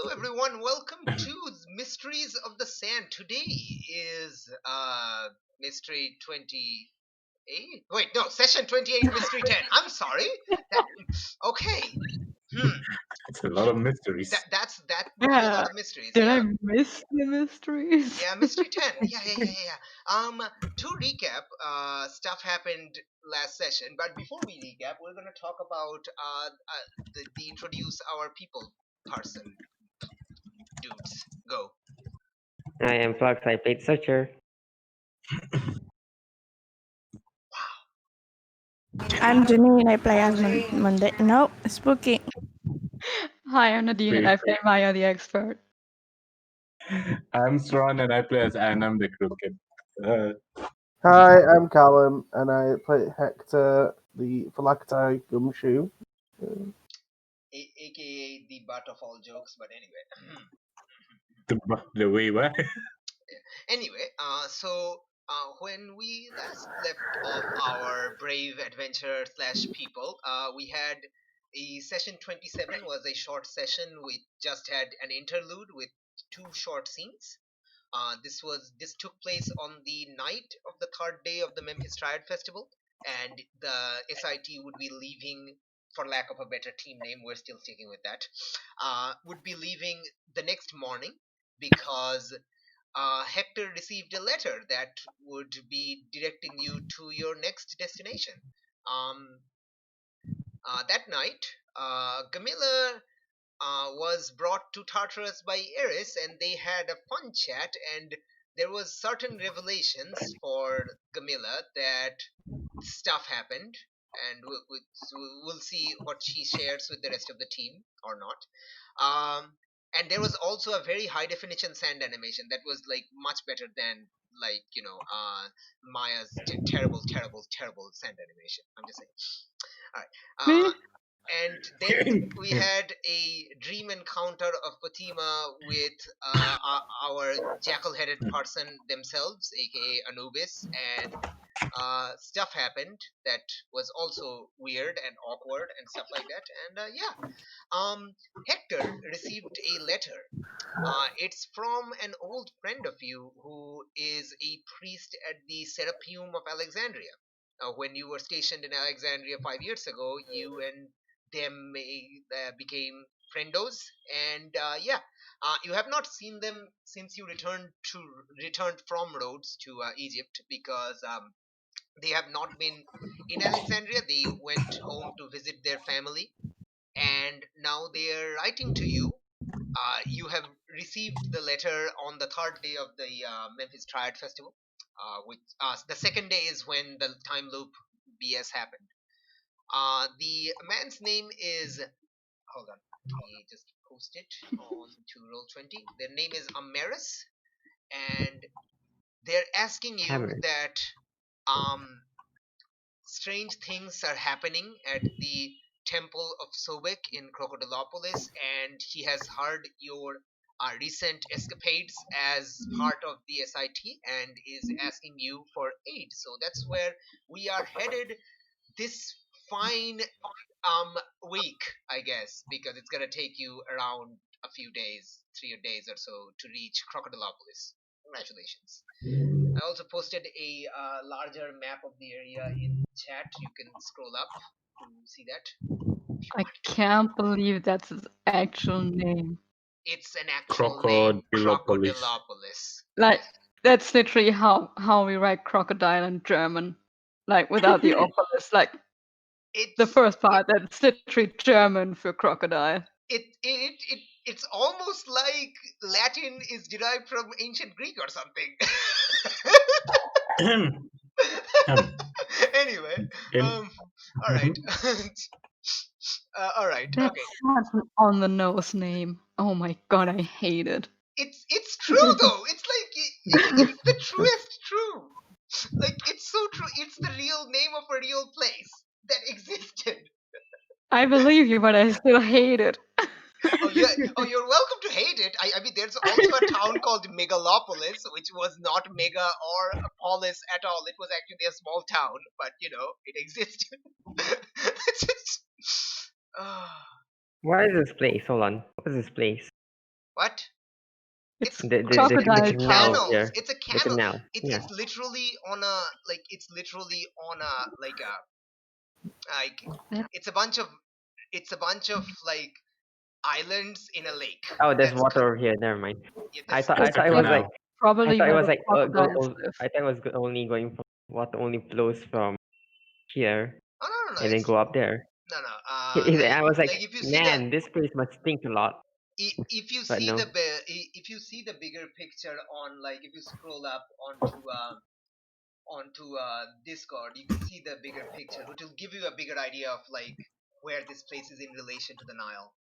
Hello everyone, welcome to Mysteries of the Sand. Today is Mystery 28. Wait, no, Session 28, Mystery 10. I'm sorry. That okay. It's a lot of mysteries. That would be a lot Yeah. of mysteries, Did yeah. I miss the mysteries? Yeah, Mystery 10. Yeah. To recap, stuff happened last session, but before we recap, we're gonna talk about the introduce our people person. Dudes, go. I am Flux, I played Searcher. I'm Janine. I play as Monday. No, Spooky. Hi, I'm Nadine and I play Maya the Expert. I'm Strawn and I play as Annam the Crooked. Hi, I'm Callum and I play Hector, the phylactery gumshoe. AKA the butt of all jokes, but anyway. The way what? Anyway, when we last left off our brave adventurer slash people, we had a session 27 was a short session. We just had an interlude with two short scenes. This took place on the night of the third day of the Memphis Triad Festival, and the SIT would be leaving, for lack of a better team name, we're still sticking with that. Would be leaving the next morning because Hector received a letter that would be directing you to your next destination. That night, Gamila was brought to Tartarus by Eris, and they had a fun chat. And there was certain revelations for Gamila that stuff happened, and we'll see what she shares with the rest of the team or not. And there was also a very high definition sand animation that was like much better than Maya's terrible sand animation. I'm just saying. All right. Me? And then we had a dream encounter of Fatima with our jackal-headed person themselves, aka Anubis, and stuff happened that was also weird and awkward and stuff like that. And Hector received a letter. It's from an old friend of you who is a priest at the Serapeum of Alexandria. When you were stationed in Alexandria 5 years ago, you and them became friendos, and you have not seen them since you returned from Rhodes to Egypt because they have not been in Alexandria. They went home to visit their family, and now they are writing to you. You have received the letter on the third day of the Memphis Triad Festival, which the second day is when the time loop BS happened. The man's name is, hold on, let me just post it on to Roll20. Their name is Amaris, and they're asking you Hammer. that strange things are happening at the Temple of Sobek in Crocodilopolis, and he has heard your recent escapades as part of the SIT and is asking you for aid. So that's where we are headed this fine week, I guess, because it's gonna take you around a few days, 3 days or so, to reach Crocodilopolis. Congratulations. I also posted a larger map of the area in chat. You can scroll up to see that. I can't believe that's his actual name. It's an actual name, Crocodilopolis. Crocodilopolis. Like, that's literally how we write crocodile in German. Like, without the opolis. Like, the It's first part, that's literally German for crocodile. it's almost like Latin is derived from ancient Greek or something. Anyway, all right. All right. That's Okay. such an on-the-nose name. Oh my god, I hate it. It's true though. It's like it's the truest true. Like it's so true. It's the real name of a real place that existed. I believe you, but I still hate it. Oh yeah. Oh, you're welcome to hate it. I mean, there's also a town called Megalopolis, which was not mega or a polis at all. It was actually a small town, but it existed. It's just, What is this place? Hold on. What is this place? What? It's The Crocodile canal canals. here. It's a The canal. canal. It's Yeah. it's literally on a like Yeah. it's a bunch of like islands in a lake. Oh, there's That's water over here. Never mind. yeah, I that's, thought that's it was canal. like Probably where the crocodiles live. I thought it was only going from water only flows from here oh no, and then it's go up there. no. I was like, If you see man, this place must stink a lot. if you But see no. if you see the bigger picture on, like, if you scroll up onto Discord, you can see the bigger picture, which will give you a bigger idea of like where this place is in relation to the Nile.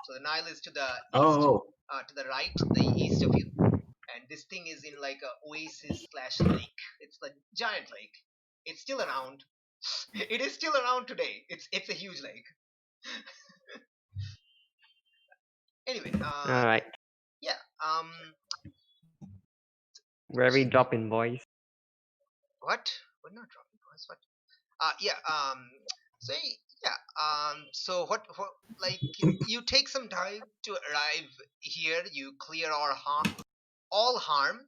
So the Nile is to the east, Oh, to the right, the east of you, and this thing is in like a oasis slash lake. It's a giant lake. It's still around. It is still around today. It's a huge lake. Anyway, All right. yeah. Very dropping, boys. What? We're not dropping points. What? Yeah. So yeah. So what? Like, you take some time to arrive here. You clear all harm.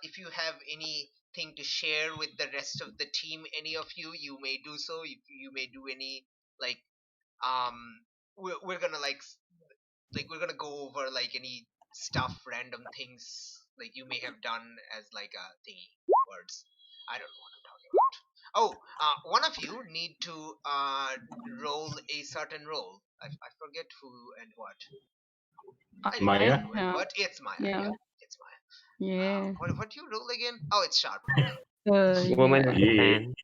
If you have anything to share with the rest of the team, any of you, you may do so. If you may do any, like, we're gonna we're gonna go over like any stuff, random things like you may have done as like a thingy words. I don't know what I'm talking about. Oh, one of you need to roll a certain role. I forget who and what. Anyway, Maya? Yeah. what? It's Maya. Yeah. Yeah, it's Maya. Yeah. What do you roll again? Oh, it's sharp. Okay. Woman Yeah. of the Yeah. sand.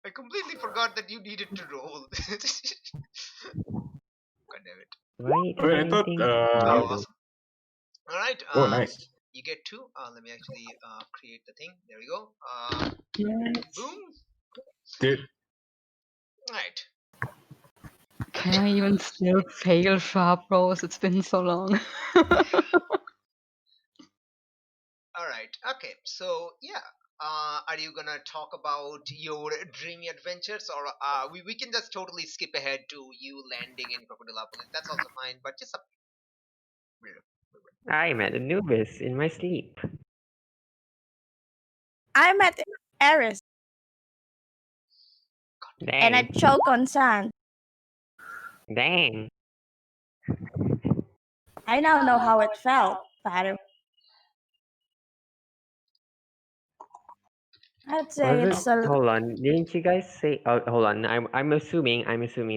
I completely forgot that you needed to roll. God damn it. Wait, Wait, I thought. Oh, awesome. All right. Oh, nice. You get 2. Let me actually create the thing. There we go. Yes. Boom. Did All right. Can I even still fail sharp rolls? It's been so long. All right. Okay. So yeah. Are you gonna talk about your dreamy adventures, or we can just totally skip ahead to you landing in Crocodileopolis? That's also fine. But just I met Anubis in my sleep. I met Eris and I Dang. choke on sand. Dang. I now know how it felt, Father. I'd say Was it's it? a Hold on. Didn't you guys say? Oh, hold on. I'm assuming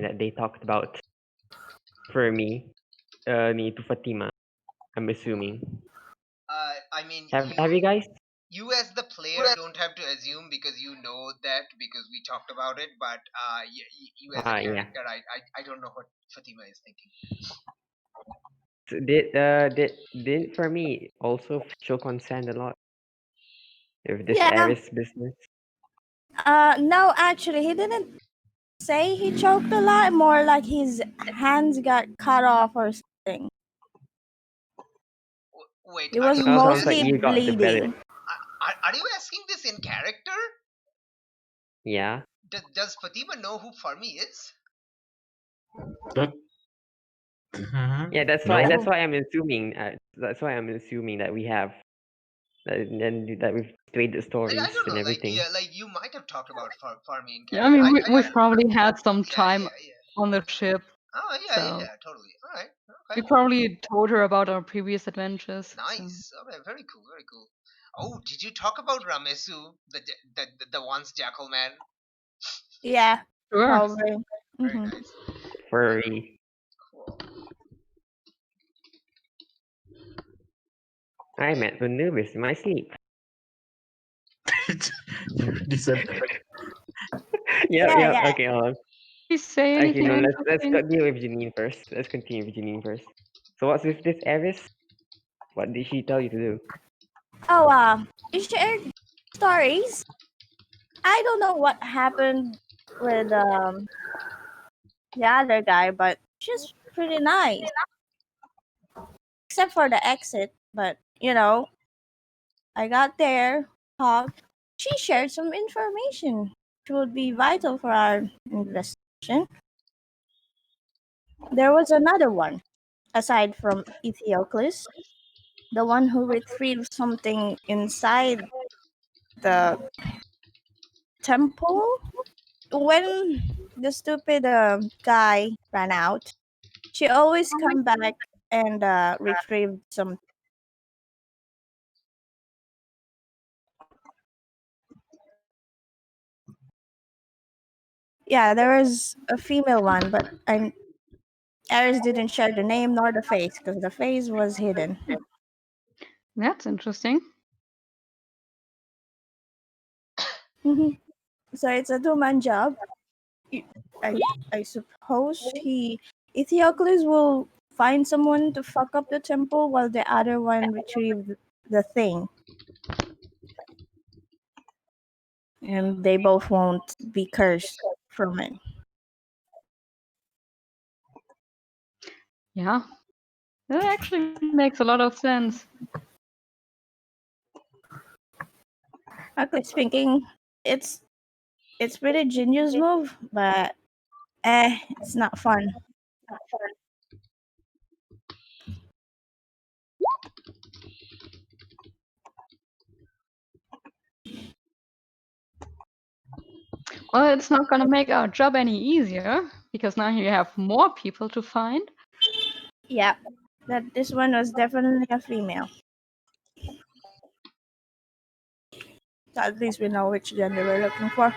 that they talked about Fermi, ni to Fatima. I'm assuming. I mean, Have you guys? you as the player don't have to assume because you know that because we talked about it. But you as a Yeah. character, I don't know what Fatima is thinking. So did Fermi also choke on sand a lot? If this Yeah. Eris business. No, actually, he didn't say he choked a lot. More like his hands got cut off or something. Wait, It are was you Sounds like mostly you got the better. bleeding. are you asking this in character? Yeah. Does Fatima know who Fermi is? that? Yeah. That's No. why I'm assuming. That's why I'm assuming that we have. That we've played the I stories don't know. and Like, everything. yeah, like you might have talked about Fermi in Yeah, I character. mean, we've probably had some Yeah, time yeah. on the ship. Oh yeah, So yeah, totally. All right. we Okay. probably told her about our previous adventures. So. Nice. Okay, very cool. Very cool. Oh, did you talk about Ramesu, the once jackal man? Yeah, Sure. probably. Very Mhm. nice. Furry. Cool. I met Anubis in my sleep. Decent. Yeah. Okay, hold on. Did you say Actually, anything no. Let's interesting? continue with Janine first. So what's with this Eris? What did she tell you to do? Oh, you shared stories. I don't know what happened with the other guy, but she's pretty nice. Except for the exit, but I got there, talked. She shared some information which would be vital for our investigation. There was another one, aside from Ethiocles, the one who retrieved something inside the temple. When the stupid guy ran out, she always come back and retrieve some. Yeah, there was a female one, but Aris didn't share the name nor the face because the face was hidden. That's interesting. So it's a two-man job. I suppose Ethiocles will find someone to fuck up the temple while the other one retrieve the thing. And they both won't be cursed from it. Yeah. That actually makes a lot of sense. Actually speaking, it's pretty genius move, but it's not fun. Well, it's not gonna make our job any easier because now you have more people to find. Yeah, that this one was definitely a female. So at least we know which gender we're looking for.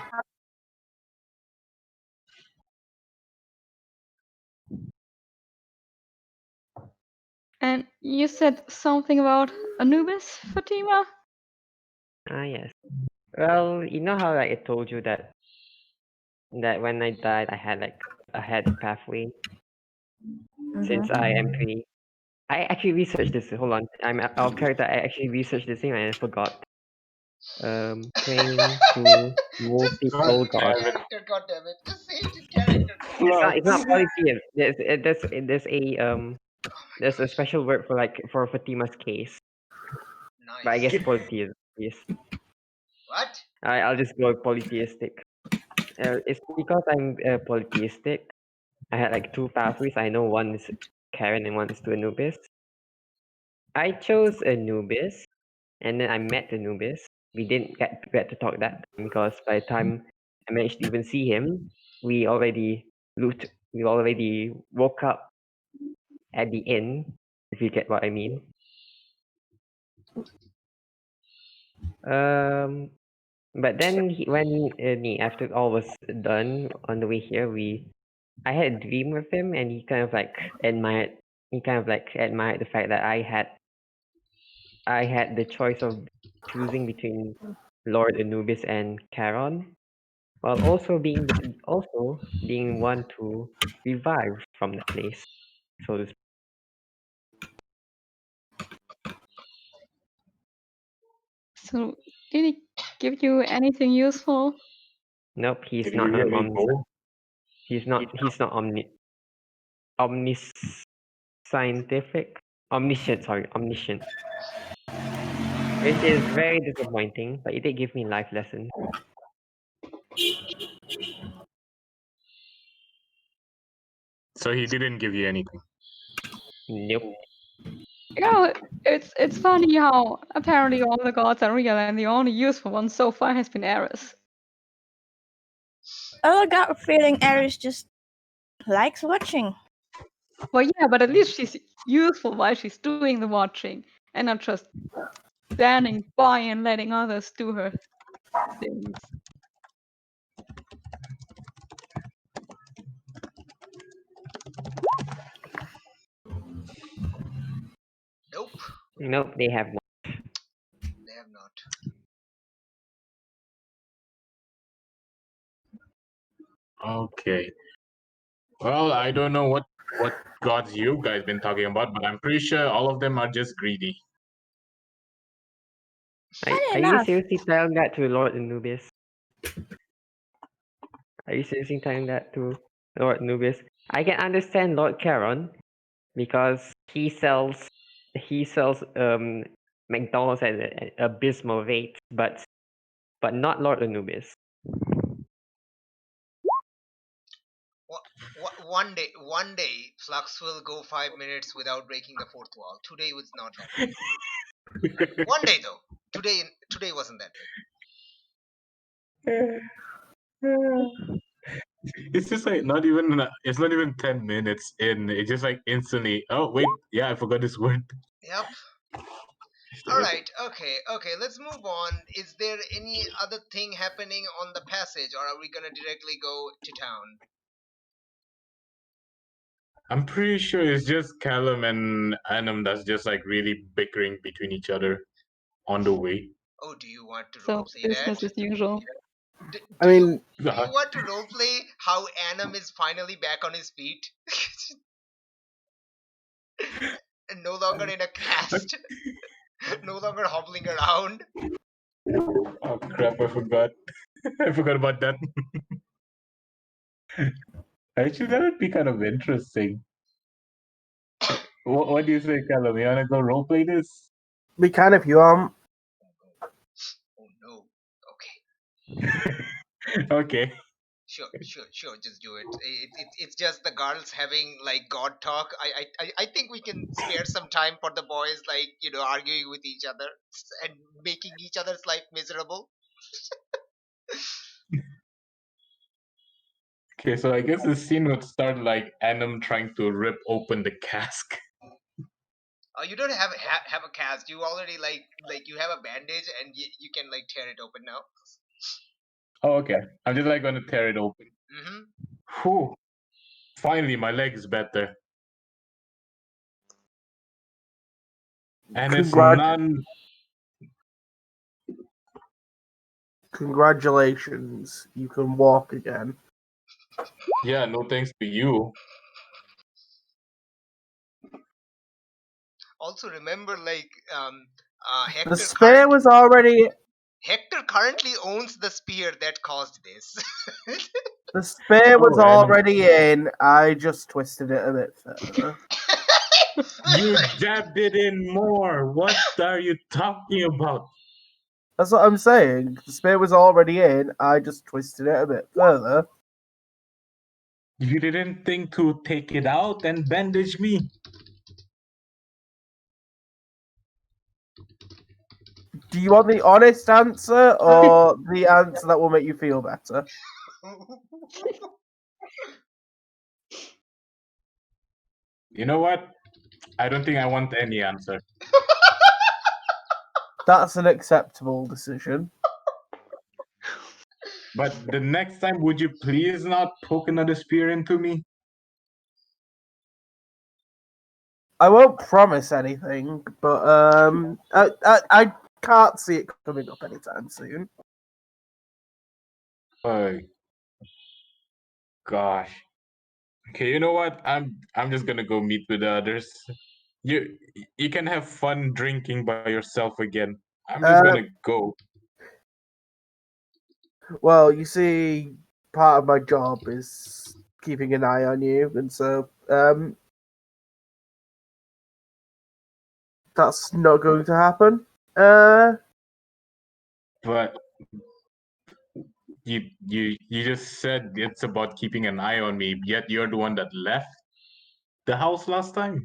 And you said something about Anubis, Fatima? Ah, yes. Well, you know how like I told you that when I died, I had a pathway since I am pretty. I actually researched this. Hold on, I'm our character. I actually researched this thing and I forgot. Praying to multiple Save it in gods. character, goddammit. Just save it in character. It's not polytheism. There's a special word for Fatima's case. But I Nice. guess polytheism. Yes. What? I'll just go polytheistic. It's because I'm polytheistic. I had like two pathways. I know one is Karen and one is to Anubis. I chose Anubis, and then I met Anubis. We didn't get to talk that time because by the time I managed to even see him, we already we already woke up at the inn, if you get what I mean. But then after all was done on the way here, I had a dream with him, and he kind of like admired the fact that I had the choice of choosing between Lord Anubis and Charon, while also being one to revive from the place. So to speak. So, did he give you anything useful? Nope, he's Did not you really go? he's not omniscient, which is very disappointing, but it did give me life lessons. So he didn't give you anything. Nope. You know, it's funny how apparently all the gods are real and the only useful one so far has been Eris. Oh, I got a feeling Aris just likes watching. Well, yeah, but at least she's useful while she's doing the watching and not just standing by and letting others do her things. Nope. Nope, they have not. They have not. Okay. Well, I don't know what gods you guys been talking about, but I'm pretty sure all of them are just greedy. Are you enough. seriously telling that to Lord Anubis? Are you seriously telling that to Lord Anubis? I can understand Lord Charon because he sells McDonald's at an abysmal rate, but not Lord Anubis. one day, Flux will go 5 minutes without breaking the fourth wall. Today was not that way. One day though. Today wasn't that way. It's just like not even. It's not even 10 minutes in. It's just like instantly. Oh wait, yeah, I forgot this word. Yep. Shit. All right. Okay. Let's move on. Is there any other thing happening on the passage, or are we gonna directly go to town? I'm pretty sure it's just Callum and Annam that's just like really bickering between each other on the way. Oh, do you want to So roleplay that? business as usual. I mean, Do you want to roleplay how Annam is finally back on his feet? And no longer in a cast. No longer hobbling around. Oh crap! I forgot. I forgot about that. Actually, that would be kind of interesting. What do you say, Callum? You wanna go roleplay this? we can if you want. Oh no. Okay. Okay. Sure. Just do it. It's just the girls having like God talk. I think we can spare some time for the boys, like arguing with each other and making each other's life miserable. Okay, so I guess the scene would start like Annam trying to rip open the cask. You don't have a cast. You already like you have a bandage and you can like tear it open now. Oh, okay. I'm just like gonna tear it open. Mm-hmm. Whew. Finally, my leg is better. And it's none. Congratulations, you can walk again. Yeah, no thanks to you. Also remember, like The spear was already. Hector currently owns the spear that caused this. The spear was Oh, and- already in. I just twisted it a bit further. You jabbed it in more. What are you talking about? That's what I'm saying. The spear was already in. I just twisted it a bit further. You didn't think to take it out and bandage me? Do you want the honest answer or the answer that will make you feel better? You know what? I don't think I want any answer. That's an acceptable decision. But the next time, would you please not poke another spear into me? I won't promise anything, but I can't see it coming up anytime soon. Oh, gosh. Okay, you know what? I'm just gonna go meet with the others. You can have fun drinking by yourself again. I'm just gonna go. Well, you see, part of my job is keeping an eye on you, and so that's not going to happen. But you just said it's about keeping an eye on me, yet you're the one that left the house last time.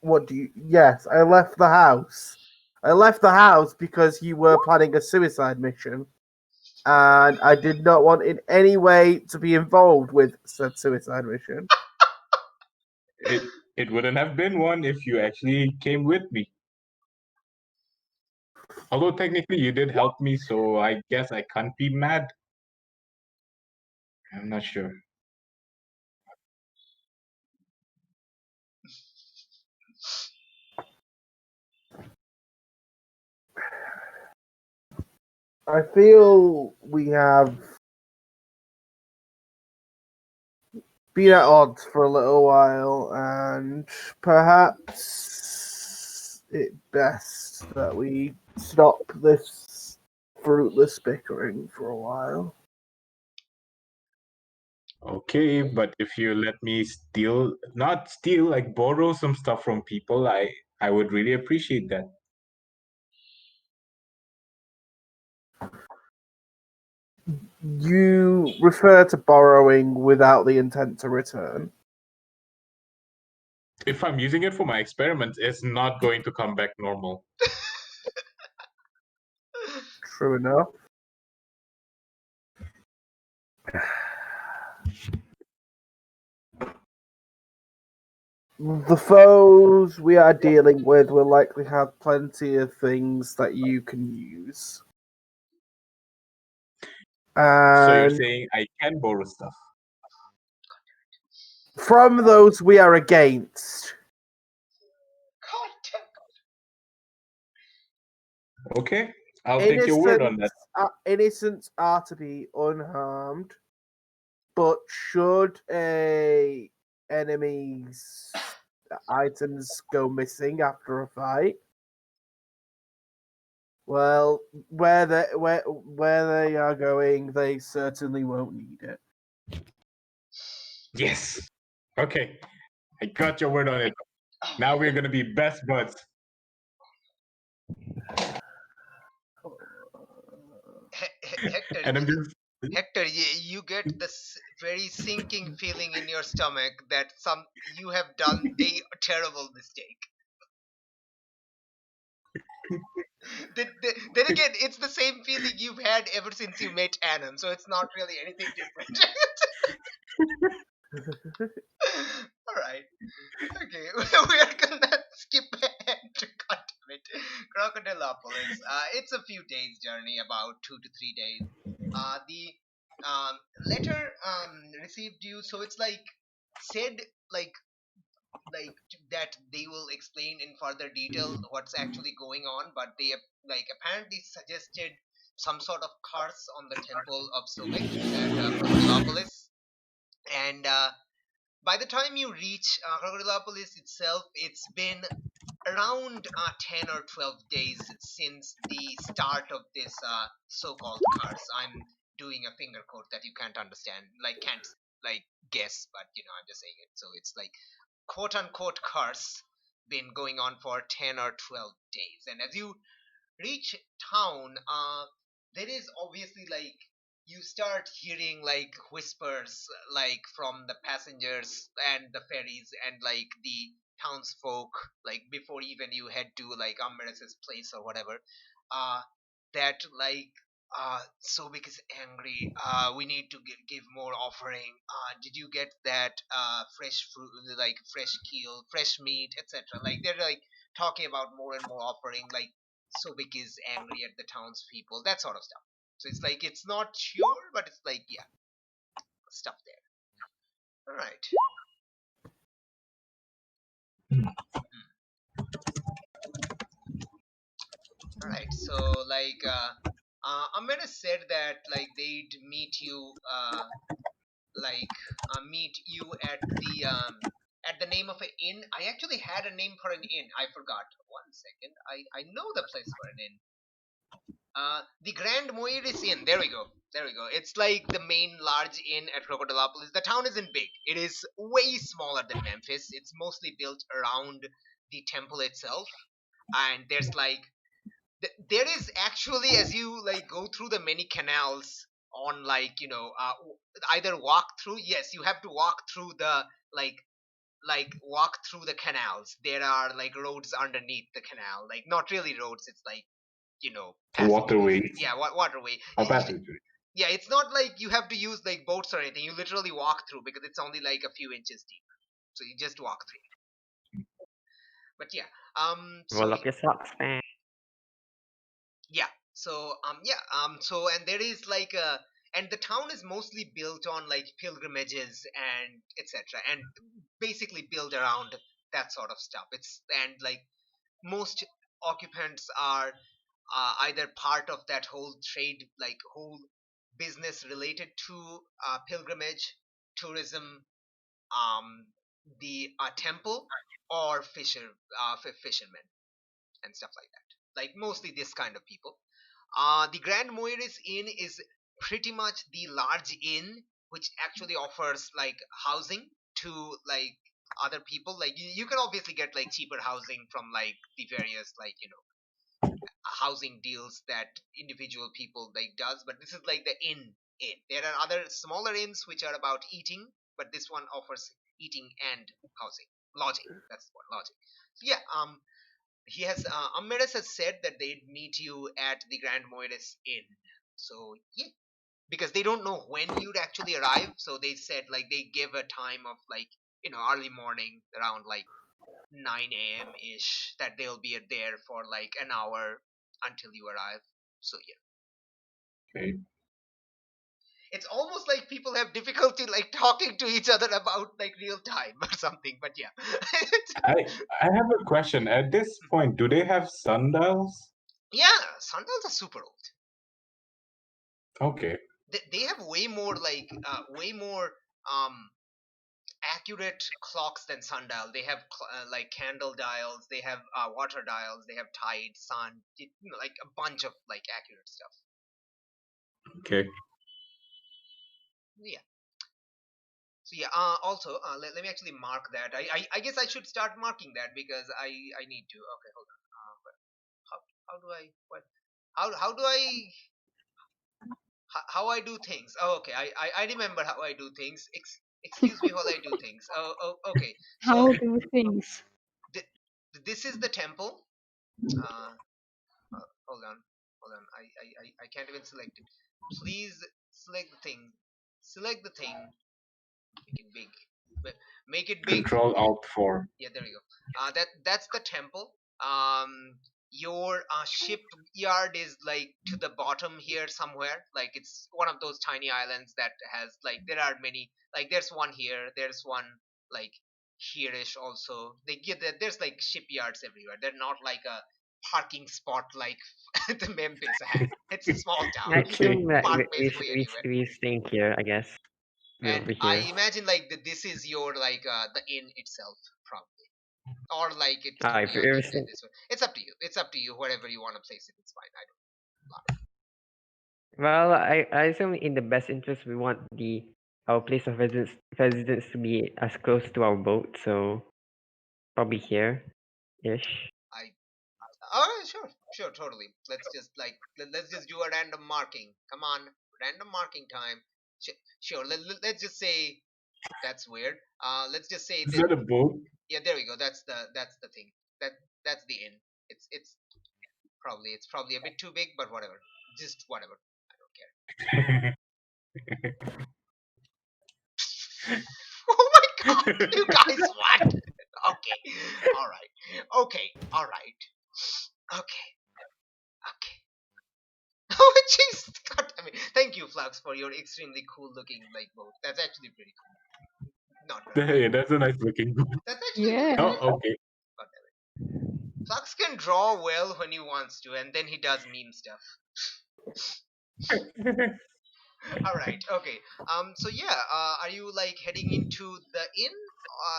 What do you? Yes, I left the house. I left the house because you were planning a suicide mission, and I did not want in any way to be involved with said suicide mission. It wouldn't have been one if you actually came with me. Although technically you did help me, so I guess I can't be mad. I'm not sure. I feel we have been at odds for a little while, and perhaps it's best that we stop this fruitless bickering for a while. Okay, but if you let me not steal, like borrow some stuff from people, I would really appreciate that. You refer to borrowing without the intent to return. If I'm using it for my experiments, it's not going to come back normal. True enough. The foes we are dealing with will likely have plenty of things that you can use. So you're And saying I can borrow stuff? from those we are against. Okay, I'll take your word on that. Innocents are to be unharmed, but should a enemy's items go missing after a fight, well, where they are going, they certainly won't need it. Yes. Okay, I got your word on it. Now we're gonna be best buds. Hector, And I'm just Hector, you get this very sinking feeling in your stomach that you have done a terrible mistake. Then again, it's the same feeling you've had ever since you met Anam, so it's not really anything different. All right. Okay, we're gonna skip ahead to Crocodilopolis. It's a few days journey, about 2 to 3 days. The letter received you, so it's like said like that they will explain in further detail what's actually going on, but they like apparently suggested some sort of curse on the temple of Sobek at Crocodilopolis, and by the time you reach Crocodilopolis itself, it's been around 10 or 12 days since the start of this so-called curse. I'm doing a finger quote that you can't understand, can't guess, but I'm just saying it. So it's like quote unquote curse been going on for 10 or 12 days. And as you reach town, there is obviously you start hearing whispers from the passengers and the ferries and the townsfolk before even you head to Amberes's place or whatever, uh that Sobik is angry. We need to give more offering. Did you get that fresh fruit, fresh keel, fresh meat, etc.? They're talking about more and more offering. Sobik is angry at the townspeople, that sort of stuff. So it's it's not sure, but it's yeah, stuff there. All right. All right. So Amanda said that they'd meet you at the name of an inn. I actually had a name for an inn. I forgot. One second. I know the place for an inn. The Grand Moiris Inn. There we go. There we go. It's the main large inn at Crocodilopolis. The town isn't big. It is way smaller than Memphis. It's mostly built around the temple itself. And there's there is actually, as you go through the many canals on either walk through. Yes, you have to walk through the walk through the canals. There are roads underneath the canal. Not really roads. It's waterway. Yeah, waterway. Oh, passage. Yeah, it's not you have to use boats or anything. You literally walk through because it's only a few inches deep. So you just walk through. But yeah, so Roll up your socks, man. yeah, so so and there is and the town is mostly built on pilgrimages and etc. and basically built around that sort of stuff. It's and most occupants are either part of that whole trade, whole business related to pilgrimage, tourism, the temple, or fishermen and stuff like that. Mostly this kind of people. The Grand Moiris Inn is pretty much the large inn which actually offers housing to other people. You can obviously get cheaper housing from the various housing deals that individual people does, but this is the inn inn. There are other smaller inns which are about eating, but this one offers eating and housing, lodging. That's what lodging. So yeah, he has Ammeres has said that they'd meet you at the Grand Moires Inn. So yeah, because they don't know when you'd actually arrive, so they said like they give a time of like early morning around like 9 a.m. ish that they'll be there for like an hour until you arrive. So yeah, Okay. it's almost like people have difficulty like talking to each other about like real time or something. But yeah, I have a question. At this point, do they have sundials? yeah, sundials are super old. Okay. They have way more um accurate clocks than sundial. They have like candle dials, they have water dials, they have tide, sun, like a bunch of like accurate stuff. Okay. Yeah. So yeah. Also, let me actually mark that. I guess I should start marking that because I need to. Okay, hold on. But how do I what? How do I how I do things? Oh, okay. I remember how I do things. Excuse me while I do things. Okay. So How do things? th- this is the temple. Uh, hold on, hold on. I can't even select it. Please select the thing. Select the thing. Make it big. Make it big. Control Alt 4. Yeah, there we go. That's the temple. Your shipyard is like to the bottom here somewhere. Like it's one of those tiny islands that has like there are many. Like there's one here. There's one like here-ish also. There's like shipyards everywhere. They're not like a parking spot like the Memphis had. It's a small town. I You can assume that park we basically we anywhere. we staying here. I guess we're And over I here. imagine like this is your like the inn itself, probably, or like it could If be on you're this one. It's up to you. It's up to you. Wherever you want to place it, it's fine. I well, I assume in the best interest we want our place of residence to be as close to our boat, so probably here, ish. All right, sure, totally. Let's just do a random marking. Come on, random marking time. Sure. Let's just say that's weird. Let's just say Is that. that a boat? Yeah, there we go. That's the thing. That's the inn. It's probably a bit too big, but whatever. Just whatever. I don't care. Oh my god, you guys, what? Okay, all right. Okay. Oh jeez, god damn it. Thank you, Flux, for your extremely cool looking like boat. That's actually pretty cool. Not very Hey, that's a nice looking boat. That's actually Yeah. Oh, okay. God damn it. Flux can draw well when he wants to, and then he does meme stuff. All right, okay. So yeah, are you like heading into the inn,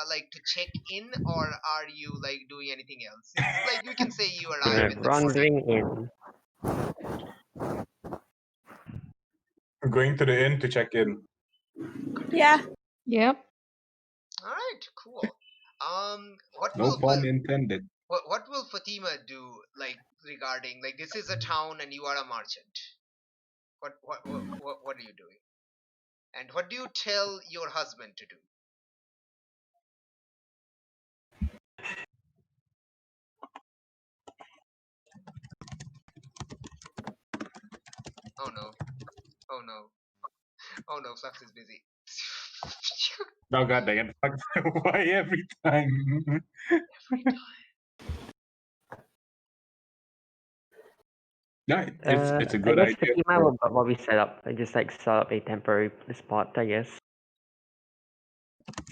like to check in, or are you like doing anything else? It's like we can say you arrive in the morning. Wandering in. Going to the inn to check in. Yeah. Yep. All right, cool. What No will pun intended. what will Fatima do like regarding like this is a town and you are a merchant? What are you doing? And what do you tell your husband to do? Oh no. Oh no. Oh no, Flux is busy. Oh god dang it. Why every time? Yeah, it's a I good guess idea. Fatima will probably set up. Just like set up a temporary spot. I guess.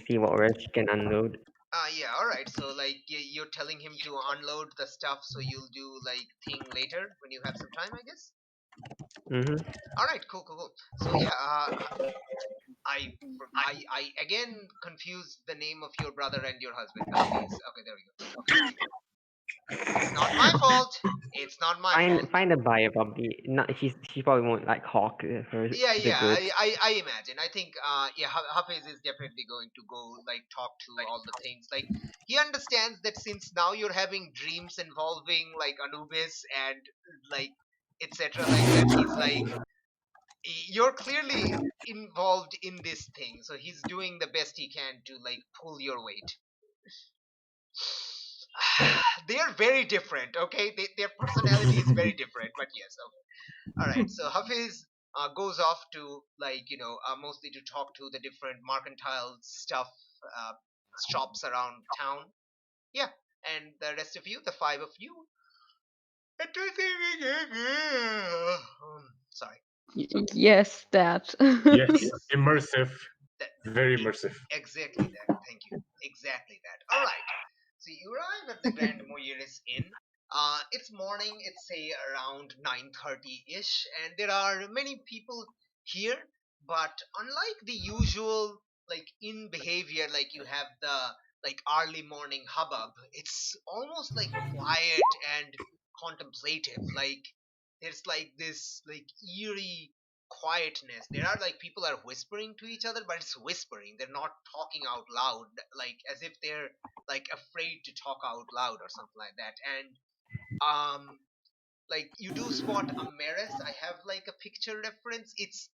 See where she can unload. Yeah, alright. So, like, you're telling him to unload the stuff so you'll do, like, thing later when you have some time, I guess? Mm-hmm. Alright, cool. So, yeah, I again confused the name of your brother and your husband. Hafiz. Okay, there we go. Okay. It's not my fault. It's not my fault. Find a buyer probably. Not she probably won't like hawk her Yeah, the goods. I imagine. I think, yeah, Hafiz is definitely going to go, like, talk to all the things. Like, he understands that since now you're having dreams involving, like, Anubis and, like, etc. like that, he's like, you're clearly involved in this thing, so he's doing the best he can to like pull your weight. They are very different, okay? Their personality is very different, but yes, okay. All right, so Hafiz goes off to mostly to talk to the different mercantile stuff uh, shops around town. Yeah, and the rest of you, the five of you, sorry. Yes, that. Yes, immersive, That, very immersive. exactly that. Thank you. Exactly that. All right. So you arrive at the Grand Moyeris Inn. It's morning. It's say around 9:30 ish, and there are many people here. But unlike the usual inn behavior, like you have the early morning hubbub, it's almost like quiet and contemplative. Like there's this eerie quietness. There are people are whispering to each other, but it's whispering. They're not talking out loud, as if they're afraid to talk out loud or something like that. And you do spot a Maris. I have a picture reference. It's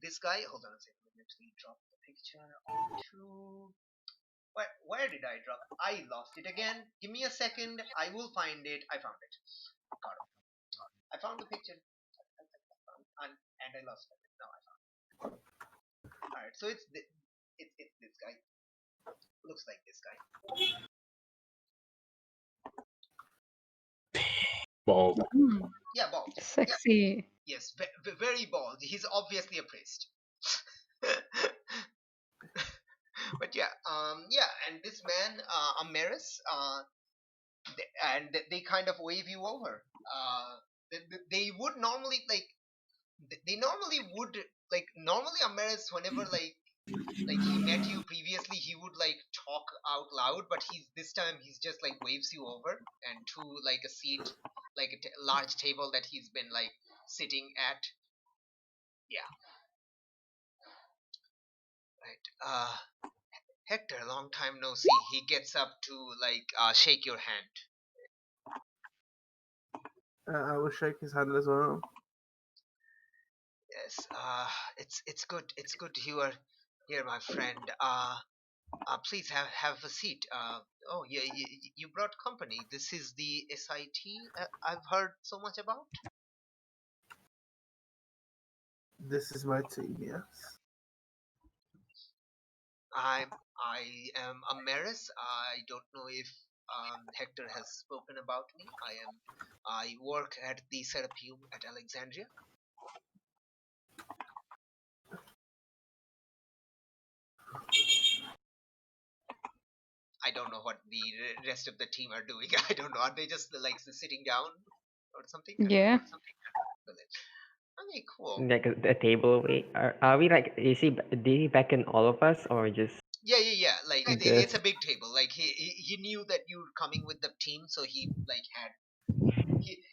this guy. Hold on a second. Let me actually drop the picture onto. Where did I drop? I lost it again. Give me a second. I will find it. I found it. Got it. I found the picture. And I lost it. Now I found it. Alright, so it's this guy. Looks like this guy. Bald. Yeah, bald. Sexy. Yes, very bald. He's obviously a priest. But yeah, and this man, Amaris, and they kind of wave you over. They would normally they normally would normally Amaris, whenever he met you previously, he would talk out loud, but this time he's just waves you over and to a seat, large table that he's been sitting at. Yeah, right. Hector, long time no see. He gets up to shake your hand. I will shake his hand as well. Yes, it's good. It's good you are here, my friend. Please have a seat. Oh, yeah, you brought company. This is the SIT I've heard so much about. This is my team, yes. I am Amaris. I don't know if Hector has spoken about me. I work at the Serapeum at Alexandria. I don't know what the rest of the team are doing. I don't know. Are they just sitting down or something? Yeah. Okay, cool. Like a table away. Are we like? Did he beckon all of us or just? Yeah. It's Just a big table. He knew that you were coming with the team, so he had.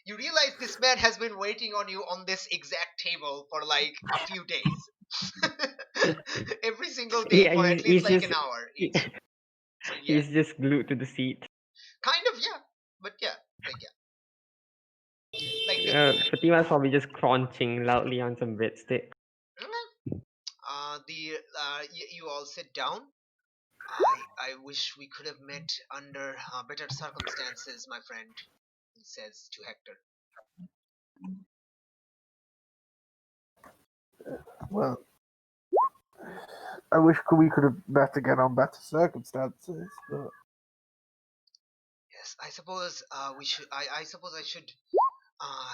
You realize this man has been waiting on you on this exact table for a few days. Every single day yeah, for at least he's just an hour each. So yeah, he's just glued to the seat. kind of, yeah. But yeah, the Fatima's probably just crunching loudly on some breadstick. you all sit down. I wish we could have met under better circumstances, my friend, he says to Hector. Well, I wish we could have met again on better circumstances, but Yes, I suppose we should. I suppose I should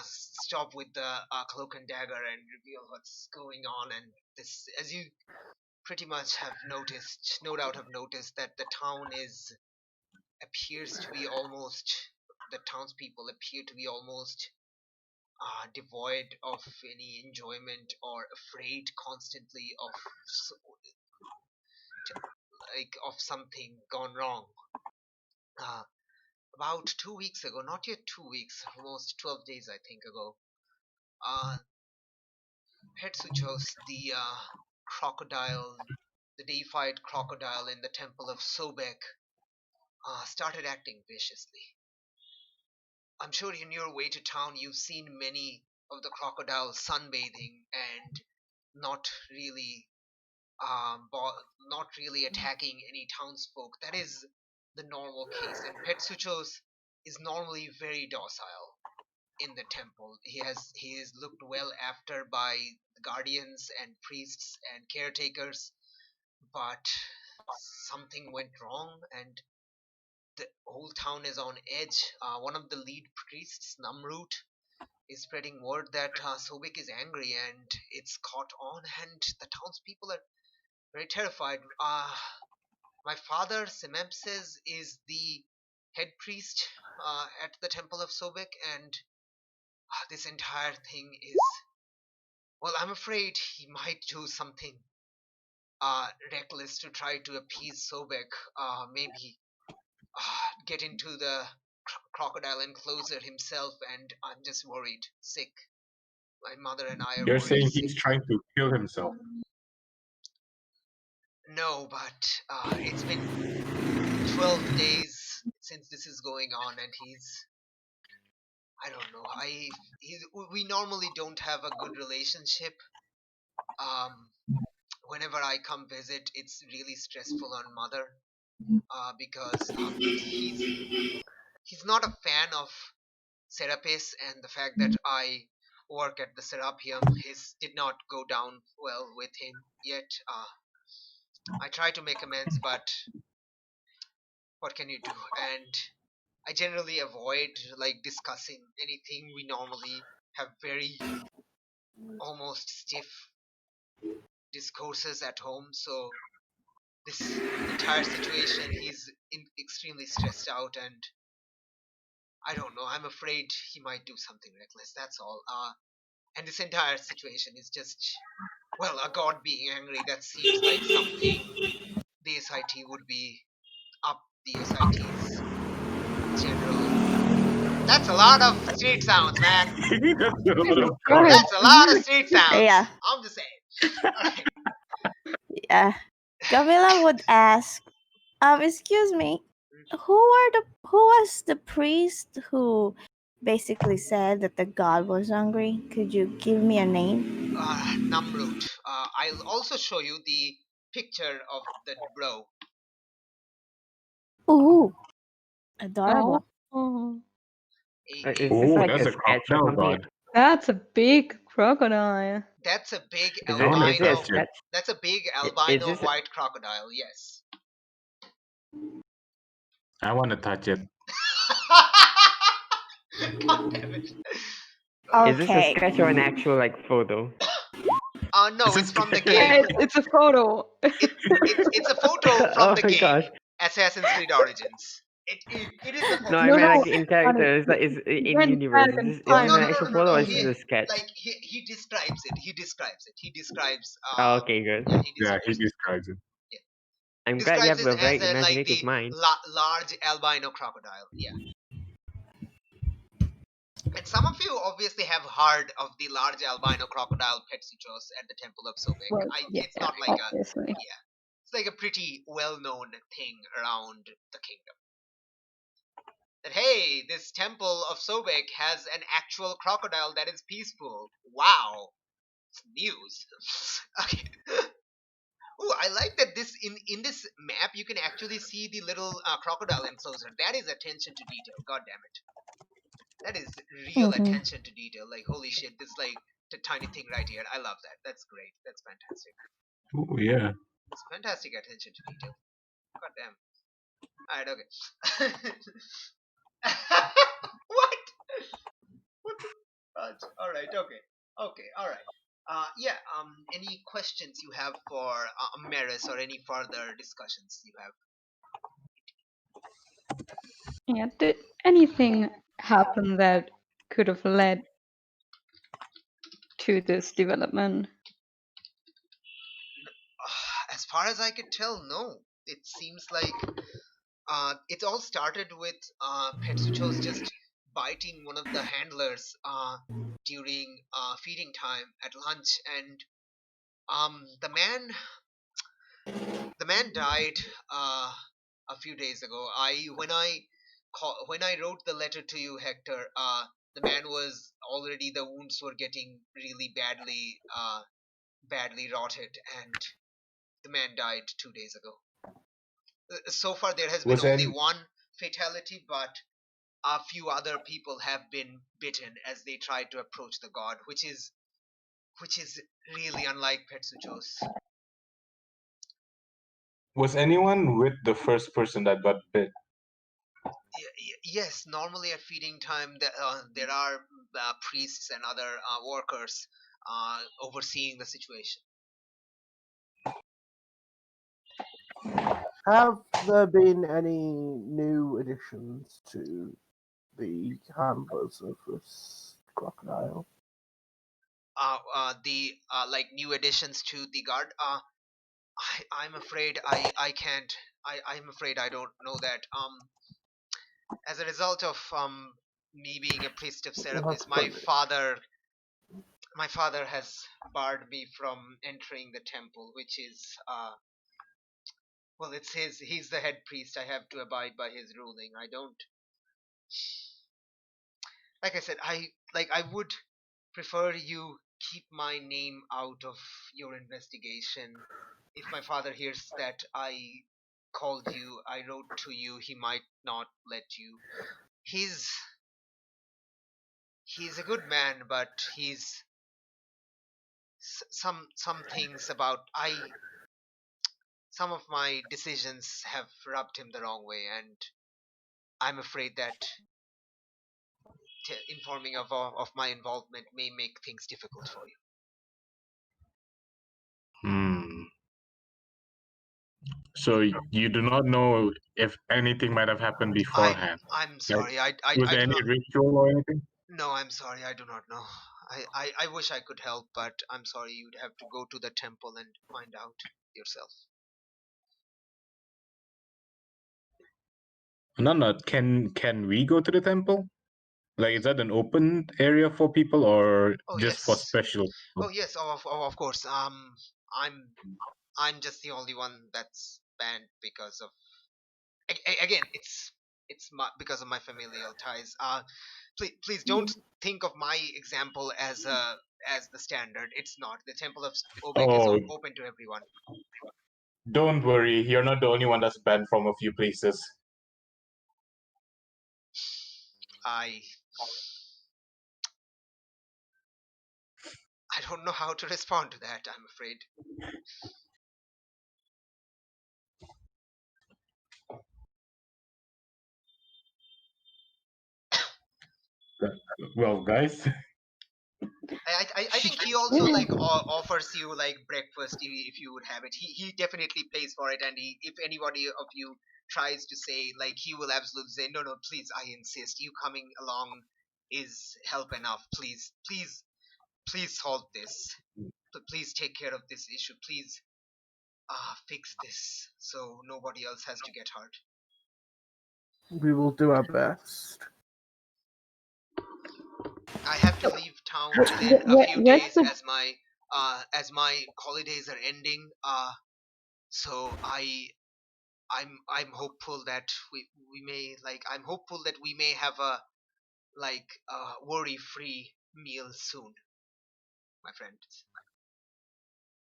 stop with the cloak and dagger and reveal what's going on. And this, as you pretty much have noticed, no doubt have noticed, that the town appears to be almost. The townspeople appear to be almost devoid of any enjoyment or afraid constantly of of something gone wrong. Uh, about 2 weeks ago, not yet 2 weeks, almost 12 days I think ago, Hetsuchos, the crocodile, the deified crocodile in the temple of Sobek, started acting viciously. I'm sure in your way to town you've seen many of the crocodile sunbathing and not really not really attacking any townsfolk. That is the normal case, and Petsuchos is normally very docile in the temple. He is looked well after by the guardians and priests and caretakers, but something went wrong and the whole town is on edge. One of the lead priests, Namrut, is spreading word that Sobek is angry and it's caught on, and the townspeople are very terrified. My father, Semempses, is the head priest at the temple of Sobek, and this entire thing is. Well, I'm afraid he might do something reckless to try to appease Sobek. Maybe get into the crocodile enclosure himself, and I'm just worried, sick. My mother and I are You're worried, saying sick. he's trying to kill himself. No, but it's been 12 days since this is going on, and I don't know. We normally don't have a good relationship. Whenever I come visit, it's really stressful on mother because he's not a fan of Serapis, and the fact that I work at the Serapeum did not go down well with him yet. I try to make amends, but what can you do? And I generally avoid like discussing anything. We normally have very almost stiff discourses at home, so this entire situation, he's extremely stressed out, and I don't know. I'm afraid he might do something reckless. That's all. And this entire situation is just, well, a god being angry. That seems like something the SIT would be up the SIT's general. That's a lot of street sounds, man. Right. That's a lot of street sounds. Yeah. I'm just saying. Alright. Yeah. Camilla would ask, excuse me, who was the priest who basically said that the god was hungry? Could you give me a name? Namrut. I'll also show you the picture of the bro. Ooh, adorable. Oh, Is this Oh, like that's a a sketch or crocodile something? god. that's a big crocodile. That's a big Is I wanna it a albino. touch it. sketch? That's a big Is albino this white crocodile. Yes. I wanna touch it. God damn it. is this a Okay. sketch or an actual like photo? No, This it's is from the good. game. It's a photo. It's a photo from Oh the my game, gosh. Assassin's Creed Origins. It is a No, photo. I No, meant no, like in funny. characters. Like, is He in went universe? back in Is Oh this time. no an no no actual no no photo no. or is this a sketch? Like he describes it. He describes it. He describes. Oh, okay, good. Yeah, he Yeah, he describes it. describes it. Yeah. I'm glad you Describes have it a as very a like imaginative the mind. large albino crocodile. Yeah. And some of you obviously have heard of the large albino crocodile Petsuchos at the Temple of Sobek. Well, yeah, It's not like a obviously. it's like a pretty well-known thing around the kingdom. That hey, this temple of Sobek has an actual crocodile that is peaceful. Wow, it's news. Okay. Oh, I like that this in this map you can actually see the little crocodile enclosure. That is attention to detail. God damn it. That is real Mhm. attention to detail. Like holy shit, this like the tiny thing right here. I love that. That's great. That's fantastic. Oh yeah. It's fantastic attention to detail. God damn. Alright, okay. What? What the fudge? Alright, okay. Okay, alright. Yeah, any questions you have for Maris or any further discussions you have? Yeah, did anything happen that could have led to this development? As far as I could tell, no. It seems like it all started with Petsuchos just biting one of the handlers during feeding time at lunch, and the man died a few days ago. When I wrote the letter to you, Hector, the man was already, the wounds were getting really badly rotted, and the man died 2 days ago. So far there has been Was only any one fatality, but a few other people have been bitten as they tried to approach the god, which is really unlike Petsuchos. was anyone with the first person that got bit? Yes, normally at feeding time, there are priests and other workers overseeing the situation. Have there been any new additions to the handlers of this crocodile? The like new additions to the guard. I'm afraid I can't. I'm afraid I don't know that. As a result of me being a priest of Serapis, That's my father has barred me from entering the temple, which is well, it's his. He's the head priest. I have to abide by his ruling. I don't. Like I said, I would prefer you keep my name out of your investigation. If my father hears that I called you, I wrote to you, he might not let you. He's he's a good man, but he's some things about I some of my decisions have rubbed him the wrong way, and I'm afraid that informing of my involvement may make things difficult for you. Hmm. So you do not know if anything might have happened beforehand. I'm Like, sorry. was I there do any not. ritual or anything? No, I'm sorry. I do not know. I wish I could help, but I'm sorry. You'd have to go to the temple and find out yourself. No. Can we go to the temple? Like, is that an open area for people or Oh just for yes. special Oh people? yes. Of course. I'm just the only one that's banned because of again because of my familial ties. Please don't think of my example as the standard. It's not. The temple of Obek is Oh, open to everyone. don't worry. You're not the only one that's banned from a few places. I I don't know how to respond to that, I'm afraid. Well, guys, I think he also like offers you like breakfast if you would have it. He definitely pays for it, and if anybody of you tries to say, like, he will absolutely say no, please, I insist, you coming along is help enough. Please solve this. Please take care of this issue. Please fix this so nobody else has to get hurt. We will do our best. I have to leave town within a few Where's days the as my holidays are ending. So I'm hopeful that we may like I'm hopeful that we may have a like worry-free meal soon, my friends.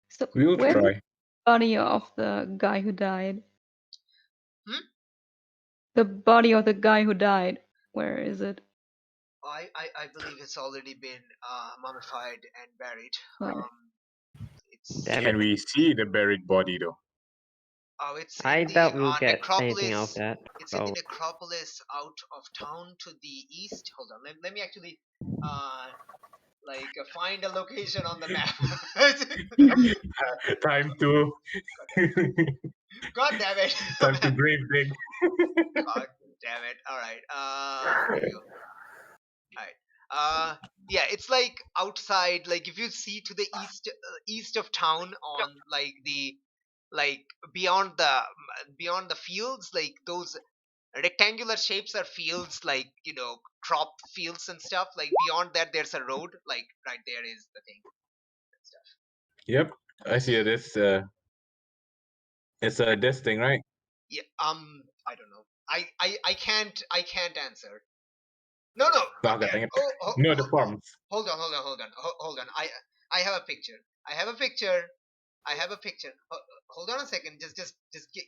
so we will where's the try. body of the guy who died? Hmm? The body of the guy who died. Where is it? I believe it's already been mummified and buried. Where? It's Damn Can it. we see the buried body though? it's I in the doubt we'll get anything out of necropolis. that. It's in the So necropolis out of town to the east. Hold on, let me actually find a location on the map. Time to God damn it, time to man. grave dig. God damn it. All right. Here you go. All right. Yeah, it's like outside. Like if you see to the east of town on like the like beyond the fields, like those rectangular shapes are fields, like crop fields and stuff. Like beyond that, there's a road. Like right there is the thing and stuff. Yep, I see it. It's this thing, right? Yeah. I don't know. I can't answer. No. Baga, Okay. tanya. Oh, No, the farms. hold on. I have a picture. I have a picture. Hold on a second. Just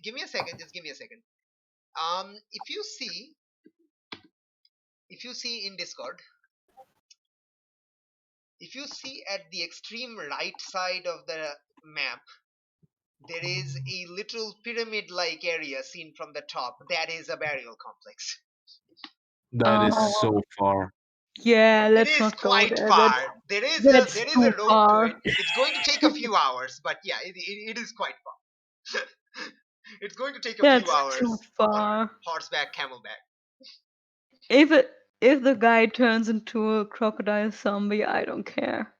give me a second. Just give me a second. If you see in Discord, if you see at the extreme right side of the map, there is a little pyramid-like area seen from the top. That is a burial complex. That is Oh. so far. Yeah, It let's is not go quite there. far. There is that's a too road far. to it. It's going to take a few hours, but yeah, it is quite far. It's going to take a That's few hours too on far. horseback, camelback. If the guy turns into a crocodile zombie, I don't care.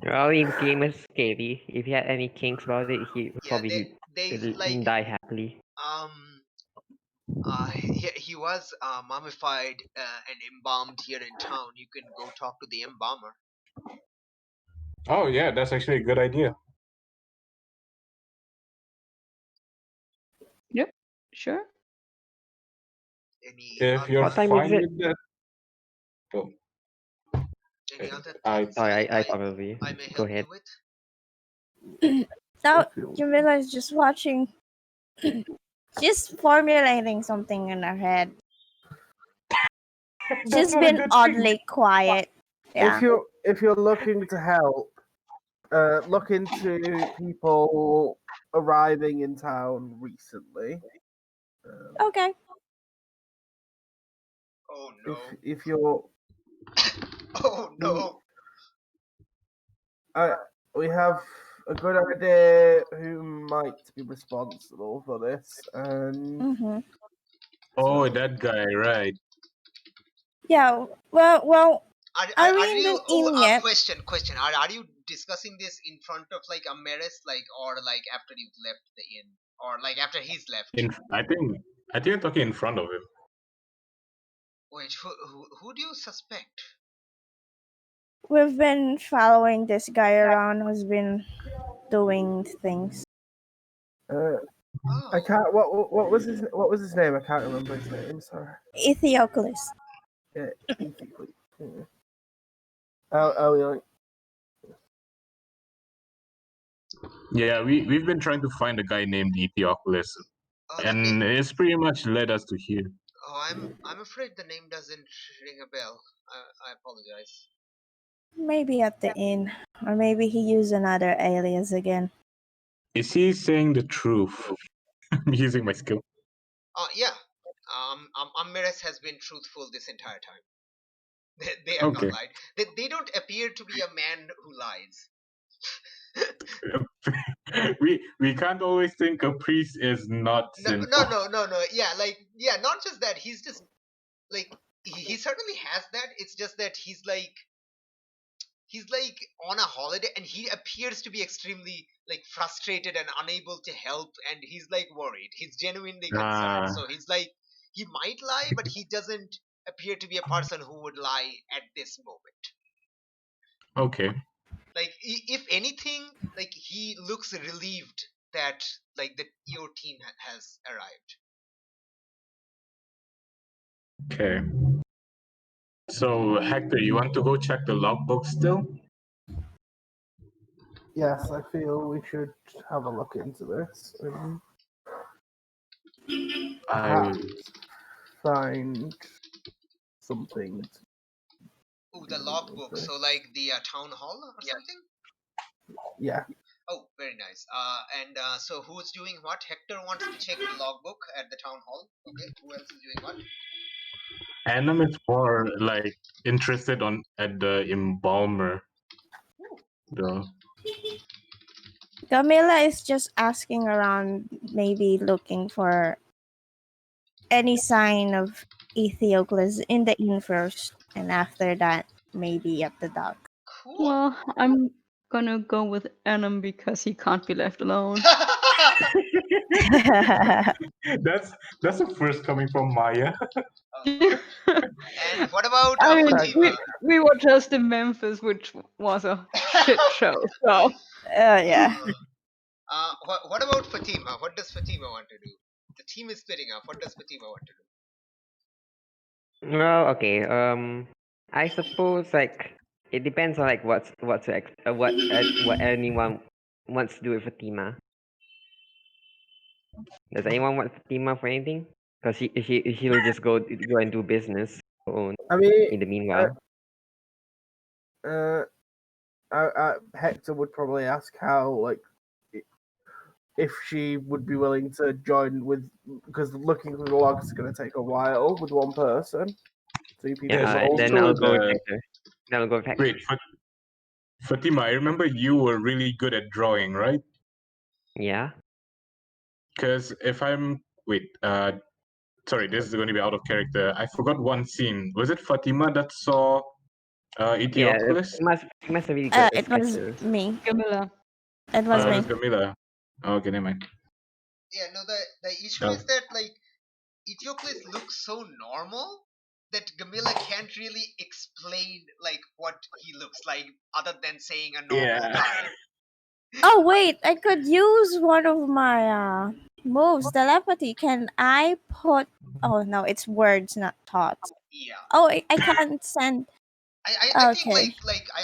Rowling game is scary. If he had any kinks about it, he Yeah, probably they will like die happily. he was mummified and embalmed here in town. You can go talk to the embalmer. Oh yeah, that's actually a good idea. Yep, sure. Any If you're What time fine is it? with that. Oh, any other I- things Sorry, I I probably. may Go help ahead. you with? Now, I feel- Jamila is just watching. She's formulating something in her head. That's She's not a been good thing. oddly quiet. Yeah. If you're looking to help, look into people arriving in town recently. Okay. Oh no! If you're Oh no! we have a good idea who might be responsible for this, and Mm-hmm. Oh, that guy, right? Yeah. Well. Are we you? even Oh, in yet? question. Are you discussing this in front of like a Maris, like, or like after you've left the inn, or like after he's left? I think you're talking in front of him. Wait, who do you suspect? We've been following this guy around who's been doing things. Oh, I can't. What was his name? I can't remember his name. Sorry. Ethiocles. Yeah. Oh, yeah. Yeah, we've been trying to find a guy named Ethiocles, the and it's pretty much led us to here. I'm afraid the name doesn't ring a bell. I apologize. Maybe at the inn, or maybe he used another alias again. Is he saying the truth? I'm using my skill. Yeah. Maris has been truthful this entire time. They have Okay. not lied. They don't appear to be a man who lies. we can't always think a priest is not sinful. No. Yeah, not just that. He's just like he certainly has that. It's just that he's like on a holiday, and he appears to be extremely like frustrated and unable to help, and he's like worried. He's genuinely concerned. So he's like, he might lie, but he doesn't appear to be a person who would lie at this moment. Okay. Like, if anything, like, he looks relieved that like your team has arrived. Okay. So Hector, you want to go check the logbook still? Yes, I feel we should have a look into this. Perhaps find something. Oh, the logbook. So like the town hall or something? Yeah. Oh, very nice. So who's doing what? Hector wants to check the logbook at the town hall. Okay, who else is doing what? Annam is more like interested at the embalmer. The Camilla is just asking around, maybe looking for any sign of Ethiocles in the inn first, and after that, maybe at the dock. Cool. Well, I'm gonna go with Enum because he can't be left alone. that's a first coming from Maya. And what about I mean, Fatima? we were just in Memphis, which was a shit show. So Yeah. What about Fatima? What does Fatima want to do? The team is splitting up. What does Fatima want to do? Well, okay. I suppose like it depends on like what anyone wants to do with Fatima. Does anyone want Fatima for anything? Because she'll just go and do business on I mean, in the meanwhile. Hector would probably ask how, like, if she would be willing to join with, because looking through the logs is going to take a while with one person. Two people. There's Yeah, then also I'll go with the Hector. Then I'll go with Hector. wait, Fatima. I remember you were really good at drawing, right? Yeah. Because if I'm sorry, this is going to be out of character. I forgot one scene. Was it Fatima that saw Yeah. Etiopolis? He must have really good It was sketches. me. Camilla. It was Oh, me. that's Camila. Okay, never mind. Yeah, no, the issue Oh. is that like Etiocles looks so normal that Gamila can't really explain like what he looks like other than saying a normal Yeah. guy. Oh wait, I could use one of my moves, telepathy. Can I put? Oh no, it's words, not thoughts. Yeah. Oh, I can't send. I think Okay.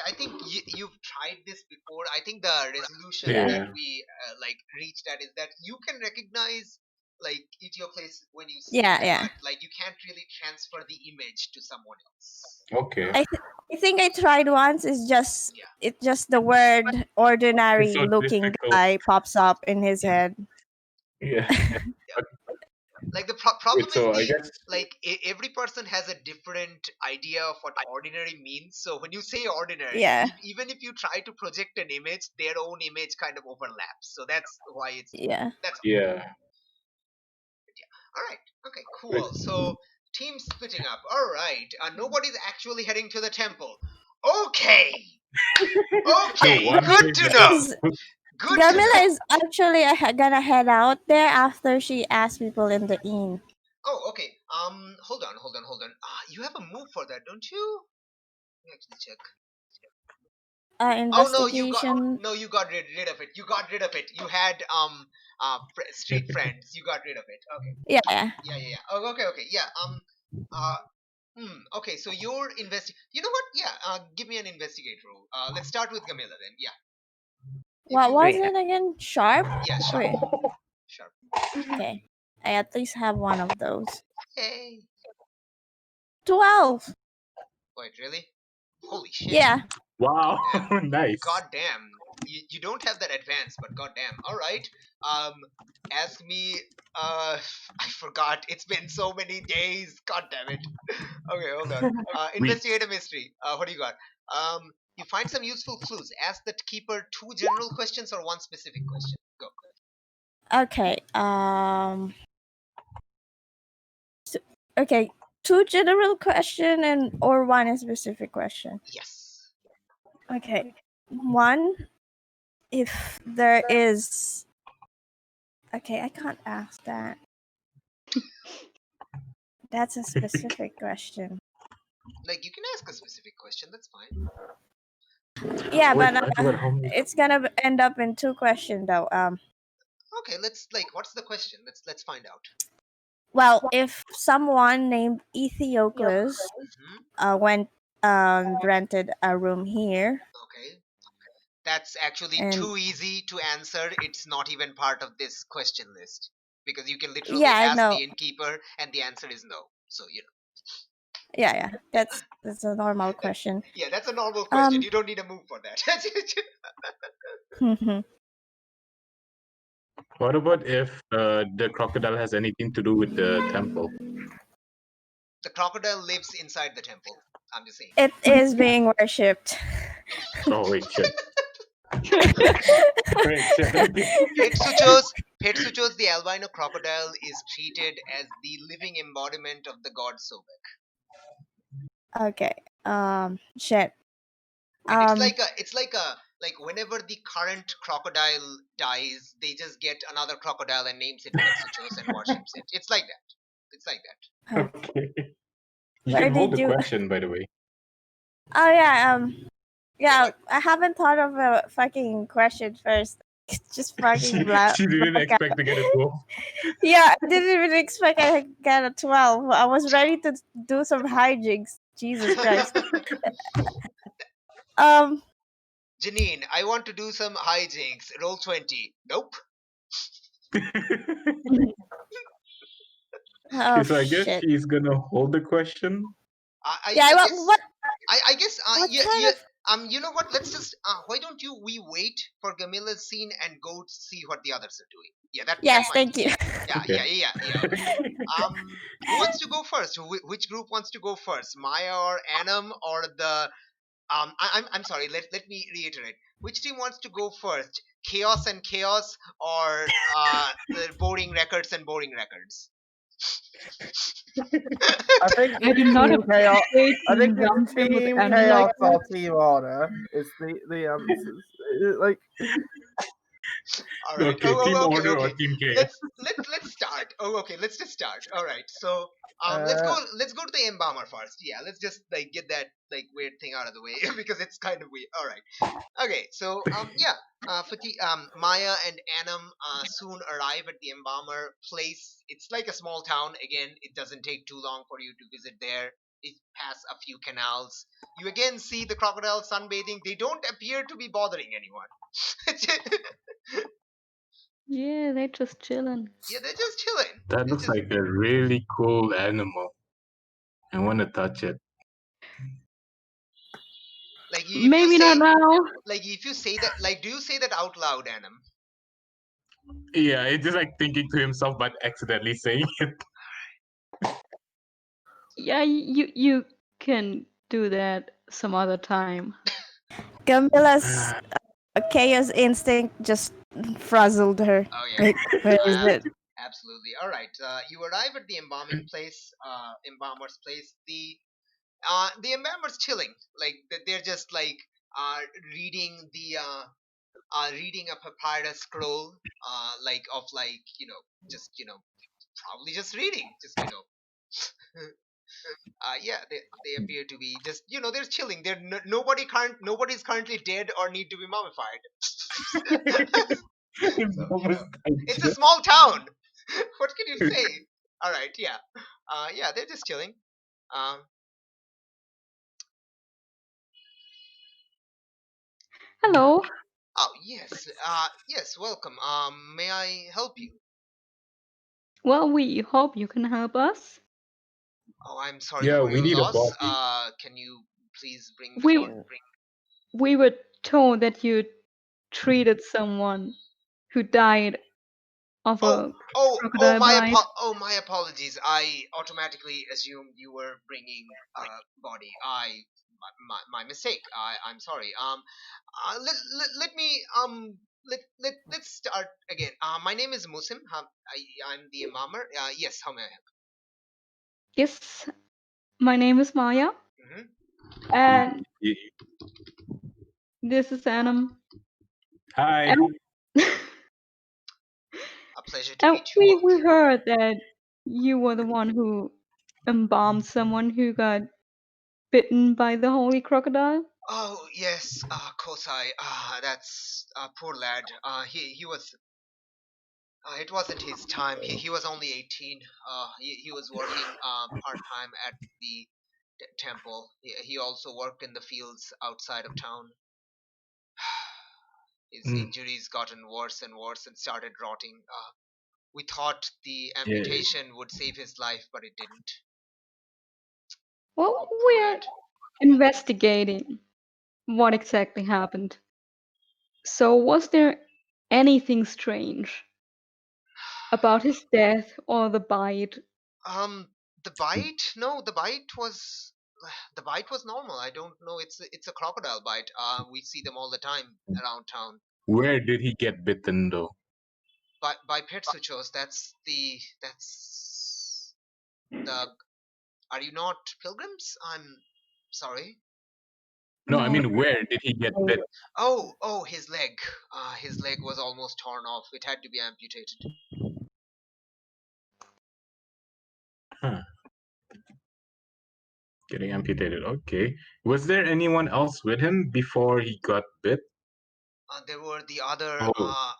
I think you've tried this before. I think the resolution Yeah. that we like reached at is that you can recognize like Etiocles when you see Yeah, it, yeah. but like you can't really transfer the image to someone else. Okay. I think I tried once. Yeah. It's just the word ordinary It's so looking difficult. guy pops up in his head. Yeah. Like the problem Wait, so I is guess like every person has a different idea of what ordinary means. So when you say ordinary, Yeah. even if you try to project an image, their own image kind of overlaps. So that's why it's Yeah. that's yeah. all right. Okay, cool. So team splitting up. All right. Nobody's actually heading to the temple. Okay. Okay. one Good thing to that- know. Good to Gamila know. is actually gonna head out there after she asks people in the inn. Oh, okay. Hold on. You have a move for that, don't you? Let me actually check. Oh no, Investigation. you got rid of it. You got rid of it. You had street friends. You got rid of it. Okay. Yeah. Yeah. Oh, okay. Yeah. Okay. So you're You know what? Yeah. Give me an investigate roll. Let's start with Gamila then. Yeah. What you- was Wait. it again? Sharp? Yeah. Sharp. Wait. Sharp. Okay. I at least have one of those. Hey. 12. Wait. Really? Holy shit. Yeah. Wow. Nice. God damn. You don't have that advance, but god damn. Alright. Ask me I forgot. It's been so many days. God damn it. Okay, hold on. Investigate a mystery. What do you got? You find some useful clues. Ask the keeper 2 general questions or 1 specific question. Go. Okay. Okay. 2 general question and or 1 specific question. Yes. Okay. 1, if there is. Okay, I can't ask that. That's a specific question. Like you can ask a specific question. That's fine. Yeah, Wait, but I forgot how many. it's gonna end up in 2 questions though. Okay, let's what's the question? Let's find out. Well, if someone named Ethiocles Mhm. went rented a room here, Okay. That's actually and too easy to answer. It's not even part of this question list because you can literally yeah, I ask know. the innkeeper and the answer is no. So Yeah, that's a normal question. yeah, that's a normal question. Um, You don't need a move for that. What about if the crocodile has anything to do with the temple? The crocodile lives inside the temple. I'm just saying. it is being worshipped. Oh wait, shit. Great, shit. Petsuchos, the albino crocodile, is treated as the living embodiment of the god Sobek. Okay. Shit. And it's like whenever the current crocodile dies, they just get another crocodile and names it Petsuchos and worships it. It's like that. It's like that. Okay. You Where can hold did the you- question, by the way. Oh yeah. Yeah. I haven't thought of a fucking question first. just she, fucking black. she didn't expect to get a 12. Yeah, I didn't even expect I got a 12. I was ready to do some hijinks. Jesus Christ. Janine, I want to do some hijinks. Roll 20. Nope. Oh So I guess shit. he's gonna hold the question. Yeah, I what guess what I guess what yeah, kind yeah, of you know what, let's just why don't we wait for Gamila's scene and go see what the others are doing. Yeah, that Yes, might thank you. okay. Who wants to go first? Which group wants to go first? Maya or Anam or the I'm sorry, let me reiterate. Which team wants to go first? Chaos and Chaos or the boring records and boring records? I think I it's do not Team Chaos. appreciate I think being it's lumped in with Team Anna like Chaos that. or Team Order is the answers. Like, All right. Okay, Team Okay, Order or okay. Team Chaos? Let's start. Oh, okay. Let's just start. All right. So, uh, let's go to the embalmer first. Yeah. Let's just like get that like weird thing out of the way because it's kind of weird. All right. Okay. So, yeah. Maya and Anam soon arrive at the embalmer place. It's like a small town. Again, it doesn't take too long for you to visit there. It pass a few canals. You again see the crocodile sunbathing. They don't appear to be bothering anyone. Yeah, they're just chilling. Yeah, they're just chilling. That looks like a really cool animal. I want to touch it. Like if you Maybe say not now. like if you say that like do you say that out loud, Anam? Yeah, it's just like thinking to himself but accidentally saying it. Yeah, you can do that some other time. Gamila's chaos instinct just frazzled her. Oh yeah. Like, where is it? Absolutely. All right. You arrive at the embalming place, embalmer's place. The embalmer's chilling. Like they're just like uh reading the reading a papyrus scroll like of like just probably just reading just yeah, they appear to be just they're chilling. They're nobody's currently dead or need to be mummified. So it's a small town. What can you say? All right, yeah, yeah, they're just chilling. Um, Hello. oh yes, yes, welcome. May I help you? Well, we hope you can help us. Oh, I'm sorry Yeah, for we your need a loss. body. Can you please bring the We body? we were told that you treated someone who died of Oh, a crocodile bite. my apologies. I automatically assumed you were bringing a body. My mistake. I'm sorry. Let me let's start again. My name is Musim. I'm the embalmer. Yes, how may I help? Yes, my name is Maya, Hmm. and Y- this is Anam. Hi. And, A pleasure to and meet you we both. heard that you were the one who embalmed someone who got bitten by the holy crocodile. Oh yes, Kosai. That's poor lad. He was. It wasn't his time. He was only 18. He was working part time at the temple. He also worked in the fields outside of town. His Mm, injuries gotten worse and worse and started rotting. We thought the yeah. amputation would save his life, but it didn't. Well, Poor we're lad. investigating what exactly happened. So, was there anything strange about his death or the bite? Um, the bite? No, the bite was normal. I don't know. It's a crocodile bite. We see them all the time around town. Where did he get bitten though? By Petsuchos. That's the. Are you not pilgrims? I'm sorry. No, I No. mean where did he get bit? Oh, his leg. His leg was almost torn off. It had to be amputated. Huh. Getting amputated. Okay. Was there anyone else with him before he got bit? There were the other Oh.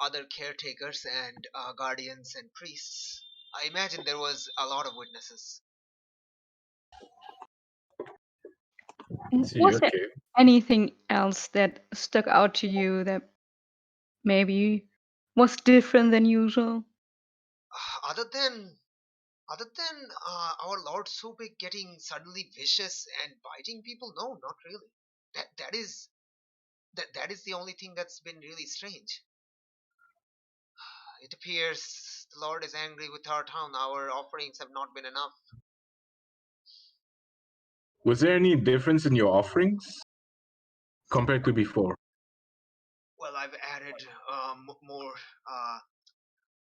other caretakers and guardians and priests. I imagine there was a lot of witnesses. See, Was there okay. anything else that stuck out to you that maybe was different than usual? Other than our Lord So Big getting suddenly vicious and biting people, no, not really. That is the only thing that's been really strange. It appears the Lord is angry with our town. Our offerings have not been enough. Was there any difference in your offerings compared to before? Well, I've added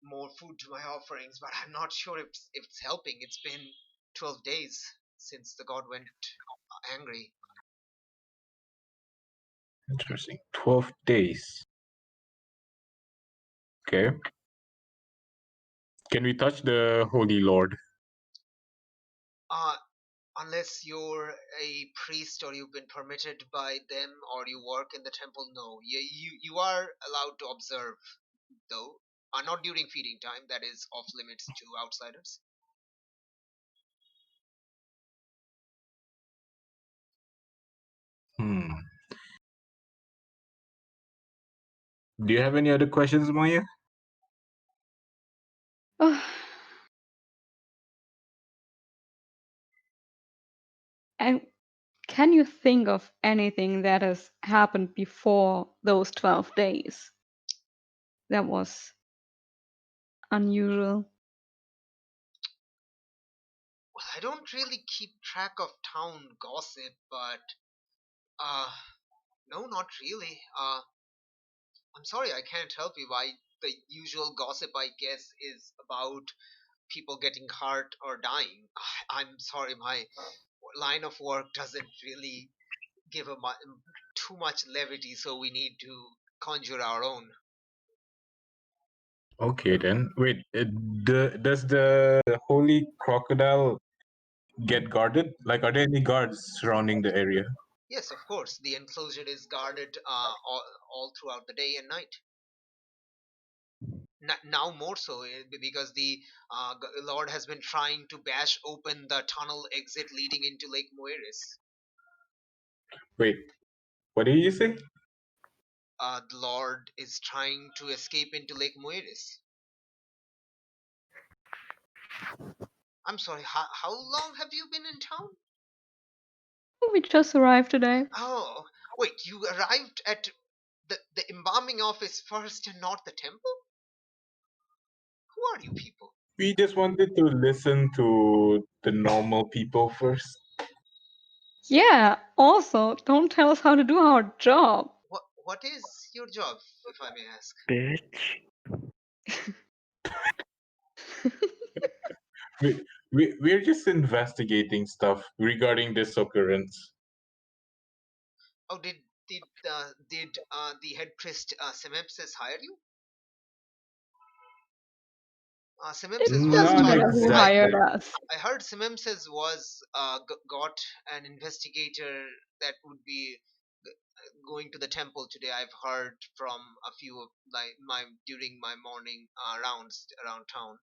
more food to my offerings, but I'm not sure if it's helping. It's been 12 days since the god went angry. Interesting. 12 days. Okay. Can we touch the Holy Lord? Uh, unless you're a priest or you've been permitted by them or you work in the temple, no. You are allowed to observe, though. Not during feeding time. That is off limits to outsiders. Hmm. Do you have any other questions, Maya? And can you think of anything that has happened before those 12 days that was unusual? Well, I don't really keep track of town gossip, but no, not really. I'm sorry, I can't help you. The usual gossip, I guess, is about people getting hurt or dying. I'm sorry, my line of work doesn't really give too much levity, so we need to conjure our own. Okay, then. Wait, does the Holy Crocodile get guarded? Like, are there any guards surrounding the area? Yes, of course, the enclosure is guarded all throughout the day and night. Now more so, because the Lord has been trying to bash open the tunnel exit leading into Lake Mueris. Wait, what did you say? The Lord is trying to escape into Lake Mueris. I'm sorry, how long have you been in town? We just arrived today. Oh, wait, you arrived at the embalming office first and not the temple? Who are you people? We just wanted to listen to the normal people first. Yeah, also, don't tell us how to do our job. What is your job, if I may ask? Bitch. We're just investigating stuff regarding this occurrence. Oh, did the head priest Semempses hire you? It Semempses was doesn't Not trying. matter who hired exactly. us. I heard Semempses was got an investigator that would be going to the temple today. I've heard from a few of during my morning rounds around town.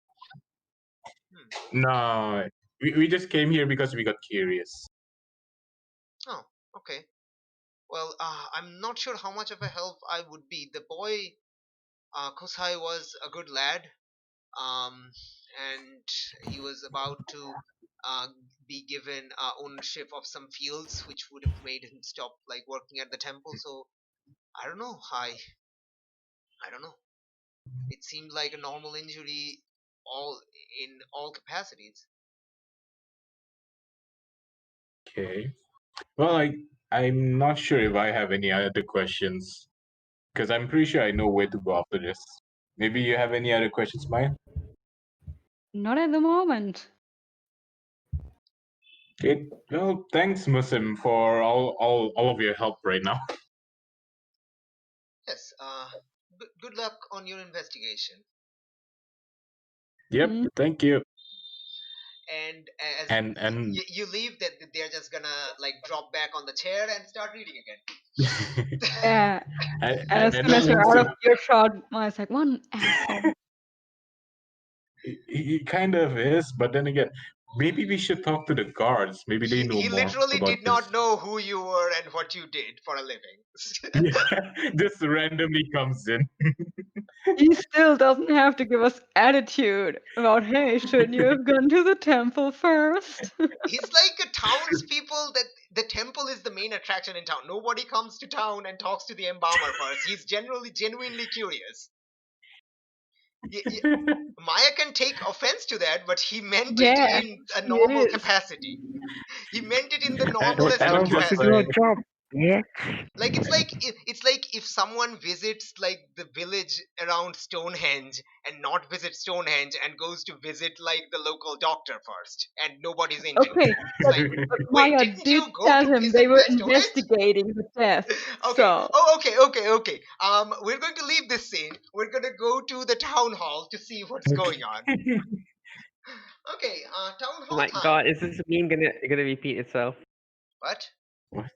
No, we just came here because we got curious. Oh, okay. Well, I'm not sure how much of a help I would be. The boy Kosai was a good lad, and he was about to uh, be given ownership of some fields, which would have made him stop working at the temple. So I don't know. I don't know. It seemed like a normal injury, all in all capacities. Okay. Well, I'm not sure if I have any other questions because I'm pretty sure I know where to go after this. Maybe you have any other questions, Maya? Not at the moment. Okay. Well, thanks, Muslim, for all of your help right now. Yes. Good luck on your investigation. Yep. Thank you. and as And you leave, that they're just gonna like drop back on the chair and start reading again. Yeah. and, And as and soon as then you're out of also, earshot, Maya's like, one asshole. he kind of is, but then again, maybe we should talk to the guards. Maybe they know He more literally about did this. not know who you were and what you did for a living. Yeah, just randomly comes in. He still doesn't have to give us attitude about, hey, shouldn't you have gone to the temple first? He's like a townspeople that the temple is the main attraction in town. Nobody comes to town and talks to the embalmer first. He's genuinely curious. Maya can take offense to that, but he meant it Yeah, in a he normal is. capacity. He meant it in the And normalest I of was just to do a capacity. like, job. Yeah. Like it's like if someone visits like the village around Stonehenge and not visit Stonehenge and goes to visit like the local doctor first, and nobody's into Okay, it. It's like, but wait, Maya didn't did you go tell to him they visit were the Stonehenge? investigating the death. Okay. So, Oh, okay. We're going to leave this scene. We're gonna go to the town hall to see what's going on. Okay. Town Oh hall my time. god, is this meme gonna repeat itself? What? What?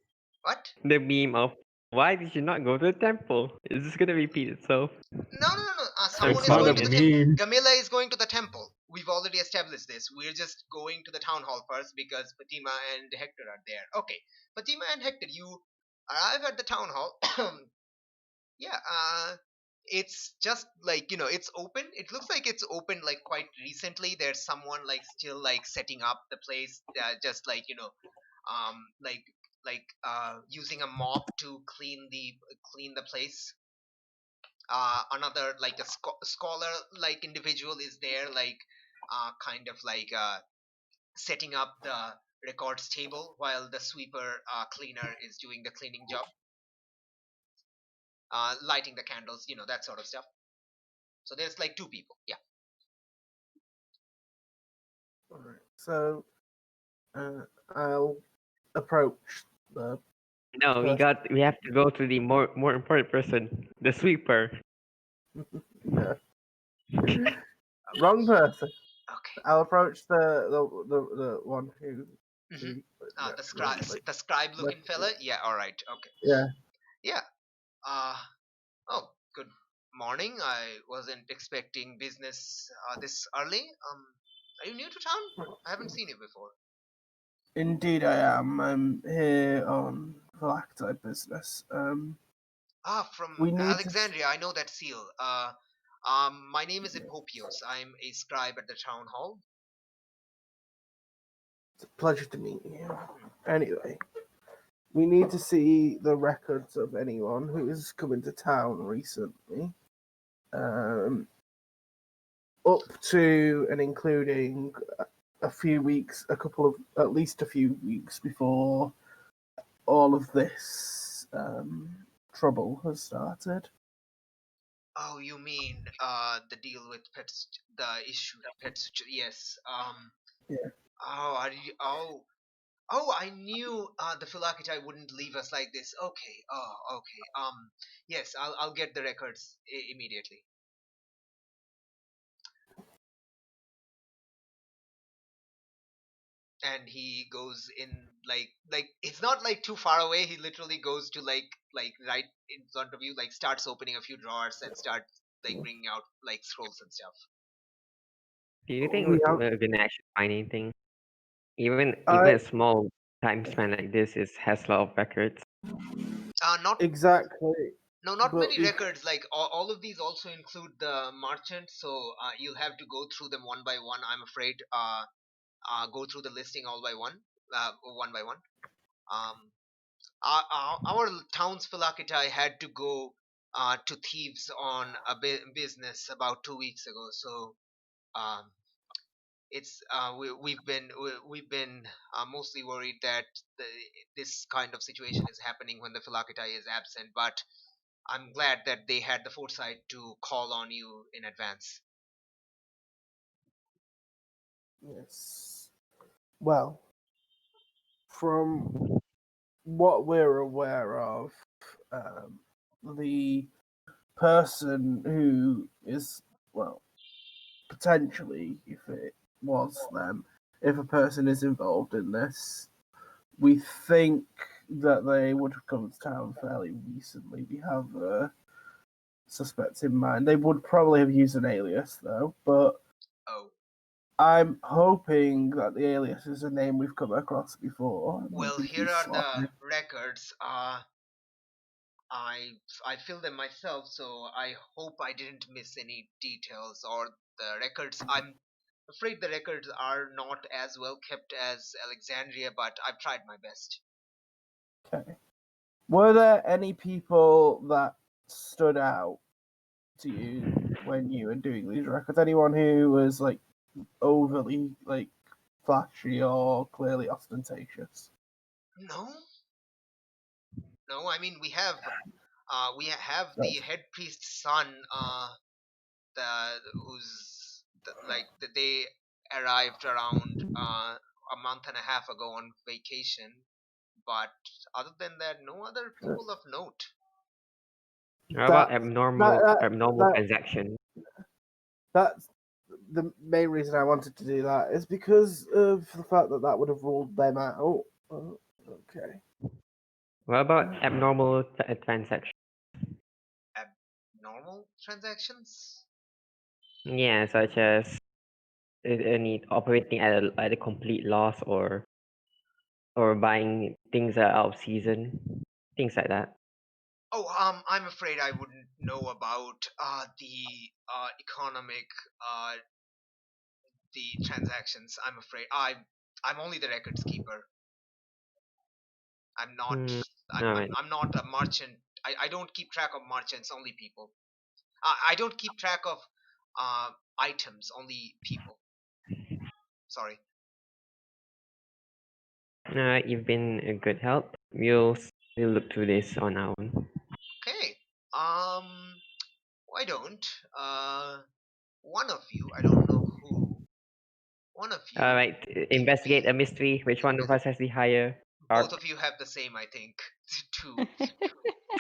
What? The meme of why did you not go to the temple? Is this gonna repeat itself? No. Someone It's is not going a to the meme. Gamila is going to the temple. We've already established this. We're just going to the town hall first because Fatima and Hector are there. Okay, Fatima and Hector, you arrive at the town hall. Yeah, it's just like, it's open. It looks like it's open like quite recently. There's someone like still like setting up the place, just like, using a mop to clean the place. Another like a scholar like individual is there, like kind of like setting up the records table while the sweeper cleaner is doing the cleaning job, lighting the candles, that sort of stuff. So there's like two people. Yeah. Alright, so I'll approach the No, person. we have to go to the more important person, the sweeper. No. Wrong person. Okay. I'll approach the one who. Mhm. yeah, The scribe looking fella. Yeah. All right. Okay. yeah. Yeah. Oh, good morning. I wasn't expecting business this early. Are you new to town? I haven't seen you before. Indeed, I am. I'm here on Galactite business. From We need to. Alexandria. I know that seal. My name is Epopios. I'm a scribe at the town hall. It's a pleasure to meet you. Anyway, we need to see the records of anyone who has come into town recently. Up to and including a few weeks, at least a few weeks before all of this trouble has started. Oh, you mean the deal with pets, the issue pets? Yes. Yeah. Oh, oh, I knew the Philokitai wouldn't leave us like this. Okay. Oh, okay. Yes, I'll get the records immediately. And he goes in like it's not like too far away. He literally goes to like right in front of you, like starts opening a few drawers and starts like bringing out like scrolls and stuff. Do you think We have, we're gonna actually find anything? Even I a small time span like this has a lot of records. Not exactly, No, not but many records. Like all of these also include the merchant, so you'll have to go through them one by one. I'm afraid. Go through the listing all by one by one. Um, our town's Philokitai had to go to thieves on a business about 2 weeks ago. So um, it's we've been mostly worried that the, this kind of situation is happening when the Philokitai is absent, but I'm glad that they had the foresight to call on you in advance. yes. Well, from what we're aware of, um, the person who is, well, potentially, if it was them, if a person is involved in this. We think that they would have come to town fairly recently. We have suspects in mind. They would probably have used an alias, though, but Oh, I'm hoping that the alias is a name we've come across before. I well, think here he's are sloppy. the records. I filled them myself, so I hope I didn't miss any details or the records. I'm afraid the records are not as well kept as Alexandria, but I've tried my best. Okay. Were there any people that stood out to you when you were doing these records? Anyone who was like overly like flashy or clearly ostentatious? No, no. I mean, we have the That's head priest's son, the who's they arrived around a month and a half ago on vacation. But other than that, no other people of note. How about that abnormal that transaction? that's the main reason I wanted to do that is because of the fact that that would have ruled them out. Oh, okay. What about abnormal transaction? Abnormal transactions? Yeah, such as any operating at a complete loss or buying things that are out of season, things like that. Oh, I'm afraid I wouldn't know about the economic the transactions. I'm afraid I'm only the records keeper. I'm not Hmm. I'm All I'm, right. I'm not a merchant. I don't keep track of merchants, only people. I don't keep track of items, only people. Sorry. All right. You've been a good help. We'll look through this on our own. Okay. Why don't one of you, I don't know who, one of All you right. give Investigate me, a mystery. Which one of us has the higher? both of you have the same, I think. Two.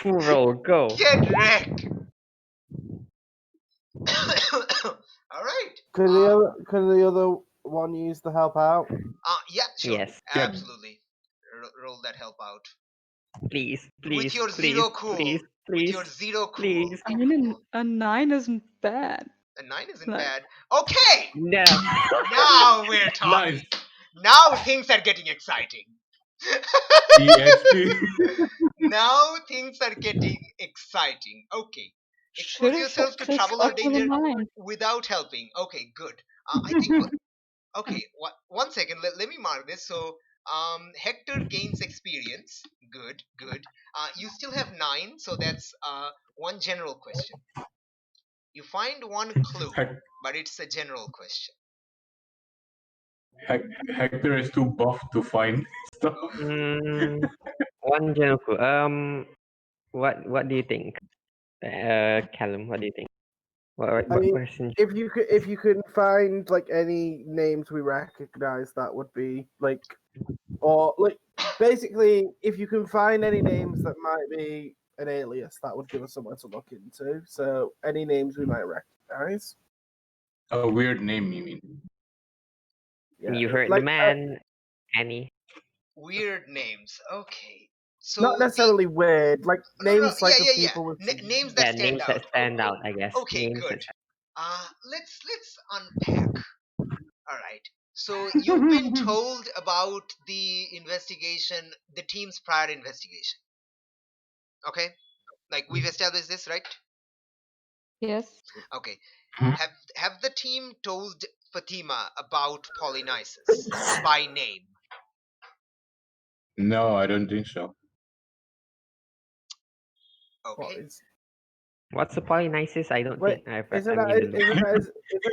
Full roll. Go. Get wrecked. All right. Could the other one use the help out? Yeah, sure. Yes. Yeah. Absolutely. Roll that help out. Please. With Please. your Please. zero cool. Please. With Please. your zero cool. Please. I mean, a 9 isn't bad. A 9 isn't Like- bad. Okay. No. Now we're talking. Nice. Now things are getting exciting. EXP. Now things are getting exciting. Okay. Expose Should've yourself to just trouble or stuck with a danger 9. without helping. Okay, good. I think. Okay, one second. Let me mark this. So, Hector gains experience. Good, good. You still have 9, so that's one general question. You find one clue, Hec- but it's a general question. Hector is too buff to find stuff. One general clue. What do you think? Callum, what do you think? What I mean, question? if you can find like any names we recognize, that would be like, or like basically, if you can find any names that might be an alias, that would give us somewhere to look into. So any names we might recognize. A weird name, you mean? Yeah, You heard like the man, Annie. Weird names. Okay. So not necessarily weird, like no, no, no, names like of yeah. people with Names that Yeah, stand names out. that stand out, I guess. Okay, Names good. that Let's unpack. All right. So you've been told about the investigation, the team's prior investigation. Okay? Like we've established this, right? Yes. Okay. Mhm. Have the team told Fatima about Polynices by name? No, I don't think so. what Okay. is. What's the Polynices? I don't Wait, think I've isn't I that mean, isn't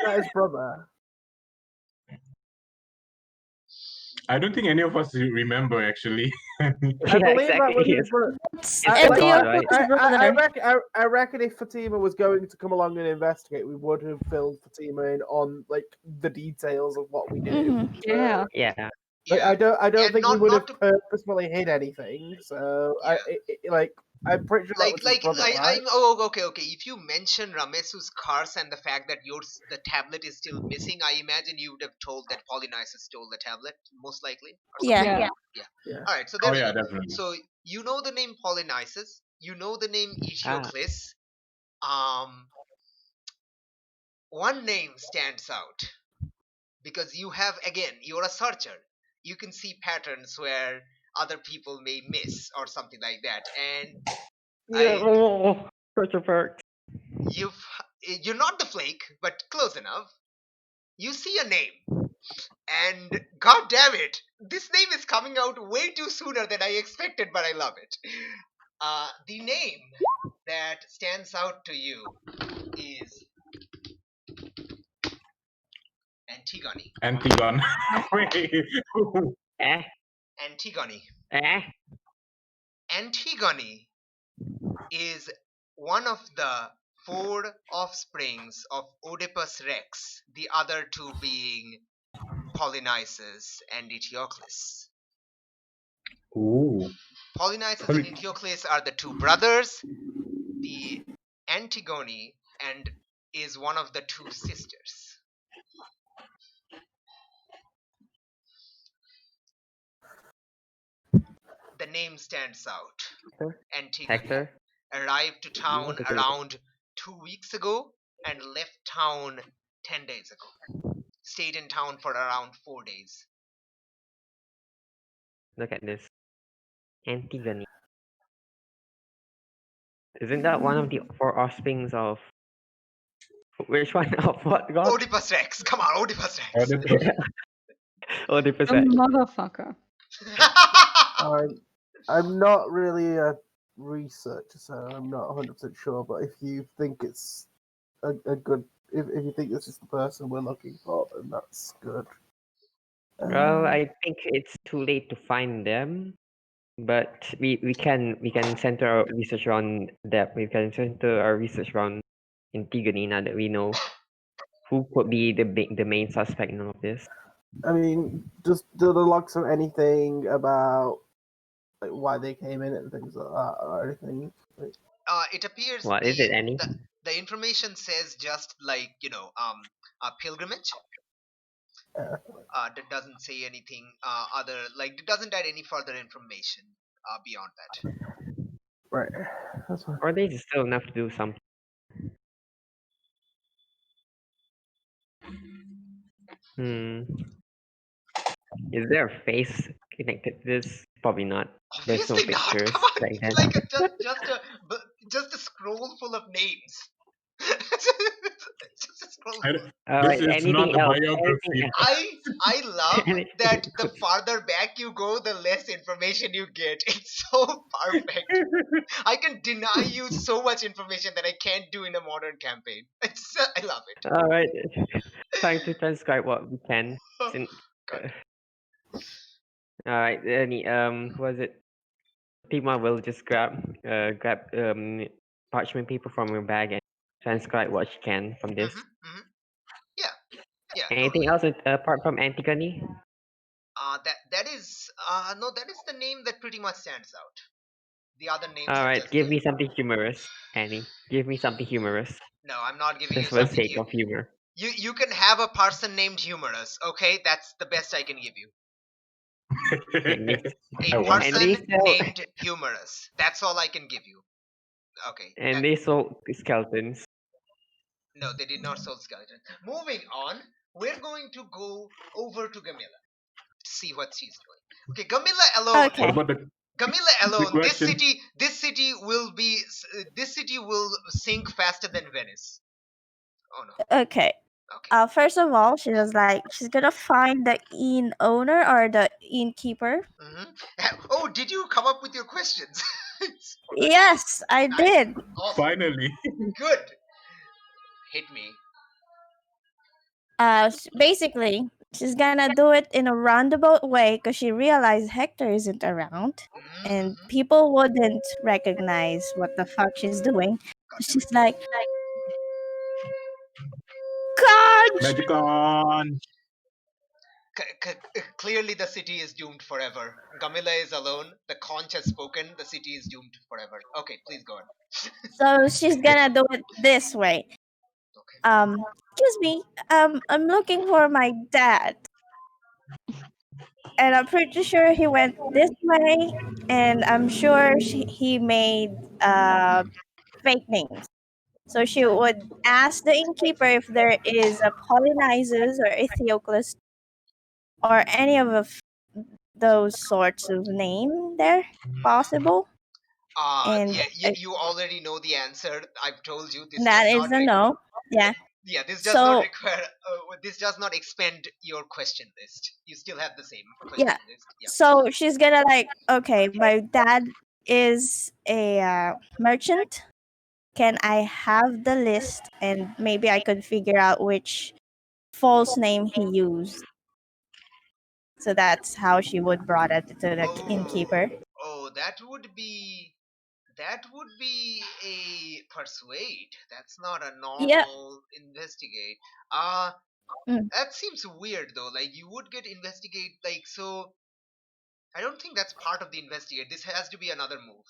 that his brother? I don't think any of us remember actually. I yeah, believe that exactly. was his brother. It's It's Like, Scott, Antiochus' right? brother. I reckon if Fatima was going to come along and investigate, we would have filled Fatima in on like the details of what we do. Mhm. Yeah. Yeah. Like, Yeah. I don't Yeah, think we would not have to purposefully hid anything. So Yeah. like I'm pretty sure that was his brother, right? Okay. If you mention Ramesu's curse and the fact that the tablet is still missing, I imagine you would have told that Polynices stole the tablet, most likely, or something. Yeah. Yeah. All right, so there Oh we yeah, go. definitely. So you know the name Polynices, you know the name Ah. Eteocles. One name stands out because you're a searcher. You can see patterns where other people may miss or something like that, and Yeah. Such a perk. you're not the flake, but close enough. You see a name, and god damn it, this name is coming out way too sooner than I expected, but I love it. The name that stands out to you is Antigone. Antigone. Wait. Eh. Antigone. Eh. Antigone is one of the four offsprings of Oedipus Rex, the other two being Polynices and Eteocles. Ooh. Polynices and Eteocles are the two brothers. The Antigone and is one of the two sisters. The name stands out. Antigone Hector. arrived to town want to go- around 2 weeks ago and left town 10 days ago. Stayed in town for around 4 days. Look at this. Antigone. Isn't that one of the four offsprings of... Which one of what god? Oedipus Rex! Come on, Oedipus Rex! Oedipus. Oedipus The Rex. motherfucker. I'm not really a researcher, so I'm not 100% sure. But if you think it's a good, if you think this is the person we're looking for, then that's good. Well, I think it's too late to find them, but we can center our research on that. We can center our research on Antigone now that we know who could be the main suspect in all of this. I mean, just do the logs say anything about like why they came in and things like that, or anything? Like, It appears What is it, Annie? the information says just like, a pilgrimage. That doesn't say anything it doesn't add any further information beyond that. right, that's fine. 4 days is still enough to do something. Is there a face connected to this? Probably not. There's no Obviously not. pictures Come on, back then. it's like just a scroll full of names. Just a scroll. This is anything not a else? biography. Anything else? I love Anything that the else? farther back you go, the less information you get. It's so perfect. I can deny you so much information that I can't do in a modern campaign. I love it. All right, trying to transcribe what we can. Since, Good. all right, any who was it? Tima will just grab parchment paper from your bag and transcribe what she can from this. Yeah. Anything Totally. else apart from Antigone? That is the name that pretty much stands out. The other names. All are right, just give there. me something humorous, Annie. Give me something humorous. No, I'm not giving Just you for the something. sake of humor. You can have a person named Humorous. Okay, that's the best I can give you. A want person named Humorous. That's all I can give you. Okay. And they sold skeletons. No, they did not sold skeleton. Moving on, we're going to go over to Gamilla to see what she's doing. Okay, Gamilla alone. Okay. What about the Gamilla alone. This question? city will sink faster than Venice. Oh no. Okay. Okay. First of all, she was like, she's gonna find the inn owner or the innkeeper. Oh, did you come up with your questions? Yes, I did. Awesome. Finally. Good. Hit me. Basically, she's gonna do it in a roundabout way because she realized Hector isn't around and people wouldn't recognize what the fuck she's doing. She's like, God! Magicon. Clearly, the city is doomed forever. Gamila is alone. The conch has spoken. The city is doomed forever. Okay, please go on. So she's gonna do it this way. Okay. Excuse me. I'm looking for my dad, and I'm pretty sure he went this way, and I'm sure he made fake names. So she would ask the innkeeper if there is a Polynizes or Ethioclus or any of those sorts of name there possible. And Yeah, you already know the answer. I've told you this that does is not. a no. Yeah. Yeah, this does not So require. This does not expend your question list. You still have the same yeah. question list. Yeah. So she's gonna like, okay, my dad is a merchant. Can I have the list and maybe I could figure out which false name he used? So that's how she would brought it to the innkeeper. Oh, that would be a persuade. That's not a Yeah. normal investigate. Mm. That seems weird though. Like you would get investigate like so. I don't think that's part of the investigate. This has to be another move.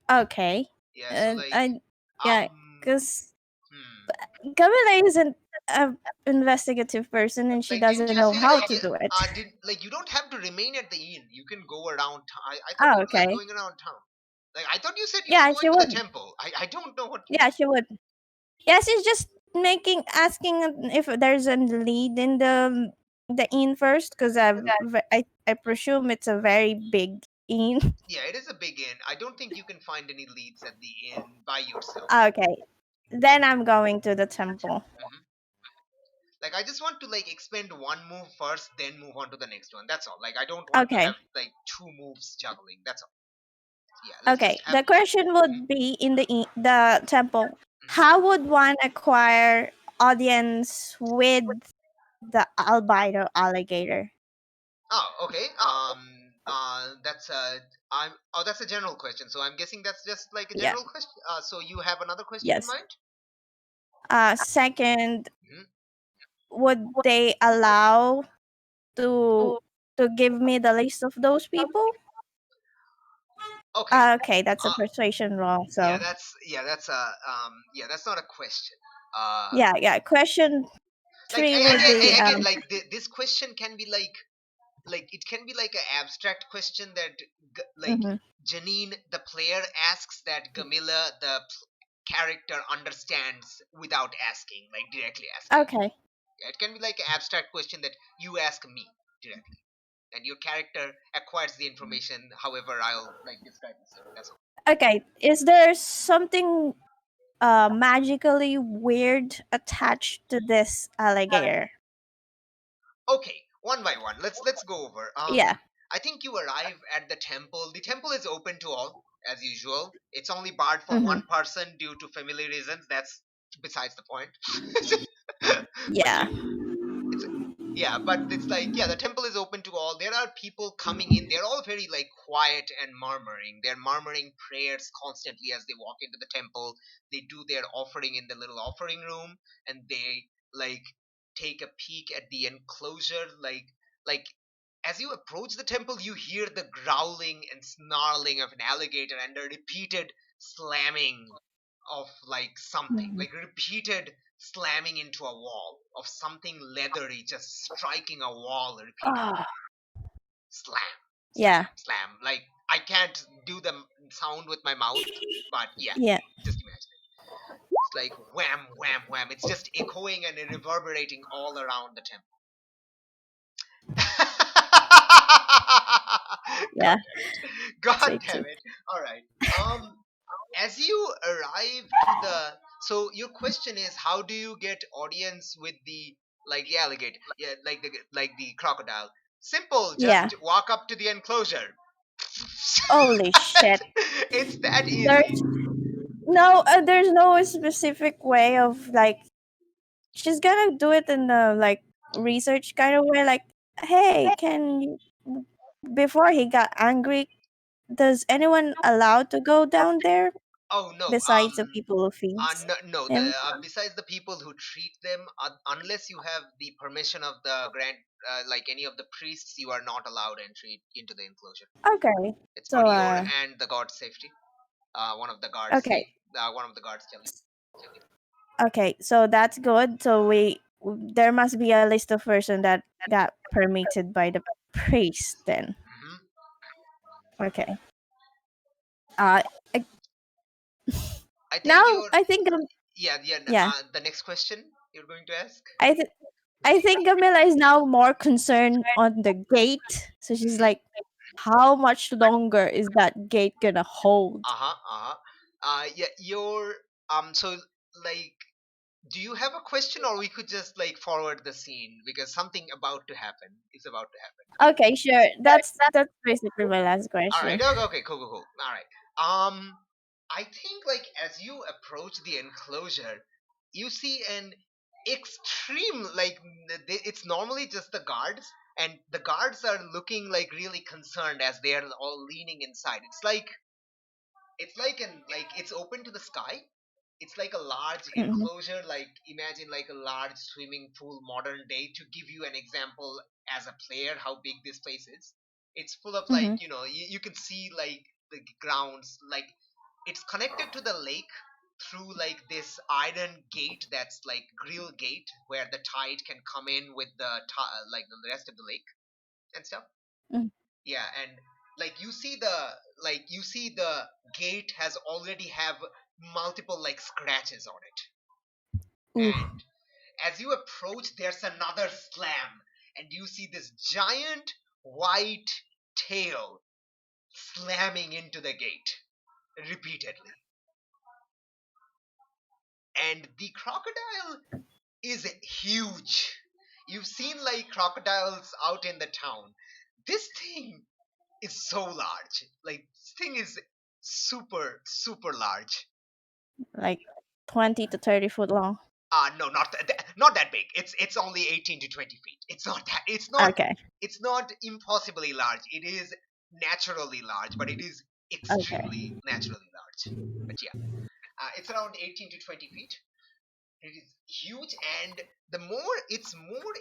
Okay. Yeah. So like Yeah, um. because Hmm. Camilla isn't a investigative person and she Like, didn't doesn't you know say how like to do it. did like you don't have to remain at the inn. You can go around. I thought Oh, you like okay. going around town. Like I thought you said you were Yeah, going she to the would. temple. I don't know what. Yeah, she would. Yeah, she's just asking if there's a lead in the inn first, because I presume it's a very big inn. Yeah, it is a big inn. I don't think you can find any leads at the inn by yourself. Okay, then I'm going to the temple. Mhm. Like I just want to like expend one move first, then move on to the next one. That's all. Like I don't want to Okay. have like two moves juggling. That's all. Yeah, let's Okay, just have. the question would be in the temple. How would one acquire audience with the albino alligator? Oh, okay. That's a. That's a general question. So I'm guessing that's just like a Yeah. general question. So you have another question in Yes. mind? Second, Mhm. would they allow to give me the list of those people? Okay. Okay, that's a Uh, persuasion roll. yeah, So that's not a question. yeah. Question Like 3 would be again, like this question can be like it can be like an abstract question that like mhm. Janine the player asks that Gamila the character understands without asking, like directly asking. Okay. Yeah, it can be like an abstract question that you ask me directly, and your character acquires the information. However, I'll like describe the scene. That's all. Okay. Is there something magically weird attached to this alligator? Okay, one by one. Let's go over. Yeah. I think you arrive at the temple. The temple is open to all, as usual. It's only barred for Mhm. one person due to family reasons. That's besides the point. But Yeah. but it's like the temple is open to all. There are people coming in. They're all very like quiet and murmuring. They're murmuring prayers constantly as they walk into the temple. They do their offering in the little offering room, and they like take a peek at the enclosure. Like as you approach the temple, you hear the growling and snarling of an alligator and the repeated slamming of like something, Mhm. like repeated slamming into a wall of something leathery, just striking a wall repeatedly. Oh, Slam, yeah. slam. Like I can't do the sound with my mouth, but yeah, Yeah. just imagine it. It's like wham, wham, wham. It's just echoing and reverberating all around the temple. Yeah. God Say damn two. it. All right. As you arrive to the, so your question is, how do you get audience with the like the alligator? Yeah, like the crocodile. Simple. Yeah. Just walk up to the enclosure. Holy shit. It's that easy. There's there's no specific way of like she's gonna do it in the like research kind of way, like, hey, can you, before he got angry, does anyone allowed to go down there? Oh no. besides the people who feeds No. him? Besides the people who treat them, unless you have the permission of the like any of the priests, you are not allowed entry into the enclosure. Okay. It's So for your and the guard's safety. One of the guards. okay. One of the guards tell you. Okay, so that's good. So there must be a list of person that got permitted by the priest then. Mm-hmm. Okay. I I think now you're. I think Yeah. yeah. The next question you're going to ask. I think Camilla is now more concerned on the gate. So she's like, how much longer is that gate gonna hold? Yeah. You're. So like, do you have a question, or we could just like forward the scene because something about to happen is about to happen. Okay, sure. That's basically my last All question. right. Okay. Cool. All right. I think like as you approach the enclosure, you see an extreme like it's normally just the guards, and the guards are looking like really concerned as they are all leaning inside. It's open to the sky. It's like a large Mhm. enclosure, like imagine like a large swimming pool modern day, to give you an example as a player how big this place is. It's full of like, Mhm. you can see like the grounds, like it's connected to the lake through like this iron gate that's like grill gate where the tide can come in with like the rest of the lake and stuff. Mm. Yeah, and like you see the gate has already have multiple like scratches on it. Ooh. And as you approach, there's another slam, and you see this giant white tail slamming into the gate repeatedly. And the crocodile is huge. You've seen like crocodiles out in the town. This thing is so large. Like this thing is super large. Like 20 to 30 foot long. No, not that big. It's only 18 to 20 feet. It's not that. Okay. It's not impossibly large. It is naturally large, but it is Okay. extremely naturally large. But yeah, it's around 18 to 20 feet. It is huge, and the more it's more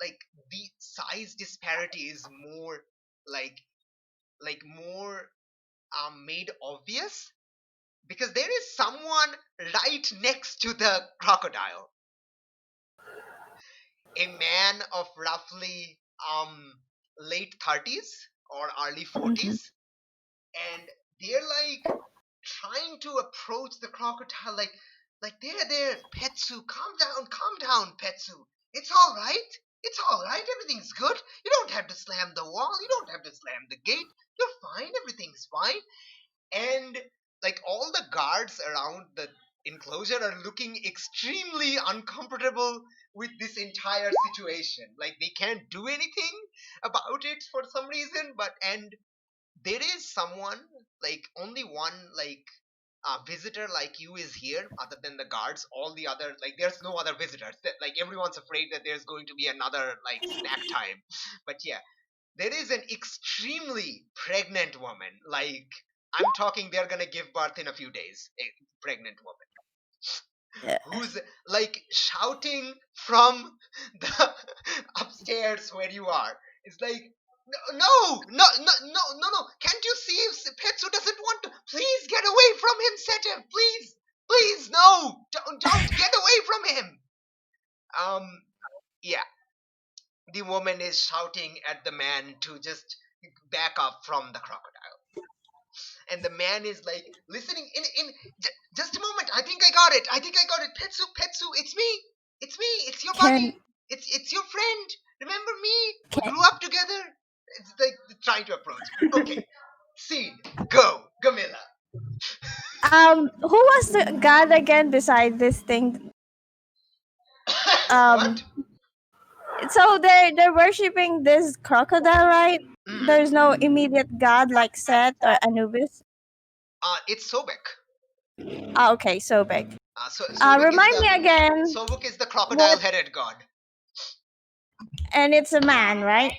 like the size disparity is more like more made obvious because there is someone right next to the crocodile, a man of roughly late 30s or early 40s, and they're like trying to approach the crocodile like there Petsu, calm down Petsu, it's all right, everything's good, you don't have to slam the wall, you don't have to slam the gate, you're fine, everything's fine. And like all the guards around the enclosure are looking extremely uncomfortable with this entire situation, like they can't do anything about it for some reason, and there is someone, like only one like visitor like you is here other than the guards. All the other, like there's no other visitors, like everyone's afraid that there's going to be another like snack time. But yeah, there is an extremely pregnant woman, like I'm talking they're gonna give birth in a few days, a pregnant woman Yeah. who's like shouting from the upstairs where you are. It's like, no. Can't you see if Petsu doesn't want to? Please get away from him, Setev. Please, no. Don't get away from him. Yeah. The woman is shouting at the man to just back up from the crocodile. And the man is like listening just a moment. I think I got it. Petsu, it's me. It's your buddy. It's your friend. Remember me? We grew up together. It's like trying to approach. Okay. Scene. Go. Gamilla. Who was the god again beside this thing? What? So they're worshipping this crocodile, right? There's no immediate god like Set or Anubis. It's Sobek. Okay, Sobek. Remind me again. Sobek is the crocodile-headed god. And it's a man, right?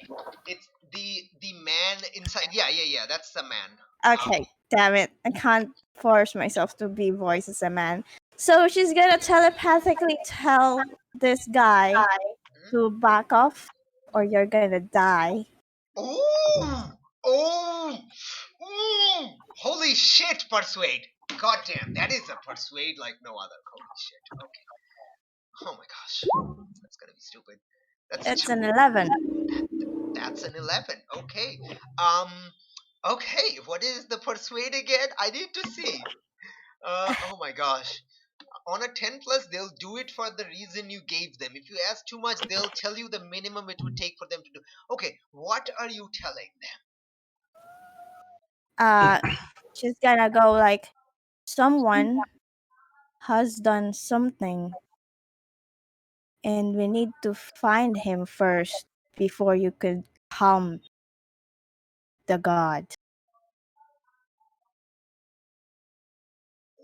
It's the man inside. Yeah. That's the man. Okay, damn it. I can't force myself to be voiced as a man. So she's gonna telepathically tell this guy to back off or you're gonna die. Oh, oh, oh! Holy shit, persuade! Goddamn, that is a persuade like no other. Holy shit. Okay. Oh my gosh, that's gonna be stupid. That's It's two. an 11. That's an 11. Okay. Okay. What is the persuade again? I need to see. Oh my gosh. On a 10 plus, they'll do it for the reason you gave them. If you ask too much, they'll tell you the minimum it would take for them to do. Okay, what are you telling She's gonna go like, someone has done something and we need to find him first before you could harm the god.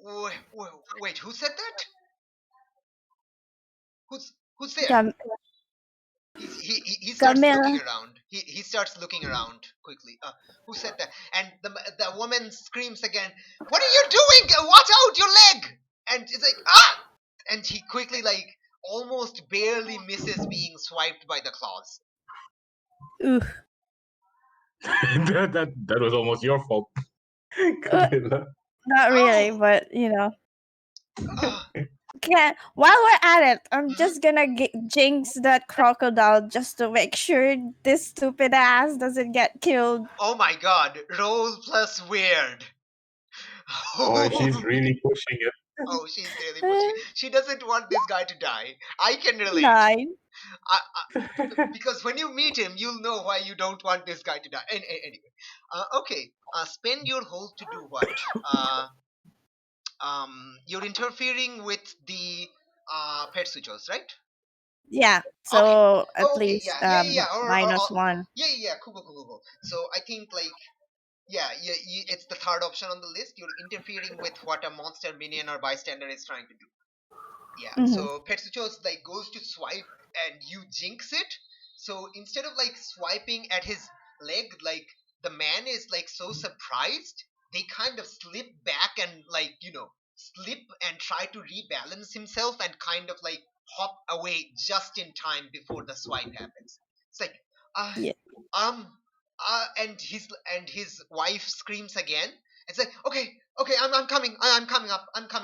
them? Wait, who said that? Who's there? Cam- He starts looking Camilla. around. He starts looking around quickly. Who said that? And the woman screams again. What are you doing? Watch out, your leg! And it's like ah! And he quickly like almost barely misses being swiped by the claws. Ugh. that was almost your fault, Camilla. Not really, Ow! but you know. Ah, While we're at it, I'm just gonna jinx that crocodile just to make sure this stupid ass doesn't get killed. oh my god! Roll plus weird. Oh, she's really pushing it. Oh, she's really pushing it. She doesn't want this guy to die. I can relate. 9. Because when you meet him, you'll know why you don't want this guy to die. Anyway, okay. Spend your hold to do what? You're interfering with the Petsuchos, right? Yeah, so at Okay, least yeah. -1. Yeah. Cool. So I think like yeah, it's the third option on the list. You're interfering with what a monster minion or bystander is trying to do. Yeah. Mhm. So Petsuchos like goes to swipe and you jinx it. So instead of like swiping at his leg, like the man is like so surprised, they kind of slip back and like, slip and try to rebalance himself and kind of like hop away just in time before the swipe happens. It's like Yeah. um and his wife screams again. It's like okay, I'm coming. I'm coming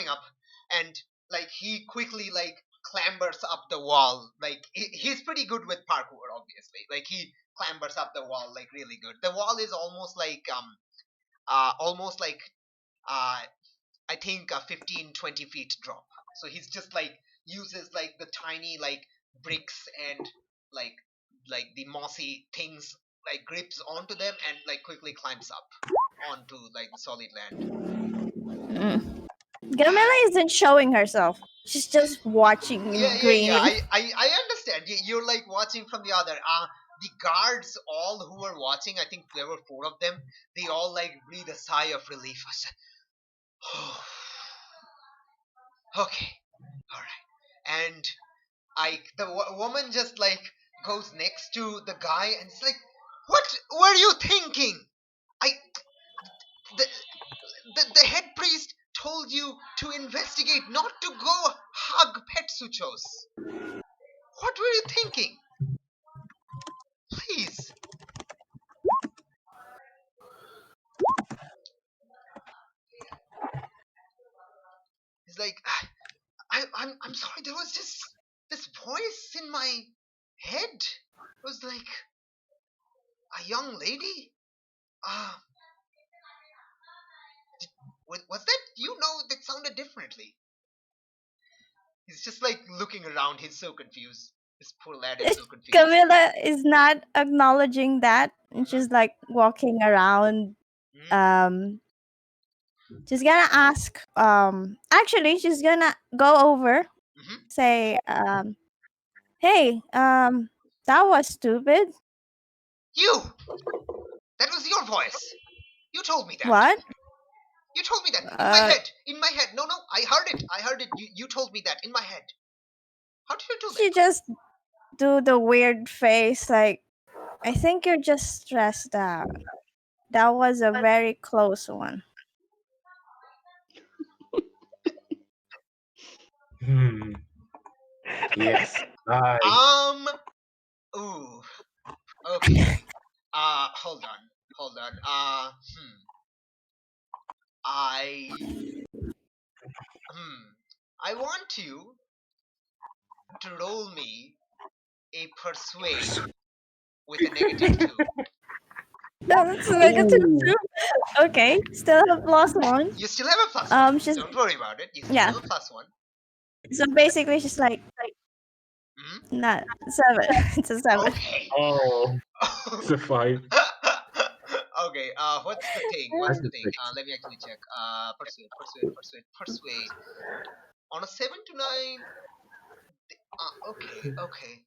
up. And like he quickly like clambers up the wall. Like he's pretty good with parkour, obviously. Like he clambers up the wall like really good. The wall is almost like I think a 15-20 feet drop. So he's just like uses like the tiny like bricks and like the mossy things, like grips onto them and like quickly climbs up onto like the solid land. Gamela isn't showing herself. She's just watching and Yeah. grinning. I understand. You're like watching from the other. The guards, all who were watching, I think there were 4 of them. They all like breathe a sigh of relief. I said, okay, all right. And the woman just like goes next to the guy and it's like, what were you thinking? I the the head priest told you to investigate, not to go hug Petsuchos. What were you thinking? Please. He's like, I'm sorry. There was just this voice in my head. It was like a young lady. Uh, was that you? Know that sounded differently. He's just like looking around. He's so confused. This poor lad is so confused. Camilla is not acknowledging that, and she's like walking around. She's gonna ask. Actually, she's gonna go over, say, "Hey, that was stupid." You. That was your voice. You told me that. What? You told me that in my head. In my head. No, I heard it. I heard it. You told me that in my head. How did you do that? She just do the weird face, like, I think you're just stressed out. That was a very close one. Hmm. Yes. I. Ooh. Okay. Hold on. I. I want you to roll me a persuade with a -2. That's a negative Ooh. 2. Okay, still have +1. You still have a +1. She's Don't worry about it. You still yeah. have a +1. So basically, she's like not 7. It's a 7. Okay. Oh, it's a 5. Okay. What's the thing? That's a 6. Let me actually check. Persuade. On a 7 to 9. Okay.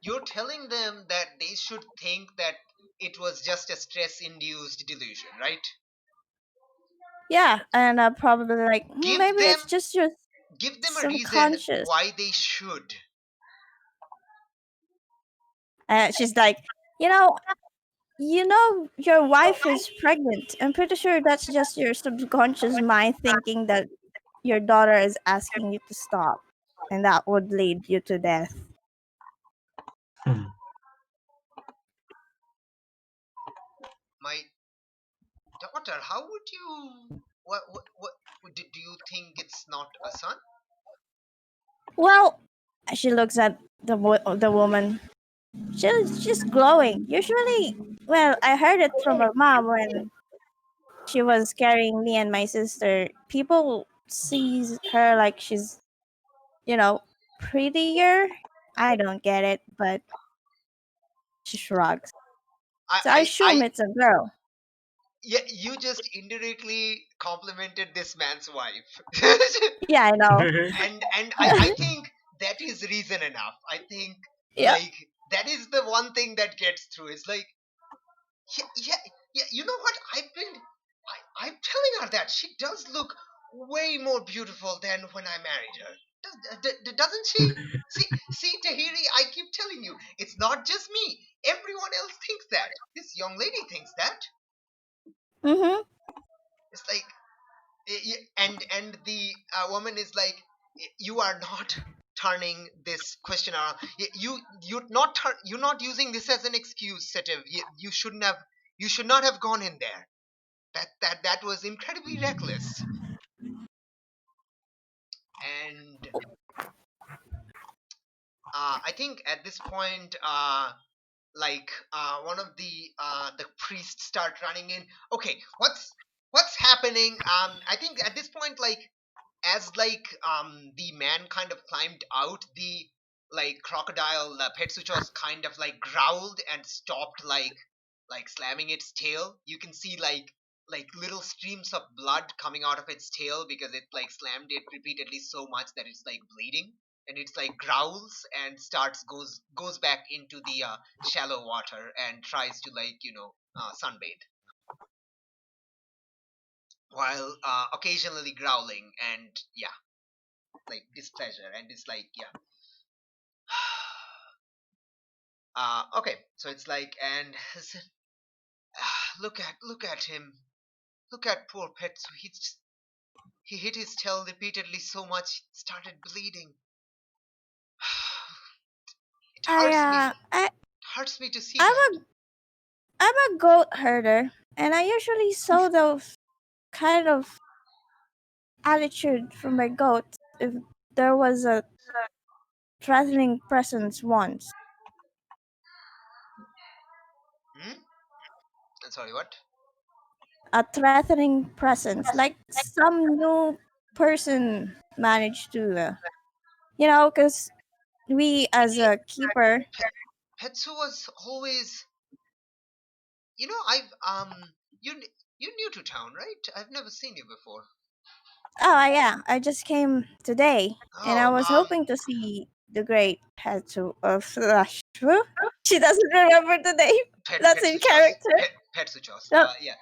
You're telling them that they should think that it was just a stress-induced delusion, right? Yeah, and probably like maybe it's just your Give them a reason subconscious. why they should. She's like, you know, your wife is pregnant. I'm pretty sure that's just your subconscious mind thinking that your daughter is asking you to stop, and that would lead you to death. My daughter, how would you? What? Do you think it's not a son? Well, she looks at the woman. She's glowing. Usually, well, I heard it from her mom when she was carrying me and my sister. People sees her like she's, prettier. I don't get it, but she shrugs. So I assume it's a girl. Yeah, you just indirectly complimented this man's wife. Yeah, I know. and I think that is reason enough. I think Yeah. like that is the one thing that gets through. It's like yeah. You know what? I'm telling her that she does look way more beautiful than when I married her. Doesn't she? See, Tahiri, I keep telling you, it's not just me. Everyone else thinks that. This young lady thinks that. Mhm. It's like, and the woman is like, you are not turning this question around. You're not using this as an excuse, Setev. You shouldn't have. You should not have gone in there. That was incredibly reckless. And I think at this point, one of the priests start running in. Okay, what's happening? I think at this point, as the man kind of climbed out, the crocodile Petsuchos kind of growled and stopped slamming its tail. You can see little streams of blood coming out of its tail because it slammed it repeatedly so much that it's bleeding, and it's growls and goes back into the shallow water and tries to sunbathe, while occasionally growling and displeasure, and it's okay, so it's and look at him, look at poor Petsu. He hit his tail repeatedly so much it started bleeding. It hurts me to see that. I'm a goat herder, and I usually saw those kind of attitude from my goats if there was a threatening presence once. Sorry, what? A threatening presence, like some new person managed to, because we as a keeper. Petsu was always, you're new to town, right? I've never seen you before. Oh yeah, I just came today, and I Oh, was hoping to see the great Petsu of Flash. She doesn't remember the name. That's in character. Petsuchos. No. Yeah.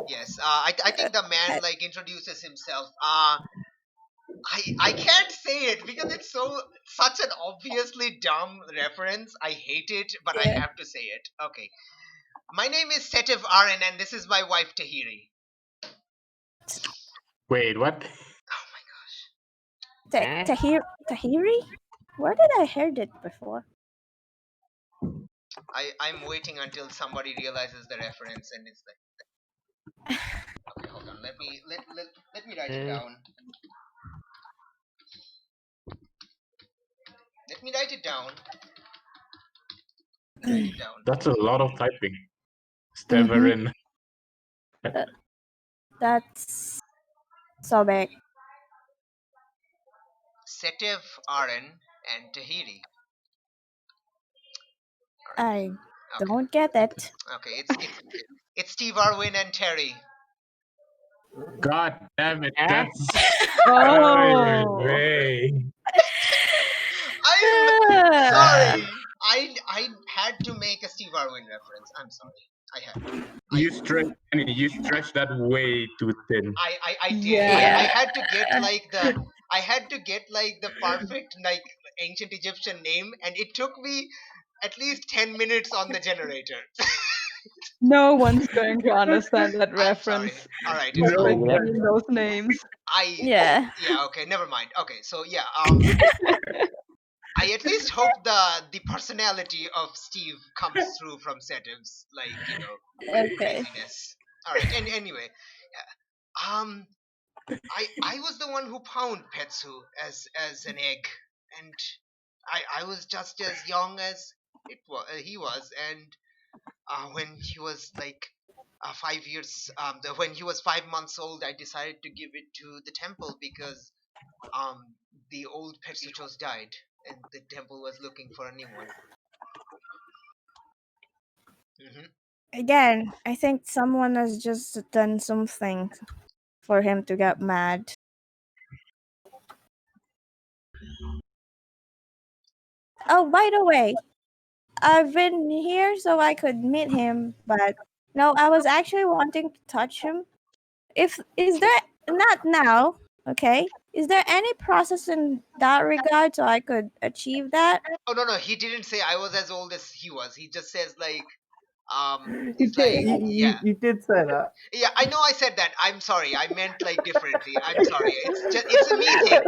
Yes. I think the man introduces himself. I can't say it because it's such an obviously dumb reference. I hate it, but I Yeah. have to say it. Okay. My name is Setiv Aren, and this is my wife Tahiri. Wait, what? Oh my gosh. Tahiri? Where did I heard it before? I'm waiting until somebody realizes the reference and it's like, okay, hold on. Let me write it down. Let me write it down. Write it down. That's a lot of typing. Mhm. Steverin. That's so big. Setiv Aren and Tahiri. I Okay. don't get it. Okay, it's Steve Irwin and Terry. God damn it, Eh? that's... Oh. Hey. I'm sorry. I had to make a Steve Irwin reference. I'm sorry. I had to. You stretched that way too thin. I did. Yeah. I had to get like the perfect like ancient Egyptian name, and it took me at least 10 minutes on the generator. No one's going to understand that I'm sorry. reference. All right. Just No. by Yeah. saying those names. Yeah. Yeah. Okay. Never mind. Okay. So yeah. I at least hope the personality of Steve comes through from Setiv's Okay. craziness. All right. And anyway, I was the one who found Petsu as an egg, and I was just as young as he was, and when he was like 5 years, when he was 5 months old, I decided to give it to the temple because the old Petsuchos died, and the temple was looking for a new one. Again, I think someone has just done something for him to get mad. Oh, by the way, I've been here so I could meet him, but no, I was actually wanting to touch him. Is there not now, okay? Is there any process in that regard so I could achieve that? Oh no, he didn't say I was as old as he was. He just says like You it's did, like yeah. you did say that. Yeah, I know I said that. I'm sorry. I meant like differently. I'm sorry. It's a me thing.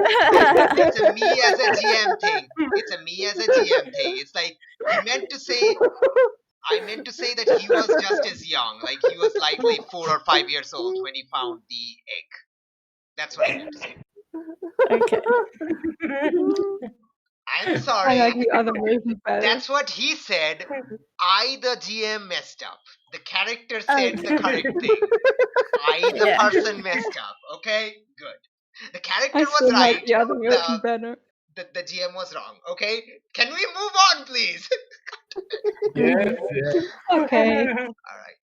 It's a me as a GM thing. It's a me as a GM thing. It's like I meant to say that he was just as young. Like he was likely 4 or 5 years old when he found the egg. That's what I meant to say. Okay. I'm I sorry. like the other version better. That's what he said. I, the GM, messed up. The character said the correct thing. I, the Yeah. person, messed up. Okay? Good. The character I was still right. like the other version better. The GM was wrong. Okay? Can we move on, please? Yes, yes. Okay. Alright.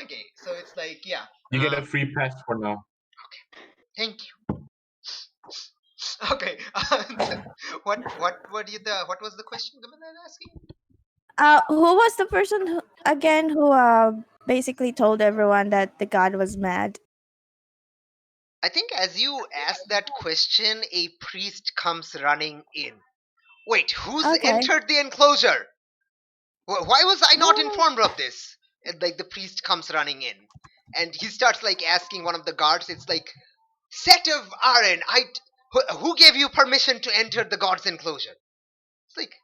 Okay, so it's like, yeah. You get a free pass for now. Thank you. Okay. What was the question Gamal asking? Who was the person who basically told everyone that the god was mad? I think as you ask that question, a priest comes running in. Wait, who's Okay. entered the enclosure? Why was I not informed of this? And like the priest comes running in, and he starts like asking one of the guards. It's like, Set of Aren, who gave you permission to enter the god's enclosure? It's like,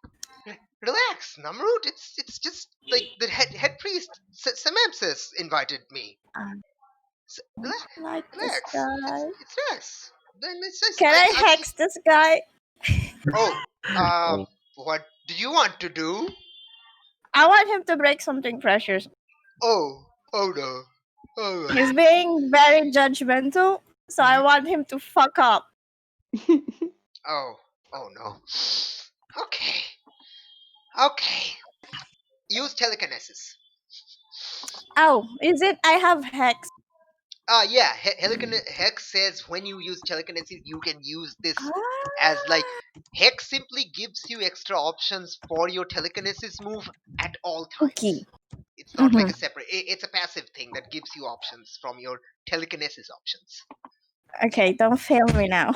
relax, Namrud. It's just like the head priest Semempsis invited me. Like this Relax. guy. It's relax. Then it's just, Can I hex this guy? Oh, what do you want to do? I want him to break something precious. Oh no. Oh, He's being very judgmental, so I want him to fuck up. oh no. Okay. Use telekinesis. Oh, is it? I have hex. Yeah. Hex says when you use telekinesis, you can use this as like Hex simply gives you extra options for your telekinesis move at all times. Okay. It's not like a separate. It's a passive thing that gives you options from your telekinesis options. Okay, don't fail me now.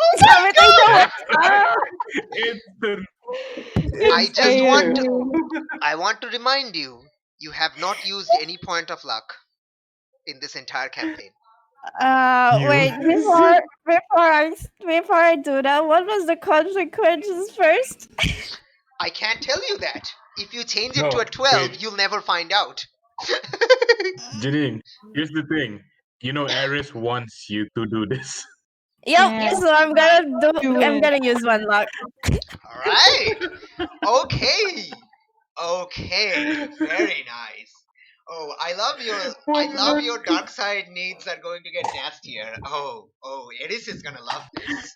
Oh Is everything my the It's the I It's just want to ASU. I want to remind you, you have not used any point of luck in this entire campaign. you. Wait, before I do that, what was the consequences first? I can't tell you that. If you change it to No, a 12, wait, you'll never find out. Janine. Here's the thing. You know, Aris wants you to do this. Yep, Yeah. so I'm gonna Do I'm it. gonna use one luck. All right. Okay. Okay. Very nice. Oh, I love your dark side needs are going to get nastier. Oh, Eris is gonna love this.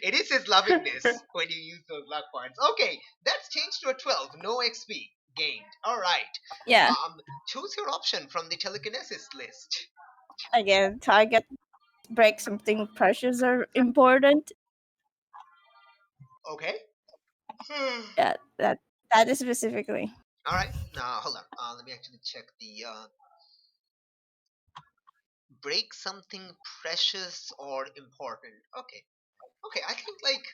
Eris is loving this when you use those luck points. Okay, that's changed to a 12. No XP gained. All right. Yeah, Choose your option from the telekinesis list. again, target break something precious or important. Okay. Hmm. Yeah, that is specifically. All right. Now hold on. Let me actually check the break something precious or important. Okay. Okay. I think like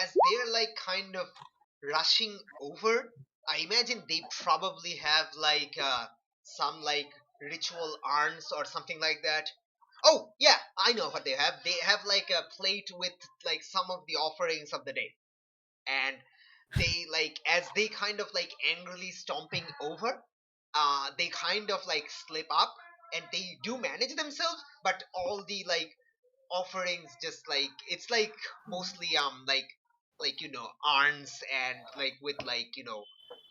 as they're like kind of rushing over, I imagine they probably have like some like ritual urns or something like that. Oh yeah, I know what they have. They have like a plate with like some of the offerings of the day, and they like as they kind of like angrily stomping over, they kind of like slip up, and they do manage themselves, but all the like offerings just like it's like mostly like arms and like with like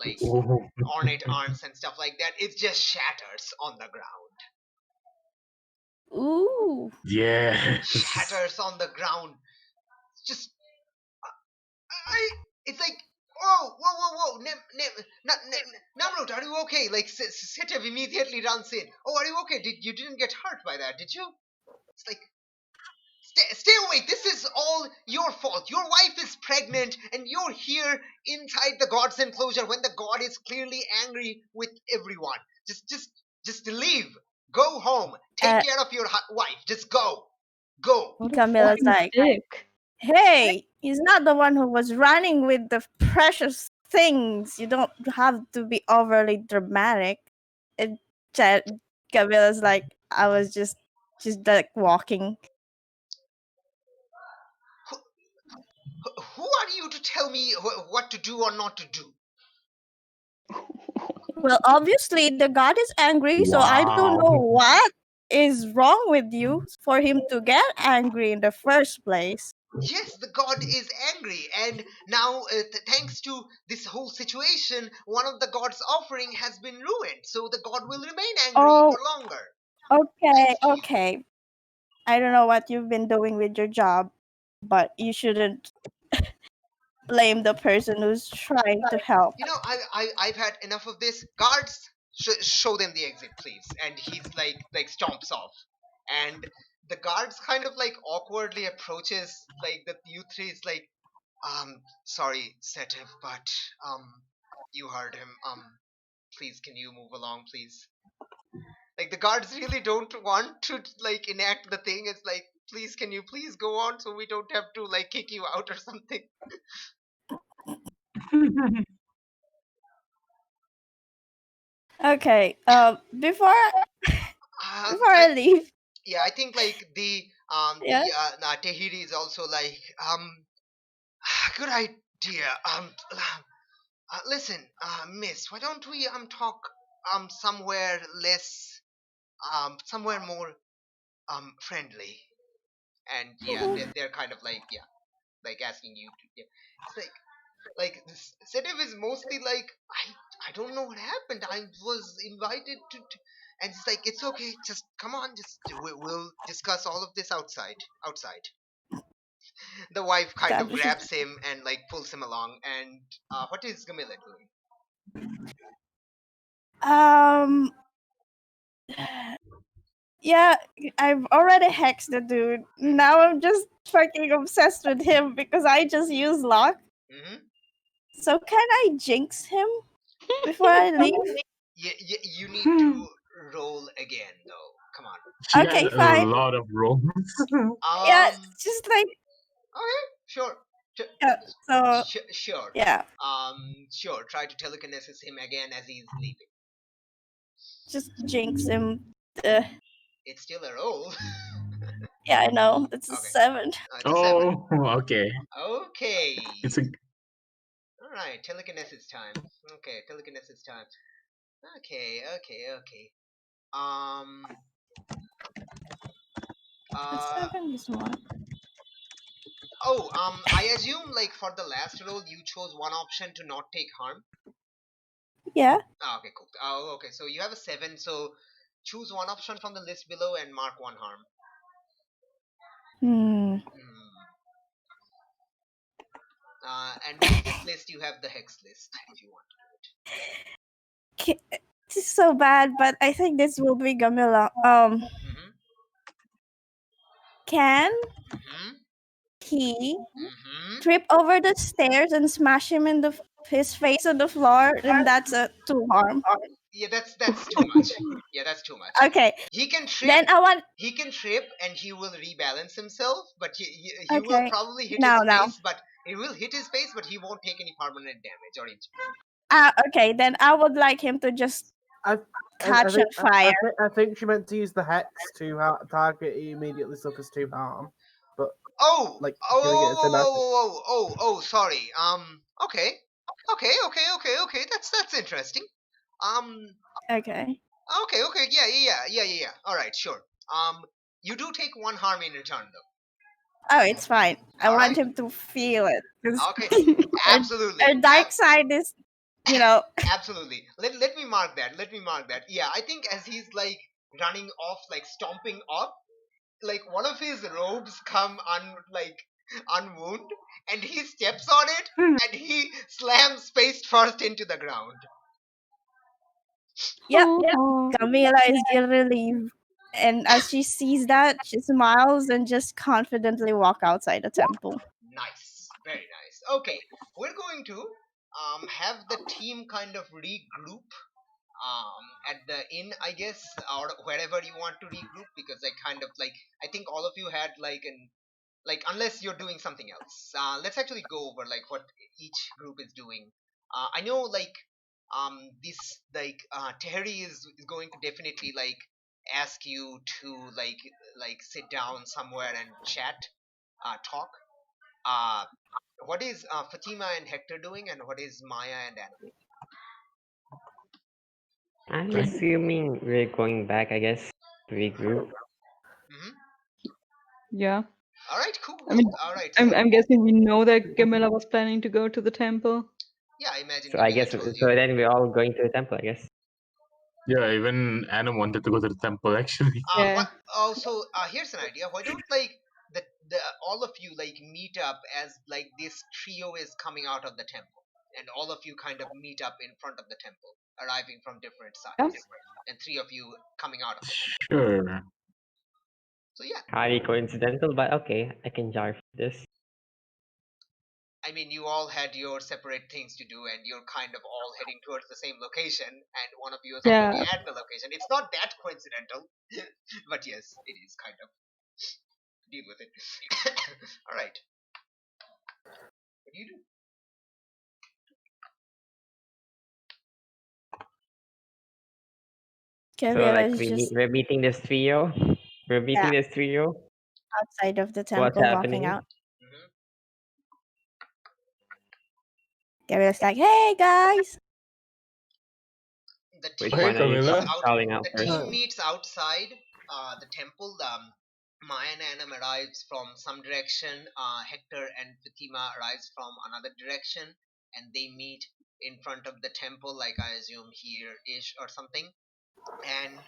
like Oh, ornate arms and stuff like that. It just shatters on the ground. Ooh. yes. Shatters on the ground. Just I, it's like, oh, whoa, Namrud, are you okay? Like, Setev immediately runs in. Oh, are you okay? You didn't get hurt by that, did you? It's like, stay awake. This is all your fault. Your wife is pregnant, and you're here inside the god's enclosure when the god is clearly angry with everyone. Just leave. Go home. Take Uh, care of your wife. Just go. Go. What a Camilla's fucking like, dick. hey, he's not the one who was running with the precious things. You don't have to be overly dramatic. And Camilla's like, I was just like walking. Who are you to tell me what to do or not to do? Well, obviously the god is angry, so I don't know Wow. what is wrong with you for him to get angry in the first place. Yes, the god is angry, and now, thanks to this whole situation, one of the god's offering has been ruined, so the god will remain angry Oh, for longer. okay. I don't know what you've been doing with your job, but you shouldn't blame the person who's trying to help. I've had enough of this. Guards, show them the exit, please. And he's like stomps off, and the guards kind of like awkwardly approaches like the you three. Is like, sorry, Setiv, but you heard him. Please, can you move along, please? Like the guards really don't want to like enact the thing. It's like, please, can you please go on so we don't have to like kick you out or something. Okay. Before I I leave, Yeah, I think like yeah. Tahiri is also like good idea. Listen, Miss, why don't we talk somewhere less somewhere more friendly? And yeah, they're kind of like yeah, like asking you to yeah. It's like this Sedev is mostly like I don't know what happened. I was invited to and it's like it's okay. Just come on. Just we'll discuss all of this outside. The wife kind of Establishing. grabs him and like pulls him along. And what is Gamila doing? Um. Yeah, I've already hexed the dude. Now I'm just fucking obsessed with him because I just use luck. Hmm. So can I jinx him before I leave? You need to roll again, though. Come on. She has Okay, a fine. lot of roles. Yeah, Um, just like Okay, sure. So Sure. yeah, Sure. Try to telekinesis him again as he's leaving. just jinx him. It's still a roll. Yeah, I know. It's a Okay. 7. It's a 7. Oh, okay. Okay. It's a All right. Telekinesis time. Okay. Telekinesis time. Okay. A 7 is one. I assume like for the last roll you chose one option to not take harm. Yeah. Okay, cool. Okay, so you have a 7, so choose one option from the list below and mark one harm. Hmm. And with this list you have the hex list if you want. This is so bad, but I think this will be Gamila. Mm-hmm. Can Mm-hmm. he Mm-hmm. trip over the stairs and smash him in his face on the floor? Then that's a 2 harm. Yeah, that's too much. Yeah, that's too much. Okay. He can trip. Then I want. He can trip and he will rebalance himself, but he will Okay. probably hit Now. his face. But it will hit his face, but he won't take any permanent damage or injury. Okay. Then I would like him to just catch on fire. I think she meant to use the hex to target. He immediately suffers 2 harm. But like doing it sorry. Okay. That's interesting. Okay. Okay. Yeah. All right, sure. You do take 1 harm in return, though. Oh, it's fine. I All want right. him to feel it. Okay. Absolutely. Our dark side is, Absolutely. Let me mark that. Yeah, I think as he's like running off, like stomping off, like one of his robes come unwound, and he steps on it, and he slams face first into the ground. Yep. Camila is ill relieved. And as she sees that, she smiles and just confidently walk outside the temple. Nice, very nice. Okay, we're going to have the team kind of regroup at the inn, I guess, or wherever you want to regroup, because I think all of you had unless you're doing something else. Let's actually go over like what each group is doing. I know this Terry is going to definitely ask you to sit down somewhere and chat, talk. What is Fatima and Hector doing, and what is Maya and Anna? I'm assuming we're going back, I guess, to regroup. Mm-hmm. Yeah. All right, cool. I mean, All right. I'm guessing we know that Gamila was planning to go to the temple. Yeah, I imagine. So I guess so then we're all going to the temple, I guess. Yeah, even Anna wanted to go to the temple actually. Yeah. Also, here's an idea. Why don't the all of you meet up as this trio is coming out of the temple, and all of you kind of meet up in front of the temple, arriving from different sides, and 3 of you coming out of it. Sure. So yeah, Highly coincidental, but okay, I can jar for this. I mean, you all had your separate things to do, and you're kind of all heading towards the same location, and one of you is already Yeah. at the location. It's not that coincidental, but yes, it is kind of. Deal with it. All right. What do you do? So like we're meeting this trio. We're meeting this trio. Outside of the temple, What's happening? walking out. Gabriel's like, "Hey guys!" The team, Hey, Camilla. team meets outside the temple. Maya and Anam arrives from some direction. Hector and Fatima arrives from another direction, and they meet in front of the temple, like I assume here-ish or something. And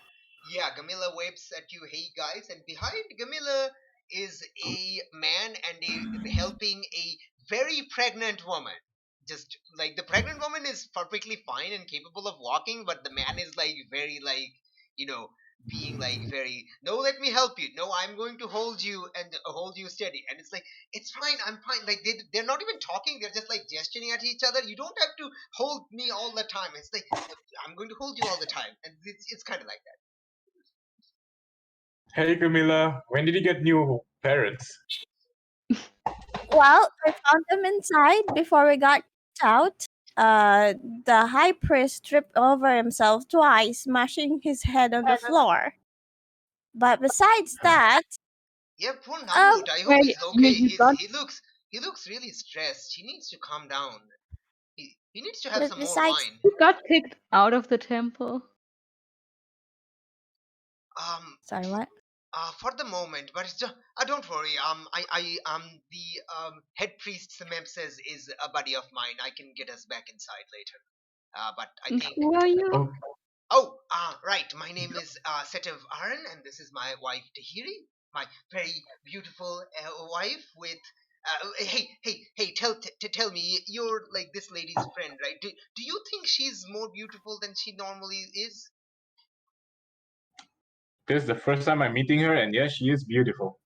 yeah, Gamila waves at you, "Hey guys!" And behind Gamila is a man and helping a very pregnant woman. Just the pregnant woman is perfectly fine and capable of walking, but the man is very being very, "No, let me help you. No, I'm going to hold you and hold you steady." And it's "It's fine, I'm fine." They're not even talking, they're just gesturing at each other. "You don't have to hold me all the time." It's "I'm going to hold you all the time." And it's kind of like that. Hey, Camilla. When did you get new parents? Well, we found them inside before we got out. The high priest tripped over himself twice, smashing his head on the floor. But besides that, Yeah, poor um, Namut. I hope Hey, he's okay. you got He looks really stressed. He needs to calm down. He needs to have but some more besides, wine. you got kicked out of the temple. sorry, what? For the moment, but it's just, don't worry. The head priest Samem says is a buddy of mine. I can get us back inside later. But I And think. who are you? Oh, Oh, right. My name is Setev Aran, and this is my wife Tahiri, my very beautiful wife. With hey, tell me, you're like this lady's friend, right? Do you think she's more beautiful than she normally is? this is the first time I'm meeting her, and yes, she is beautiful.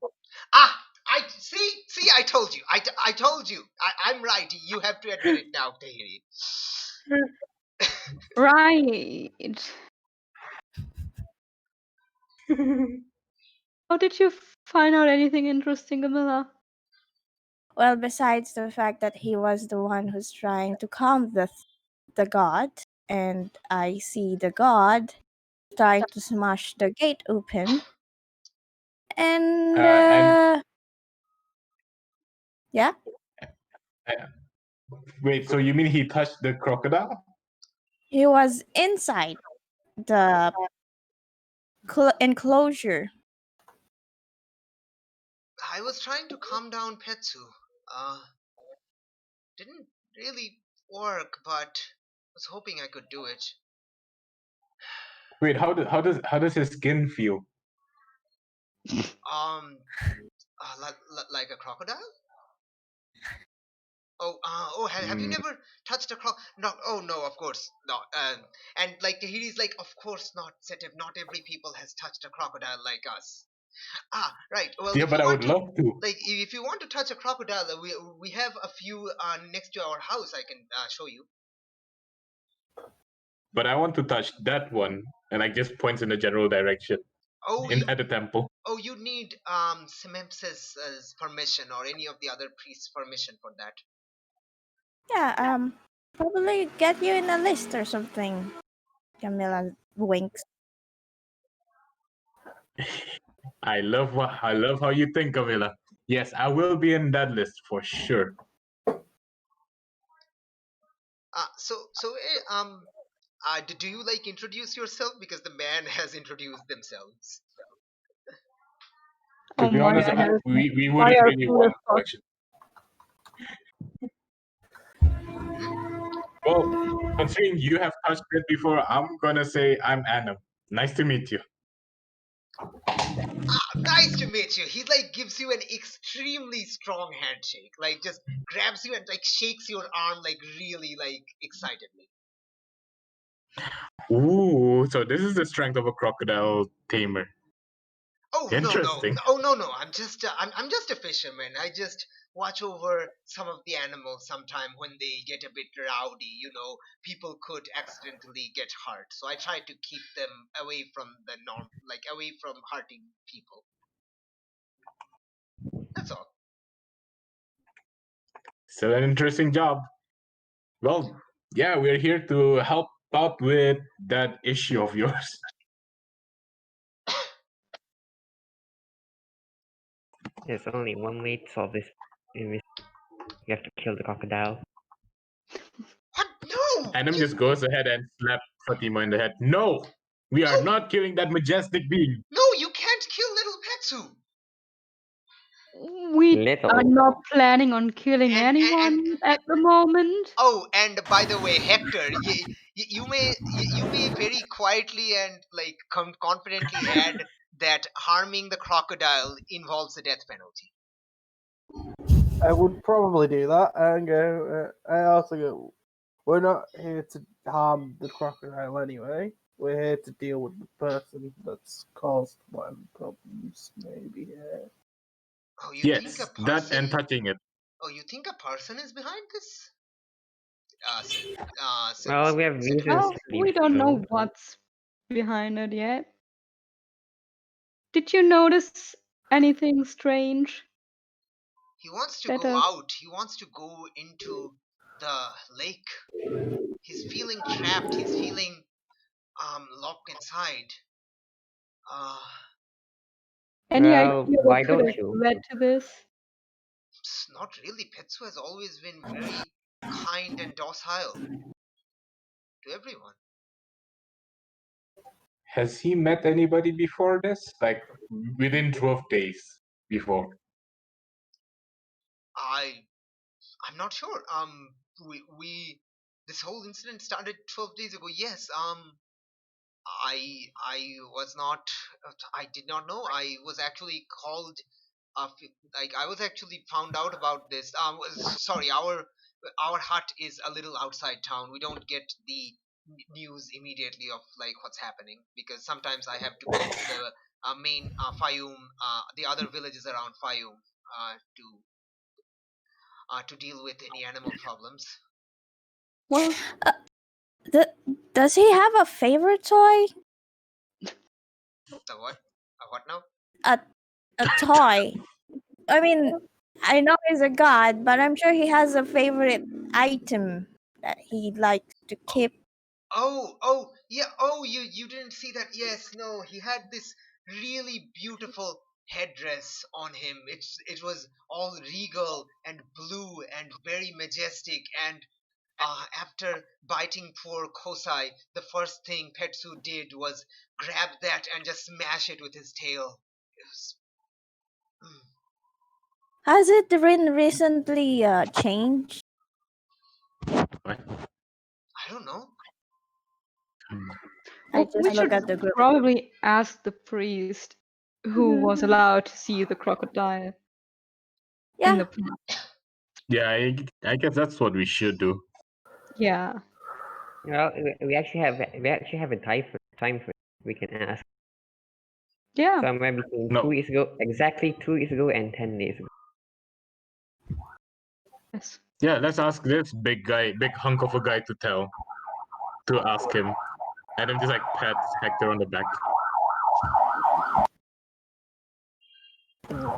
I see. I told you. I told you. I'm right. You have to admit it now, Tahiri. Right. How did you find out anything interesting, Camilla? Well, besides the fact that he was the one who's trying to calm the god, and I see the god trying to smash the gate open, and And yeah, wait, so you mean he touched the crocodile? he was inside the enclosure. I was trying to calm down Petsu. Didn't really work, but was hoping I could do it. Wait, how does his skin feel? Um, like a crocodile? Have you Mm, never touched a croc? No, oh no, of course not. And like Tahiri's like, of course not, Setiv. Not every people has touched a crocodile like us. Right. Well, yeah, if you but I want would to, love to. like, if you want to touch a crocodile, we have a few next to our house. I can show you. But I want to touch that one, and I just points in the general direction Oh, at the temple. you need Sememps's permission or any of the other priests' permission for that. Yeah, probably get you in a list or something. Camilla winks. I love how you think, Camilla. Yes, I will be in that list for sure. Do you like introduce yourself because the man has introduced themselves? To Oh be my honest, goodness. we Why wouldn't are really full want of a thoughts? question. Hmm? Well, considering you have touched it before, I'm gonna say I'm Anna. Nice to meet you. Nice to meet you. He like gives you an extremely strong handshake, like just grabs you and like shakes your arm like really like excitedly. Ooh, so this is the strength of a crocodile tamer. Oh Interesting. no! I'm just a fisherman. I just watch over some of the animals sometime when they get a bit rowdy. People could accidentally get hurt, so I try to keep them away from the norm, like away from hurting people. That's all. Still an interesting job. Well, yeah, we're here to help out with that issue of yours. There's only one way to solve this. You have to kill the crocodile. What? No! Adam just goes ahead and slaps Fatima in the head. No, we are No! not killing that majestic being. No! You can't kill little Petsu. We are Little. not planning on killing And anyone at the moment. oh, and by the way, Hector, you may very quietly and like confidently add that harming the crocodile involves a death penalty. I would probably do that and go. I also go. We're not here to harm the crocodile anyway. We're here to deal with the person that's caused whatever problems maybe here. Oh, you think a Yes, that and person? touching it. Oh, you think a person is behind this? Well, we have reasons Well, to we believe don't know so. what's behind it yet. Did you notice anything strange? He wants to That go out. He wants to go into the lake. He's feeling trapped. He's feeling locked inside. Any idea Well, what why could don't have you? led to this? Not really. Petsu has always been very kind and docile to everyone. Has he met anybody before this? Like within 12 days before? I'm not sure. We this whole incident started 12 days ago. Yes. I was not. I did not know. I was actually called. Like I was actually found out about this. Sorry, our hut is a little outside town. We don't get the news immediately of like what's happening because sometimes I have to go to the main Fayum, the other villages around Fayum, to deal with any animal problems. Well, Does he have a favorite toy? The what? What now? A toy. I mean, I know he's a god, but I'm sure he has a favorite item that he likes to keep. Oh, yeah. Oh, you didn't see that? Yes, no. He had this really beautiful headdress on him. It was all regal and blue and very majestic. And after biting poor Kosai, the first thing Petsu did was grab that and just smash it with his tail. It was, Has it been recently changed? What? I don't know. I just we look should at the group. probably ask the priest who was allowed to see the crocodile in Yeah, the past. Yeah, I guess that's what we should do. Yeah. Well, we actually have a time frame we can ask. Yeah. Somewhere between No. 2 years ago, exactly 2 years ago and 10 days ago. Yes. Yeah, let's ask this big hunk of a guy to ask him. Adam just like pats Hector on the back.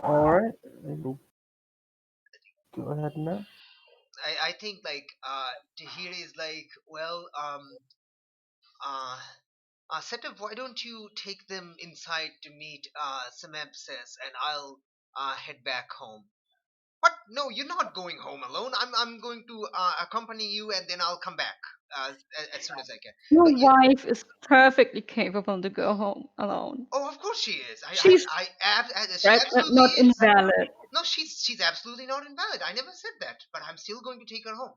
All right. Go ahead now. I think like Tahiri is like, well, Setup, why don't you take them inside to meet Semempses and I'll head back home. What? No, you're not going home alone. I'm going to accompany you and then I'll come back as soon as I can. Your But wife is perfectly capable to go home alone. oh, of course she is. She's She pregnant, absolutely not is. invalid. No, she's absolutely not invalid. I never said that, but I'm still going to take her home.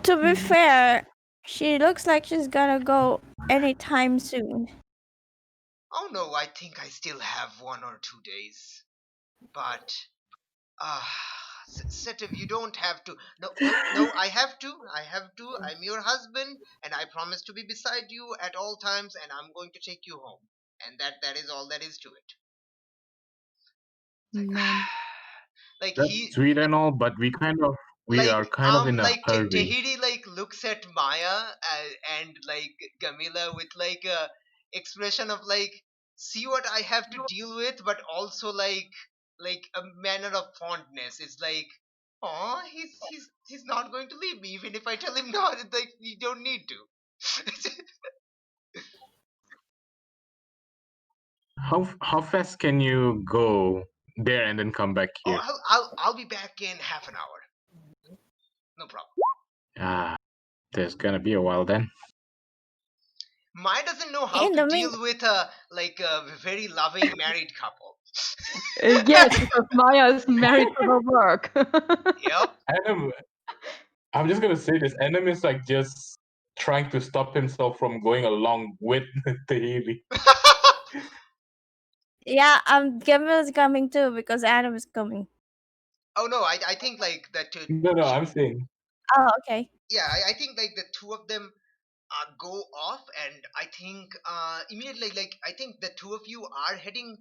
to be fair, she looks like she's gonna go anytime soon. Oh no, I think I still have 1 or 2 days. But Setiv, you don't have to. No, I have to. I'm your husband, and I promise to be beside you at all times, and I'm going to take you home. And that is all that is to it. Man. Like That's he, sweet and all, but we are kind of in a like hurry. Tahiri like looks at Maya and like Gamila with like a expression of like, see what I have to deal with, but also like a manner of fondness. It's like, oh, he's not going to leave me even if I tell him no. It's like you don't need to. How fast can you go there and then come back Oh, here? I'll be back in half an hour. No problem. Ah, there's gonna be a while then. Maya doesn't know how In to the deal with a very loving married couple. Yes, because Maya is married to her work. Yep. Adam, I'm just gonna say this. Adam is like just trying to stop himself from going along with Tahiri. Yeah, Gamila's coming too because Adam is coming. Oh no, I think like that. No, I'm saying. Oh, okay. Yeah, I think like the two of them go off, and I think immediately like I think the two of you are heading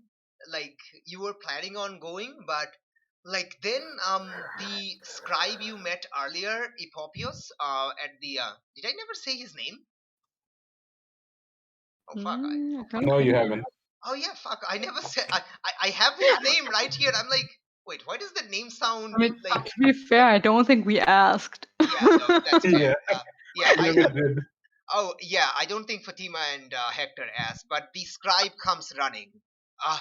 like you were planning on going, but like then the scribe you met earlier, Epopios, at the did I never say his name? Oh fuck, I don't No, you think haven't. Oh yeah, fuck! I never said. I have his name right here. I'm like, wait, why does the name sound I mean, like? to be fair, I don't think we asked. Yeah, no, that's fair. Yeah, Yeah, I never did. Oh yeah, I don't think Fatima and Hector asked, but the scribe comes running. Uh,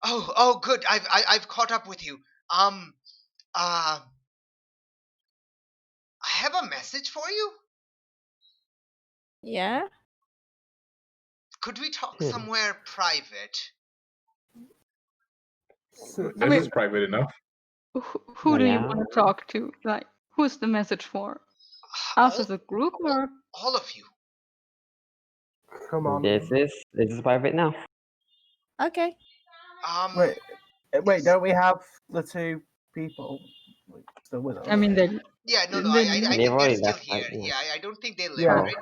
oh, good. I've caught up with you. I have a message for you. Yeah. Could we talk somewhere private? This is private enough. Who do you Yeah. want to talk to? Like, who's the message for? Us All, as a group, or all of you. Come on. This is private now. Okay. Wait, yes. don't we have the two people still with us? I mean, they Yeah, no, they- I They've think they're already still left, here. right? Yeah. Yeah, I don't think they left, Yeah. right?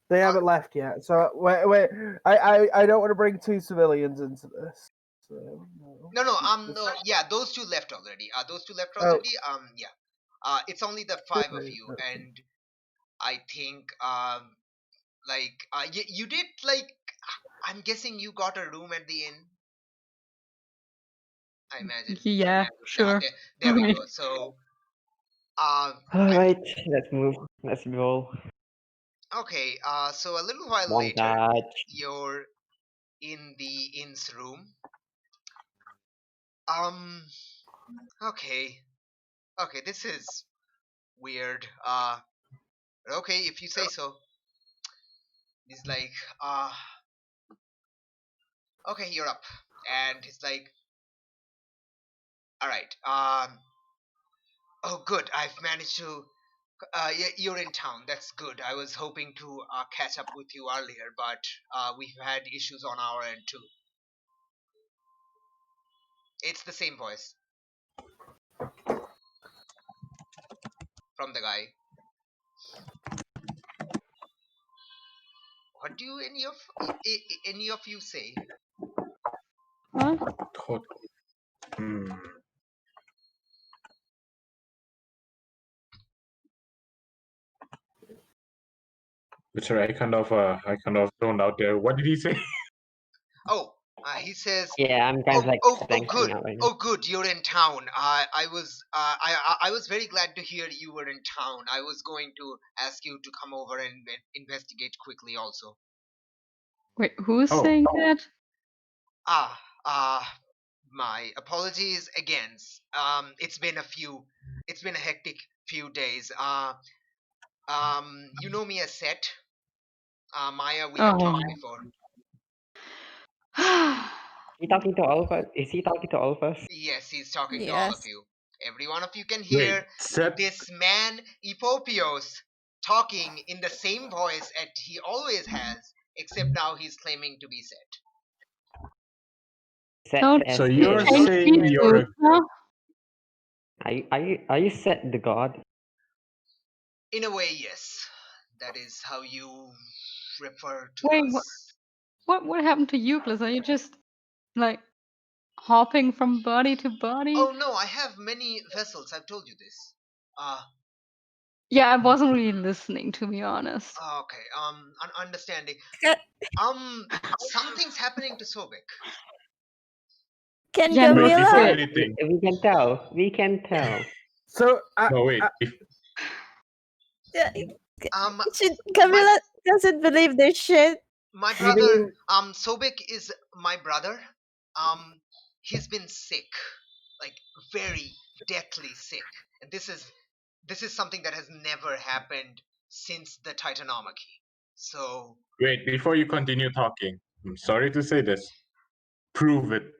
They haven't left yet. So wait. I don't want to bring two civilians into this. So, No, Just- no, yeah, those two left already. Those two left Oh. already. Yeah. It's only the five of Okay, you, okay. and I think, you did like. I'm guessing you got a room at the inn. I imagine. yeah, sure. There we Right. go. So, Alright, let's move. Let's roll. okay. So a little while later, Montage. you're in the inn's room. Okay. Okay, this is weird. Okay, if you say so. He's like, okay, you're up. And he's like, all right. Oh, good. I've managed to. You're in town. That's good. I was hoping to catch up with you earlier, but we've had issues on our end too. It's the same voice from the guy. What do any of you say? Huh? Hmm. Sorry, I kind of thrown out there. What did he say? Oh, he says, Yeah, I'm kind of like blanking good. out right now. Oh, good. You're in town. I was very glad to hear you were in town. I was going to ask you to come over and investigate quickly, also. Wait, who's Oh. saying that? My apologies again. It's been a hectic few days. You know me as Set. Maya, we have talked before. He talking to all of us? Is he talking to all of us? Yes, he's talking to all of Yes. you. Every one of you can Wait, hear Seth. this man Epopios talking in the same voice that he always has, except now he's claiming to be Set. Set Don't as So in- you're change saying you're people, huh? Are you Set the god? In a way, yes. That is how you refer to Wait, us. what happened to Euclid? Are you just like hopping from body to body? Oh no, I have many vessels. I've told you this. Yeah, I wasn't really listening, to be honest. Okay. Understanding. Ca- Something's happening to Sobek. Can Yeah, no, wait it's before Camilla? good. anything. We can tell. We can tell. So No, wait. Yeah, Um, Camilla doesn't believe this shit. my You brother, mean- Sobek is my brother. He's been sick, like very deathly sick, and this is something that has never happened since the Titanomachy. So Wait, before you continue talking, I'm sorry to say this. Prove it.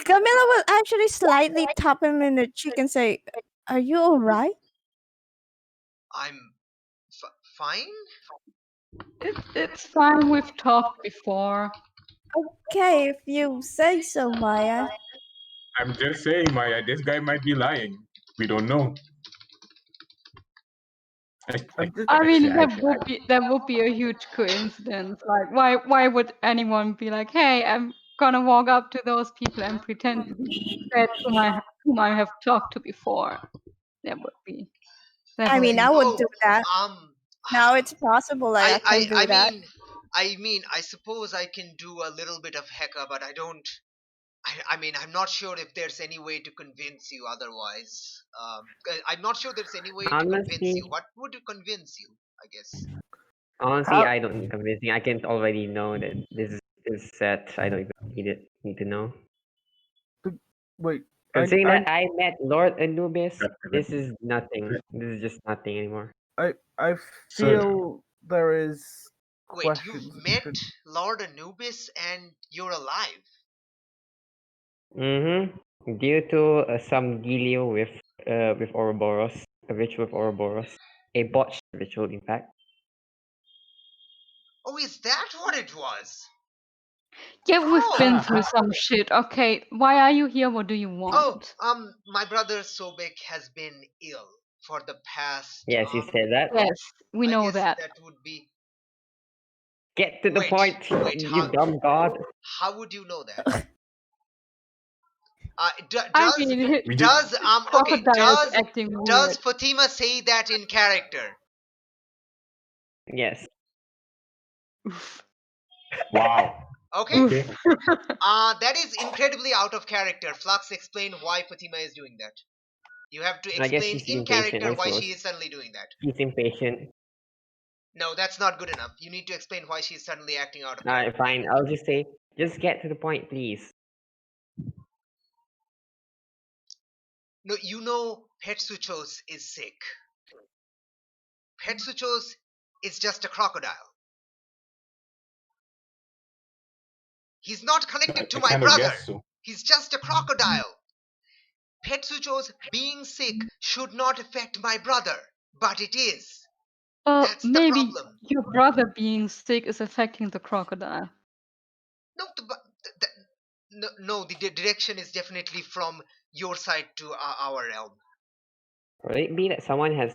Camilla will actually slightly tap him in the cheek and say, "Are you alright?" I'm fine. It's fine. We've talked before. Okay, if you say so, Maya. I'm just saying, Maya, this guy might be lying. We don't know. I mean, Actually, that would be a huge coincidence. Like, why would anyone be like, "Hey, I'm gonna walk up to those people and pretend to be Fred whom I have talked to before"? That would be. I mean, I would do that. Um, Now it's possible I can do I that. mean, I mean, I suppose I can do a little bit of Heka, but I don't. I mean, I'm not sure if there's any way to convince you otherwise. I'm not sure there's any way to convince you. Honestly, What would convince you? I guess. honestly, How? I don't need convincing. I can already know that this is set. I don't even need to know. Wait, Considering I that I met Lord Anubis, this Definitely. is nothing. This is just nothing anymore. I So feel there is Wait, you've questions. met Lord Anubis and you're alive. Mm-hmm. Due to some dealio with Ouroboros, a ritual with Ouroboros, a botched ritual, in fact. Oh, is that what it was? Yeah, we've been Oh, through some shit. Okay, why are you here? What do you want? my brother Sobek has been ill for the past. Yes, you said that. Yes, we I know guess that. that would be. Get to the Wait, point, wait. you dumb god. How would you know that? I mean, we just Does okay? Crocodile is acting Does weird. Fatima say that in character? Yes. wow. Okay. Okay. That is incredibly out of character. Flux, explain why Fatima is doing that. You have to I guess explain she's in impatient, character I why suppose. she is suddenly doing that. She's impatient. No, that's not good enough. You need to explain why she's suddenly acting out of Alright, character. fine. I'll just say, just get to the point, please. No, you know Petsuchos is sick. Petsuchos is just a crocodile. He's not connected to I my kind of brother. guess so. He's just a crocodile. Petsuchos being sick should not affect my brother, but it is. That's the Maybe problem. your brother being sick is affecting the crocodile. No, no, the direction is definitely from your side to our realm. Could it be that someone has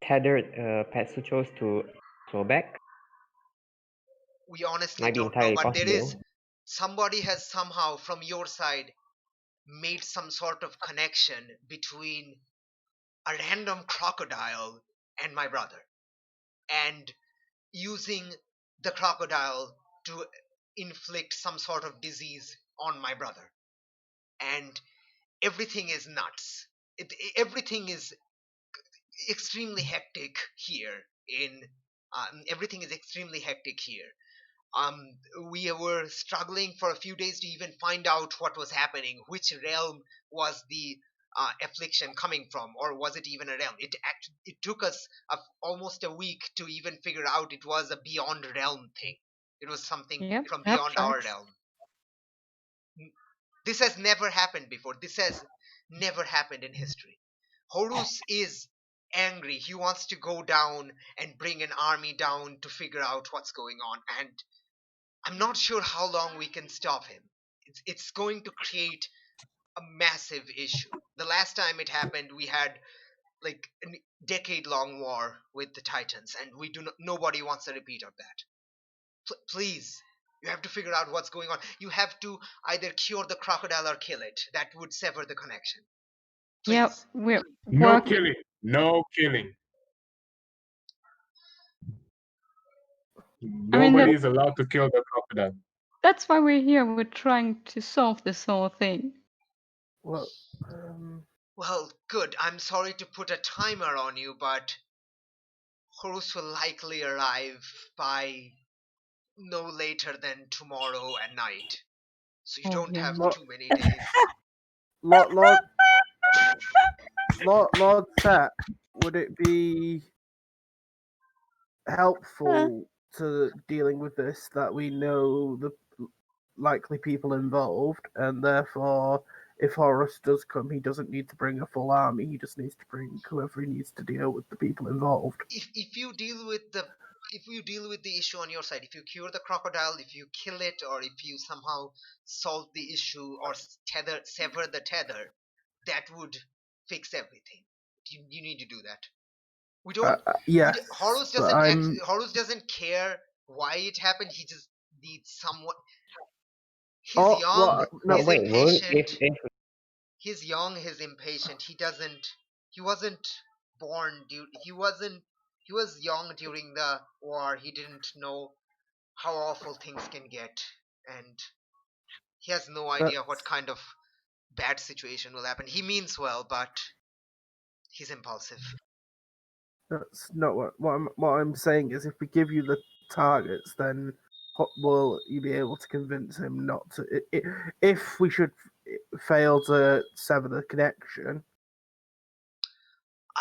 tethered Petsuchos to Sobek? We honestly Might be don't know, entirely but there is possible. somebody has somehow from your side made some sort of connection between a random crocodile and my brother, and using the crocodile to inflict some sort of disease on my brother. And everything is nuts. Everything is extremely hectic here in everything is extremely hectic here. We were struggling for a few days to even find out what was happening, which realm was the affliction coming from, or was it even a realm? It took us almost a week to even figure out it was a beyond realm thing. It was something Yep, from that beyond our tracks. realm. This has never happened before. This has never happened in history. Horus is angry. He wants to go down and bring an army down to figure out what's going on, and I'm not sure how long we can stop him. It's going to create a massive issue. The last time it happened, we had like a decade-long war with the Titans, and we do not, nobody wants a repeat of that. Please, you have to figure out what's going on. You have to either cure the crocodile or kill it. That would sever the connection. Yep, Please. we're No working. killing. No killing. I mean, Nobody is allowed to kill the crocodile. that's why we're here. We're trying to solve this whole thing. Well, Well, good. I'm sorry to put a timer on you, but Horus will likely arrive by no later than tomorrow at night. So you Oh, don't yeah. have Lo- too many days. Lord Set, would it be helpful to dealing with this that we know the likely people involved, and therefore, if Horus does come, he doesn't need to bring a full army. He just needs to bring whoever he needs to deal with the people involved. If you deal with the issue on your side, if you cure the crocodile, if you kill it, or if you somehow solve the issue or sever the tether, that would fix everything. You need to do that. We don't. Yes, Horus but Horus doesn't care why it happened. He just needs someone. He's Oh, young. well, no. He's Wait, won't impatient. if He's young. He's impatient. He wasn't born. He he was young during the war. He didn't know how awful things can get, and he has no idea what kind of bad situation will happen. He means well, but he's impulsive. That's not what I'm saying. Is if we give you the targets, then will you be able to convince him not to? If we should fail to sever the connection,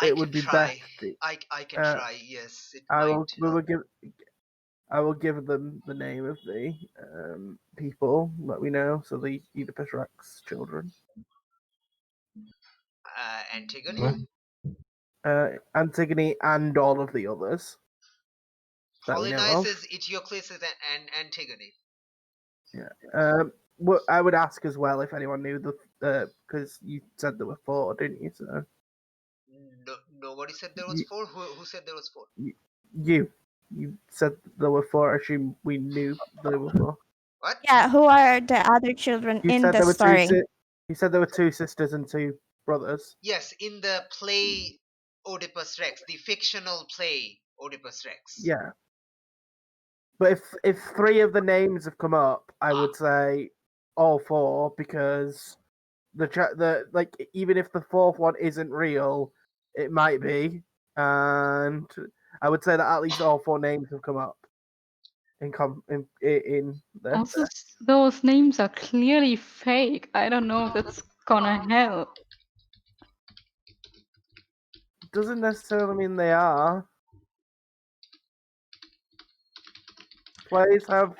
I it can would be try. best. I can Uh, try. Yes, it I might will. We help. will give. I will give them the name of the people that we know, so the Oedipus Rex children. Antigone. Antigone and all of the others that we know of. Polynices, Eteocles, and Antigone. Yeah. I would ask as well if anyone knew the because you said there were 4, didn't you? So No, nobody said there was 4. Who said there was 4? you said there were 4. I assume we knew there were 4. What? Yeah, who are the other children You in said the there were story? You said there were 2 sisters and 2 brothers. Yes, in the play Oedipus Rex, the fictional play Oedipus Rex. Yeah. But if 3 of the names have come up, I would say all 4 because the like even if the 4th one isn't real, it might be, and I would say that at least all 4 names have come up in this. Also, those names are clearly fake. I don't know if that's gonna help. Doesn't necessarily mean they are. Plays have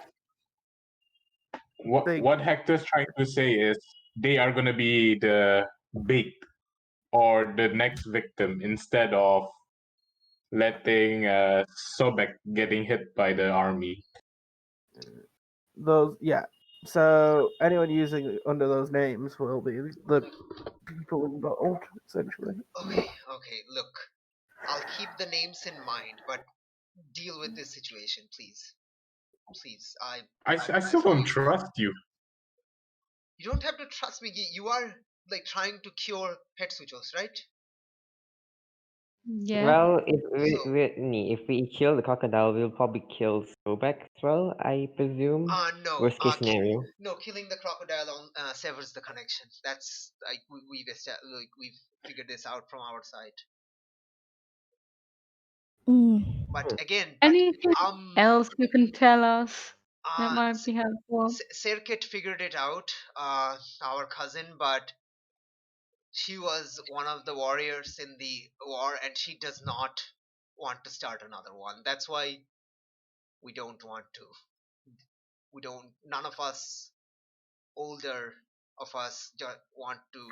big. What Hector's trying to say is they are going to be the bait or the next victim instead of letting Sobek getting hit by the army. Those, yeah. So anyone using under those names will be the people involved, essentially. Okay, look. I'll keep the names in mind, but deal with this situation, please. Please, I still don't trust you. You don't have to trust me. You are like trying to cure Hetsuchos, right? Yeah. Well, So- if we kill the crocodile, we'll probably kill Sobek as well, I presume. No. Worst case scenario. No, killing the crocodile severs the connection. That's like we've figured this out from our side. Mm. But again, Anything else you can tell us that might be helpful? Serket figured it out, our cousin, but she was one of the warriors in the war, and she does not want to start another one. That's why we don't want to. None of us older of us want to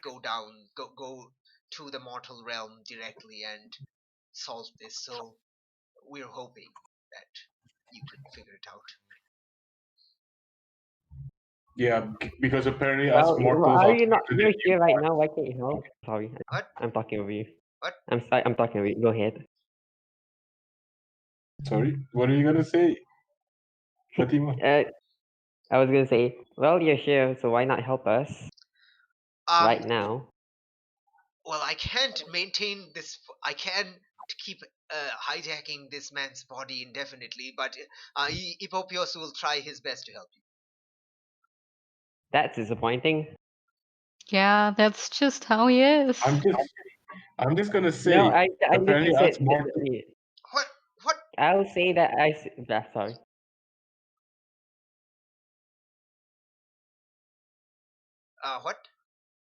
go to the mortal realm directly and solve this. So we're hoping that you could figure it out. Yeah, because apparently us Well, mortals are are you not? smarter than You're you here right are. now. Why can't you help? Sorry, What? I'm talking over you. What? I'm talking over you. Go ahead. Sorry, what are you gonna say, Fatima? I was gonna say, well, you're here, so why not help us right now? Well, I can't maintain this. I can keep hijacking this man's body indefinitely, but Epopios will try his best to help you. That's disappointing. Yeah, that's just how he is. I'm just gonna say. No, I apparently literally us said. mortals. What? I'll say that sorry. What?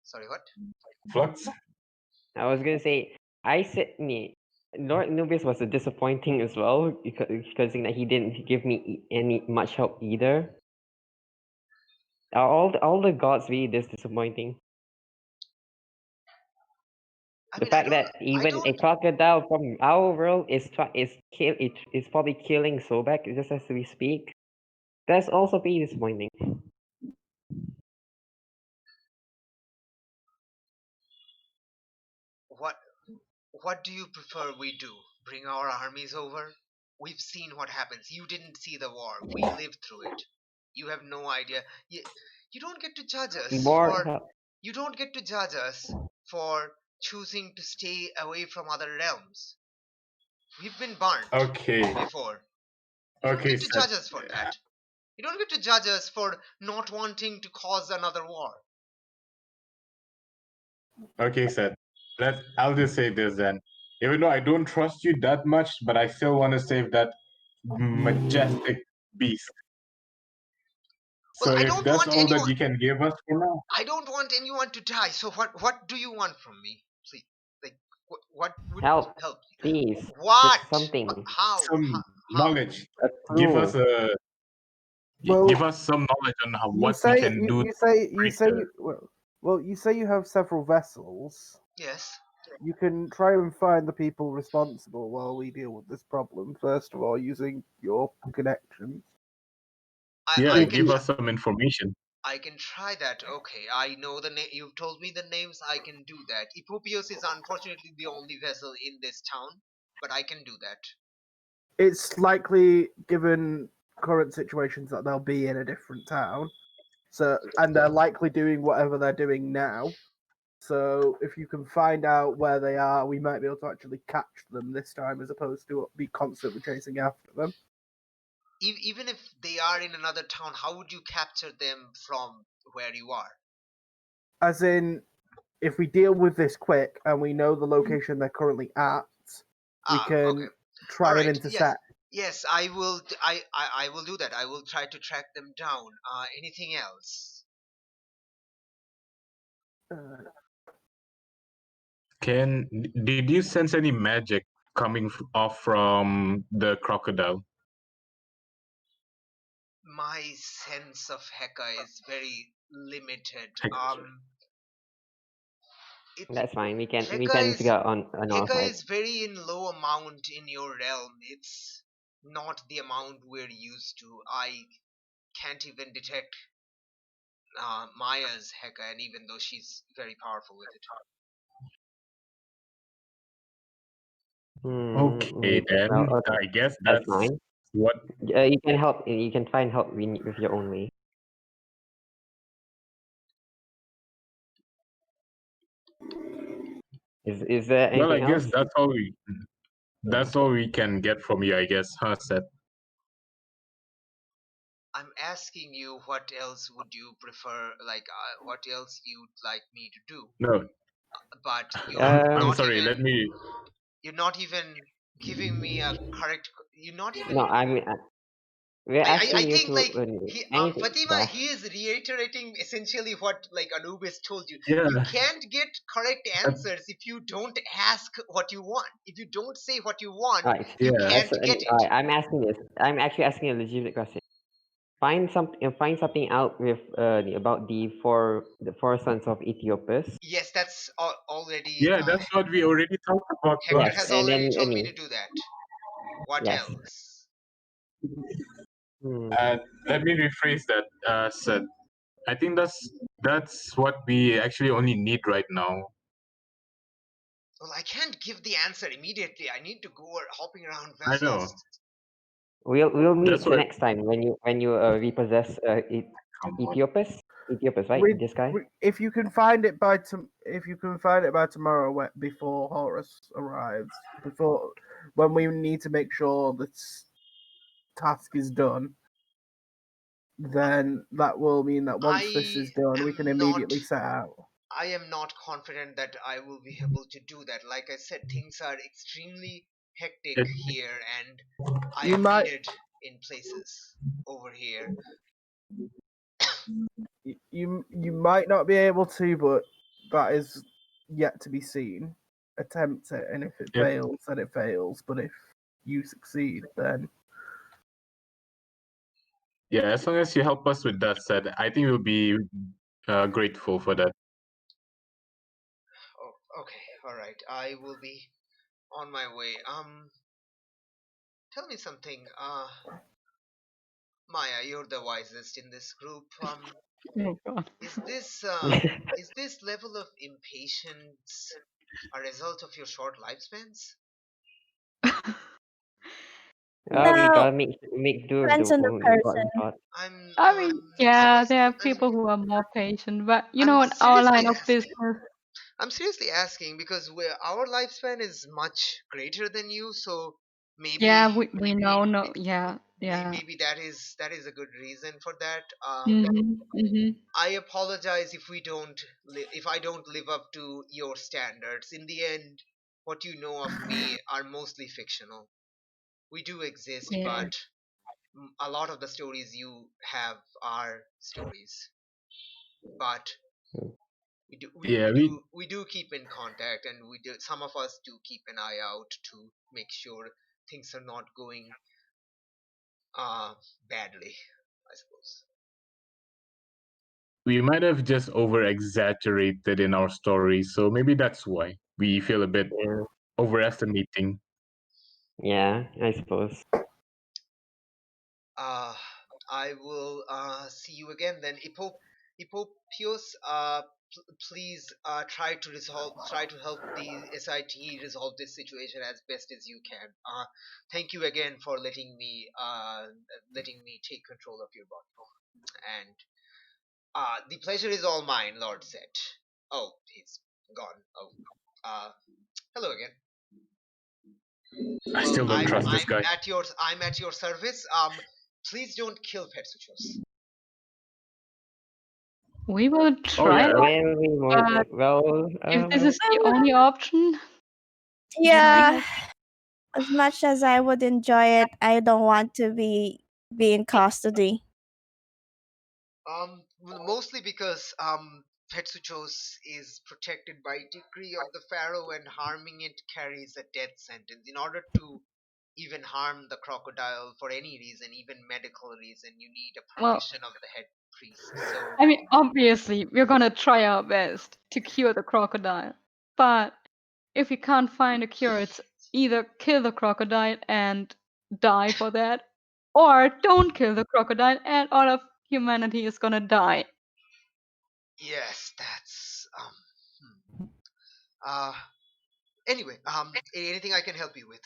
Sorry, what? Flux. I was gonna say I said Lord Nubis was a disappointing as well because that he didn't give me any much help either. Are all the gods really this disappointing? The fact that even a crocodile from our world is probably killing Sobek just as we speak. That's also pretty disappointing. What do you prefer we do? Bring our armies over? We've seen what happens. You didn't see the war. We lived through it. You have no idea. You don't get to judge us you don't get to judge us for choosing to stay away from other realms. We've been burnt Okay. before. You don't Okay, get to Seth. judge us for that. You don't get to judge us for not wanting to cause another war. Okay, Seth. I'll just say this then. Even though I don't trust you that much, but I still want to save that majestic beast. Well, So I if don't that's want all that anyone. you can give us for now, I don't want anyone to die. So what do you want from me? Please, like, what would Help, help you? please. What? Just something. How? some How? knowledge. A Give clue. us a Well, give us some knowledge on you what say we can do. you say well, you say you have several vessels. Yes. You can try and find the people responsible while we deal with this problem. First of all, using your connections. Yeah, I give can. us some information. I can try that. Okay, I know the name. You've told me the names. I can do that. Epopios is unfortunately the only vessel in this town, but I can do that. It's likely, given current situations, that they'll be in a different town. So, and they're likely doing whatever they're doing now. So, if you can find out where they are, we might be able to actually catch them this time, as opposed to be constantly chasing after them. Even if they are in another town, how would you capture them from where you are? As in, if we deal with this quick and we know the location they're currently at, we can Okay. try All and right. intercept. Yes, I will. I will do that. I will try to track them down. Anything else? Did you sense any magic coming off from the crocodile? My sense of Heka is very limited. That's fine. We can Heka figure out on our Heka side. is very in low amount in your realm. It's not the amount we're used to. I can't even detect Maya's Heka, and even though she's very powerful with it. Okay, then Well, okay. I guess That's that's fine. what. You can help. You can try and help with your own way. Is there Well, I anything guess else? that's all we can get from you, I guess, huh, Seth? I'm asking you, what else would you prefer? Like, what else you'd like me to do? No, But you're I'm not sorry. even. You're not even giving me a correct. You're not even. No, we're I asking you think to like anything. Fatima, he is reiterating essentially what like Anubis told you. Yeah. You can't get correct answers if you don't ask what you want. If you don't say what you want, Right. you Yeah. can't get it. Alright, I'm asking this. I'm actually asking a legitimate question. Find something out with about the four sons of Ethiopus. Yes, that's already. Yeah, that's what we already talked about Hector last. has and already then told me to do that. What yes. else? Let me rephrase that, Seth. I think that's what we actually only need right now. Well, I can't give the answer immediately. I need to go hopping around I know. vessels. We'll meet That's what. next time when you repossess Ethiopus, right? This guy. If you can find it by tomorrow, before Horus arrives, before when we need to make sure this task is done, then that will mean that once this is done, we can immediately set out. I am not confident that I will be able to do that. Like I said, things are extremely hectic here, and I am needed in places over here. You might not be able to, but that is yet to be seen. Attempt it, and if it fails, then it fails. But if you succeed, then Yeah, as long as you help us with that, Seth, I think we'll be grateful for that. Oh, okay, all right. I will be on my way. Tell me something. Maya, you're the wisest in this group. Oh God. Is this level of impatience a result of your short lifespans? We No, gotta make do with depends on the what we person. got. I mean, yeah, there are people who are more patient, but you know, in our line of business, I'm seriously asking because our lifespan is much greater than you, so Maybe Yeah, we know. No, yeah, yeah. maybe that is a good reason for that. Mm-hmm. I apologize if if I don't live up to your standards. In the end, what you know of me are mostly fictional. We do exist, Yeah. but a lot of the stories you have are stories. But Yeah, we do keep in contact, and some of us do keep an eye out to make sure things are not going badly, I suppose. we might have just over exaggerated in our stories, so maybe that's why we feel a bit Yeah, overestimating. yeah, I suppose. uh I will see you again then. Hippopius, please try to help the SIT resolve this situation as best as you can. Thank you again for letting me take control of your body. And the pleasure is all mine, Lord Set. Oh, he's gone. Oh, hello again. I Well, still don't trust this guy. I'm at your service. Please don't kill Petsuchos. We will Oh try yeah, that, Well, we but might. Well, if this is the only option, we might Yeah, have- as much as I would enjoy it, I don't want to be in custody. Mostly because Petsuchos is protected by decree of the Pharaoh, and harming it carries a death sentence. In order to even harm the crocodile for any reason, even medical reason, you need a well, permission of the head priest. So I mean, obviously, we're gonna try our best to cure the crocodile. But if we can't find a cure, it's either kill the crocodile and die for that, or don't kill the crocodile and all of humanity is gonna die. yes, that's uh anyway, anything I can help you with?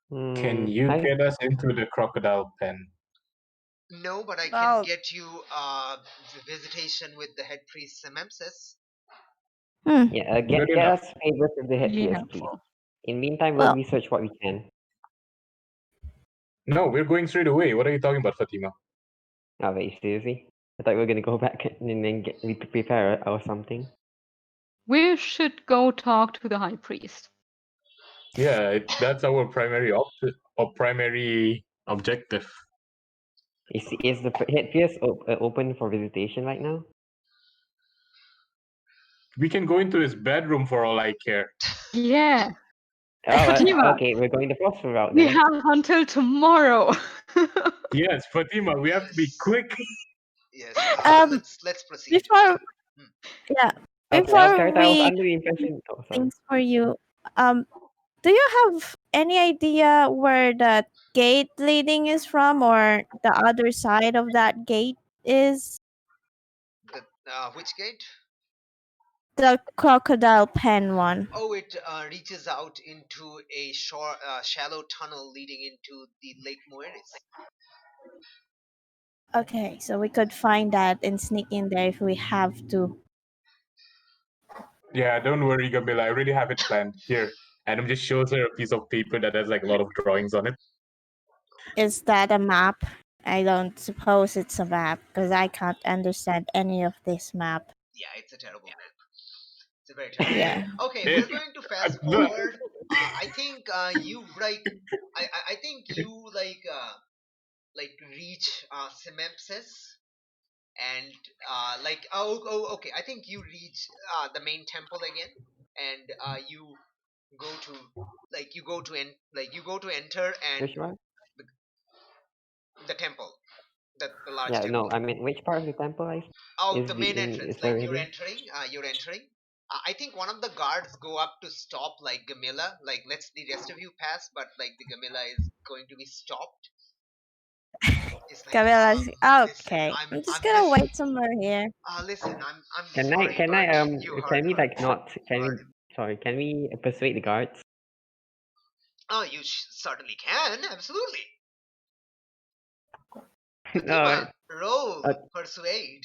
can you I get us into the crocodile pen? No, but I can Well, get you visitation with the head priest Semempses. yeah. Get Good get enough. us favors with the head Really PS, please. helpful. In meantime, we'll Well, research what we can. No, we're going straight away. What are you talking about, Fatima? Oh, wait, seriously? I thought we were gonna go back and then prepare or something. We should go talk to the high priest. Yeah, that's our primary primary objective. Is the head PS open for visitation right now? We can go into his bedroom for all I care. Yeah, Oh, Fatima, okay. We're going the phosphor route we then. have until tomorrow. Yes, Fatima, we have to be quick. Yes. um, Let's proceed. before yeah, Okay, before I was we under the impression. Oh, sorry. things for you, do you have any idea where the gate leading is from, or the other side of that gate is? Which gate? The crocodile pen one. Oh, it reaches out into a shallow tunnel leading into the Lake Moeris. Okay, so we could find that and sneak in there if we have to. Yeah, don't worry, Gamila. I already have it planned. Here, Adam just shows her a piece of paper that has like a lot of drawings on it. Is that a map? I don't suppose it's a map because I can't understand any of this map. Yeah, it's a terrible map. It's a very terrible map. Yeah. Okay, we're going to fast forward. I think you've I think you reach Semempses, and okay, I think you reach the main temple again, and you go to you go to enter, and Which one? the temple, the large Yeah, no. temple. I mean, which part of the temple Oh, is the the main entrance. is Like there anything? you're entering. I think one of the guards go up to stop like Gamilla. Like, lets the rest of you pass, but like the Gamilla is going to be stopped. It's like, Camilla's listen, okay. I'm just I'm gonna wait somewhere here. listen, I'm Can I sorry, can I but um you can heard we her. like not can we Heard. sorry can we persuade the guards? Oh, you certainly can, absolutely. No. Fatima, roll Uh, persuade.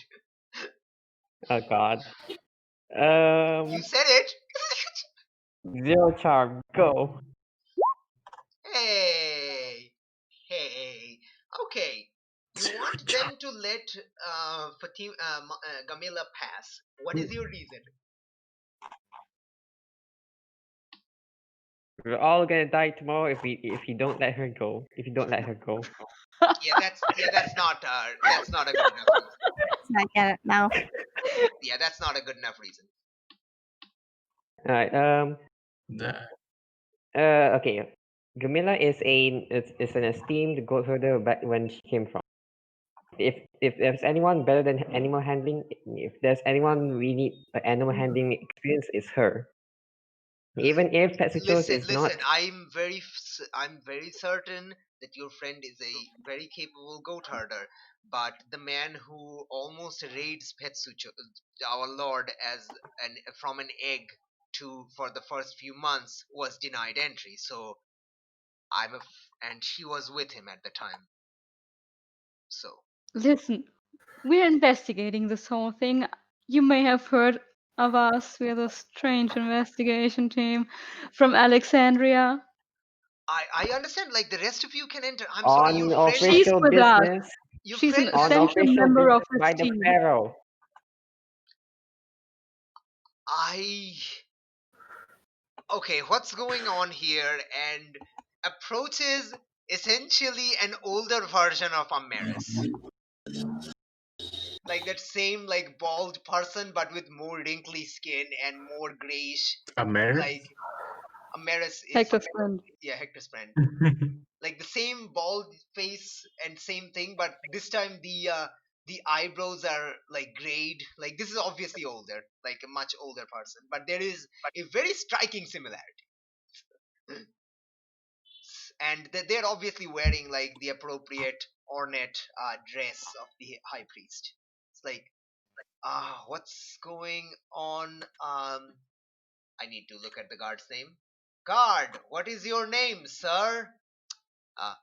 oh God. You said it. Zero charm, go. Hey, hey. Okay, you want them to let Gamila pass. What is your reason? We're all gonna die tomorrow if you don't let her go. If you don't let her go. Yeah, that's not a good enough reason. I get it now. Yeah, that's not a good enough reason. Alright, okay. Gamila is an esteemed goat herder back when she came from. If there's anyone better than animal handling, if there's anyone we need animal handling experience, it's her. Even if Petsuchos is Listen. not. I'm very certain that your friend is a very capable goat herder, but the man who almost raids Petsucho, our lord, from an egg for the first few months was denied entry. So and she was with him at the time. So Listen, we're investigating this whole thing. You may have heard of us. We're the strange investigation team from Alexandria. I understand. Like the rest of you can enter. I'm sorry, On She's official with us. business. your She's an friend. On essential official member of business by this the team. Pharaoh. Okay, what's going on here? And approaches essentially an older version of Amaris. Like that same like bald person, but with more wrinkly skin and more grayish. Ameris? Like Amaris is Hector's friend. yeah, Hector's friend. Like the same bald face and same thing, but this time the eyebrows are like grayed. Like this is obviously older, like a much older person, but there is a very striking similarity. And they're obviously wearing like the appropriate ornate dress of the high priest. It's like, what's going on? I need to look at the guard's name. Guard, what is your name, sir? Uh,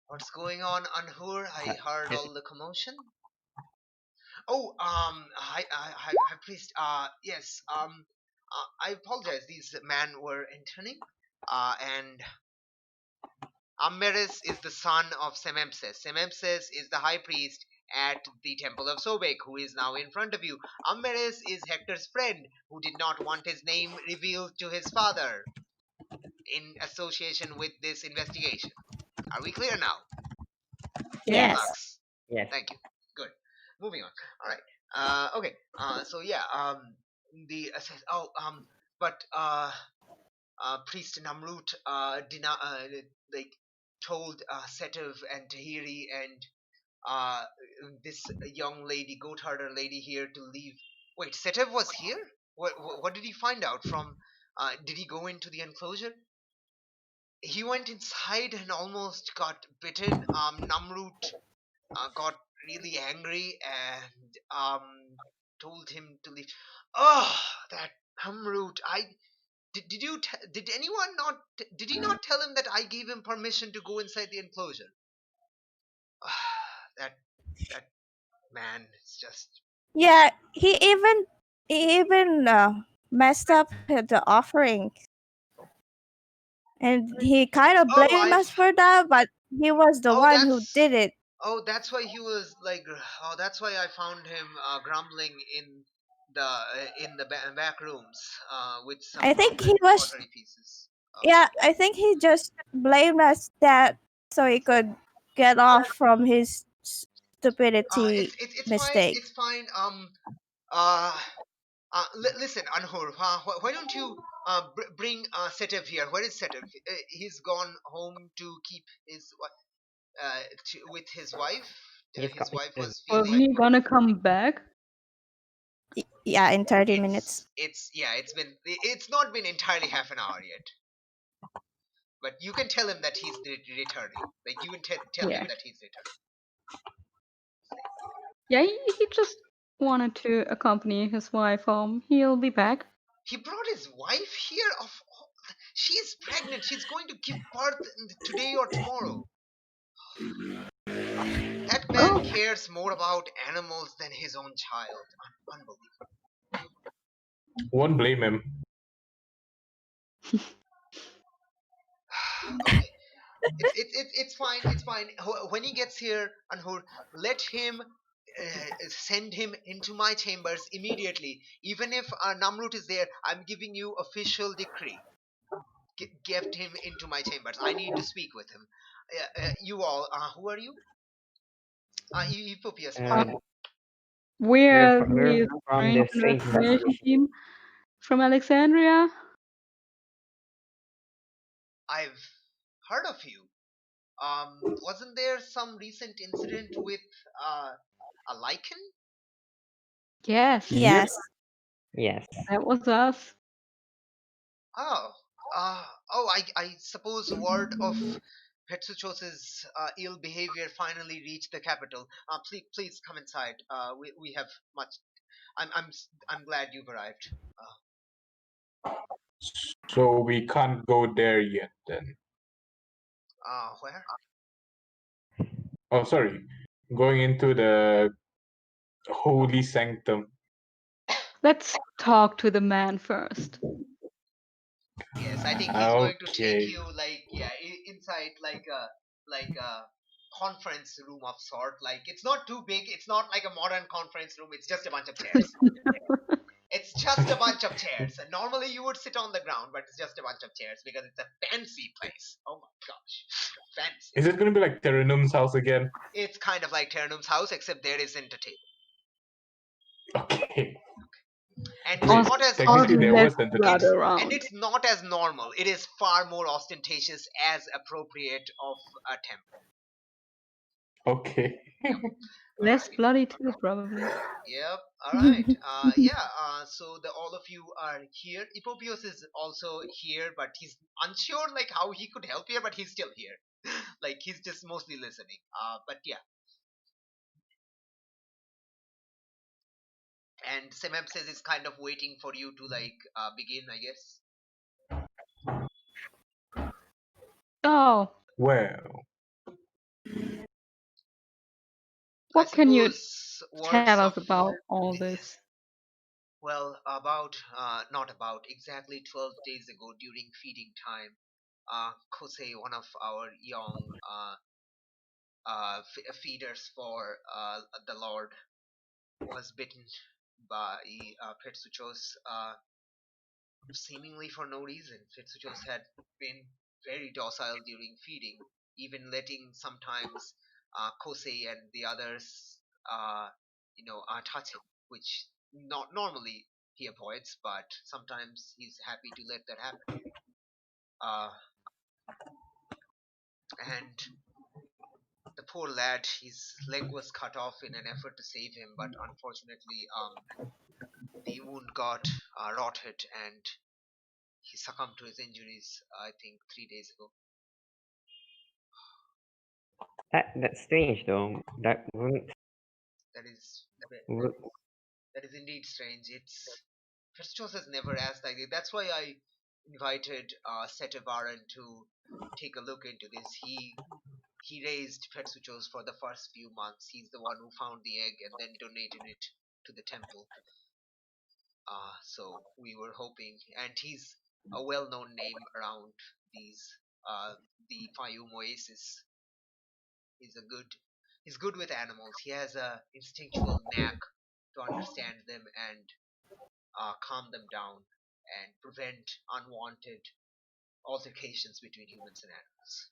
what's going on, Anhur? I heard all the commotion. Oh, high priest. Yes. I apologize. These men were interning. And Ammeres is the son of Semempses. Semempses is the high priest at the temple of Sobek, who is now in front of you. Ammeres is Hector's friend, who did not want his name revealed to his father in association with this investigation. Are we clear now? Yes. Lux. Yes. Thank you. Good. Moving on. All right. Okay. So yeah. Priest Namrut like told Setev and Tahiri and this young lady, goat herder lady here to leave. Wait, Setev was here? What did he find out from? Did he go into the enclosure? He went inside and almost got bitten. Namrut got really angry and told him to leave. Oh, that Namrut! Did anyone not? Did he not tell him that I gave him permission to go inside the enclosure? that that man is just. Yeah, he even messed up the offering, and he kind of Oh, blamed us for that, but he was the Oh, one who did it. that's why he was like. Oh, that's why I found him grumbling in the back rooms with some I think he broken was. pottery pieces. Yeah, I think he just blamed us that so he could get off from his stupidity It's fine. mistake. It's fine. Listen, Anhur, why don't you bring Setev here? Where is Setev? He's gone home to keep with his wife. His wife was Was feeling. he gonna come back? Yeah, in 30 minutes. It's not been entirely half an hour yet. But you can tell him that he's returning. Like you can tell him that he's returning. Yeah, he just wanted to accompany his wife home. He'll be back. He brought his wife here. She is pregnant. She's going to give birth today or tomorrow. That man cares more about animals than his own child. Unbelievable. Won't blame him. Okay. It's fine. It's fine. When he gets here, Anhur, let him send him into my chambers immediately. Even if Namrut is there, I'm giving you official decree. Get him into my chambers. I need to speak with him. You all, who are you? Epopius, who are Uh, you? We're we're the from strange the Strange investigation Investigation. team from Alexandria. I've heard of you. Wasn't there some recent incident with a lichen? Yes, Yep. Yes. Yes. that was us. Oh, I suppose word of Petsuchos's ill behavior finally reached the capital. Please come inside. We have much. I'm glad you've arrived. So we can't go there yet then. Where? Oh, sorry. Going into the holy sanctum. Let's talk to the man first. Yes, I think he's going to take Okay. you inside like a conference room of sort. Like it's not too big. It's not like a modern conference room. It's just a bunch of chairs. It's just a bunch of chairs. And normally you would sit on the ground, but it's just a bunch of chairs because it's a fancy place. Oh my gosh, fancy. Is it gonna be like Terranum's house again? It's kind of like Ternum's house, except there isn't a table, Okay. and it's Wait, not as technically there less was entertainment. blood it's around. and it's not as normal. It is far more ostentatious, as appropriate of a temple. Okay. Yep. All Less right. bloody too, probably. Yep. All right. Yeah. So all of you are here. Epopios is also here, but he's unsure like how he could help here, but he's still here. Like he's just mostly listening. But yeah. And Semempses is kind of waiting for you to begin, I guess. So, Well, I what can you suppose tell words us of about all this? well, about not about exactly 12 days ago during feeding time, Kosei, one of our young feeders for the Lord, was bitten by Petsuchos, seemingly for no reason. Petsuchos had been very docile during feeding, even letting sometimes Kosei and the others, touch him, which not normally he avoids, but sometimes he's happy to let that happen. Uh, and the poor lad, his leg was cut off in an effort to save him, but unfortunately, the wound got rotted and he succumbed to his injuries, I think, 3 days ago. That's strange though. That wouldn't. That is would- that is indeed strange. It's Festos has never asked like that. That's why I invited Setevaran to take a look into this. He raised Petsuchos for the first few months. He's the one who found the egg and then donated it to the temple. So we were hoping, and he's a well-known name around these the Fayum Oasis. He's a good he's good with animals. He has a instinctual knack to understand them and calm them down and prevent unwanted altercations between humans and animals.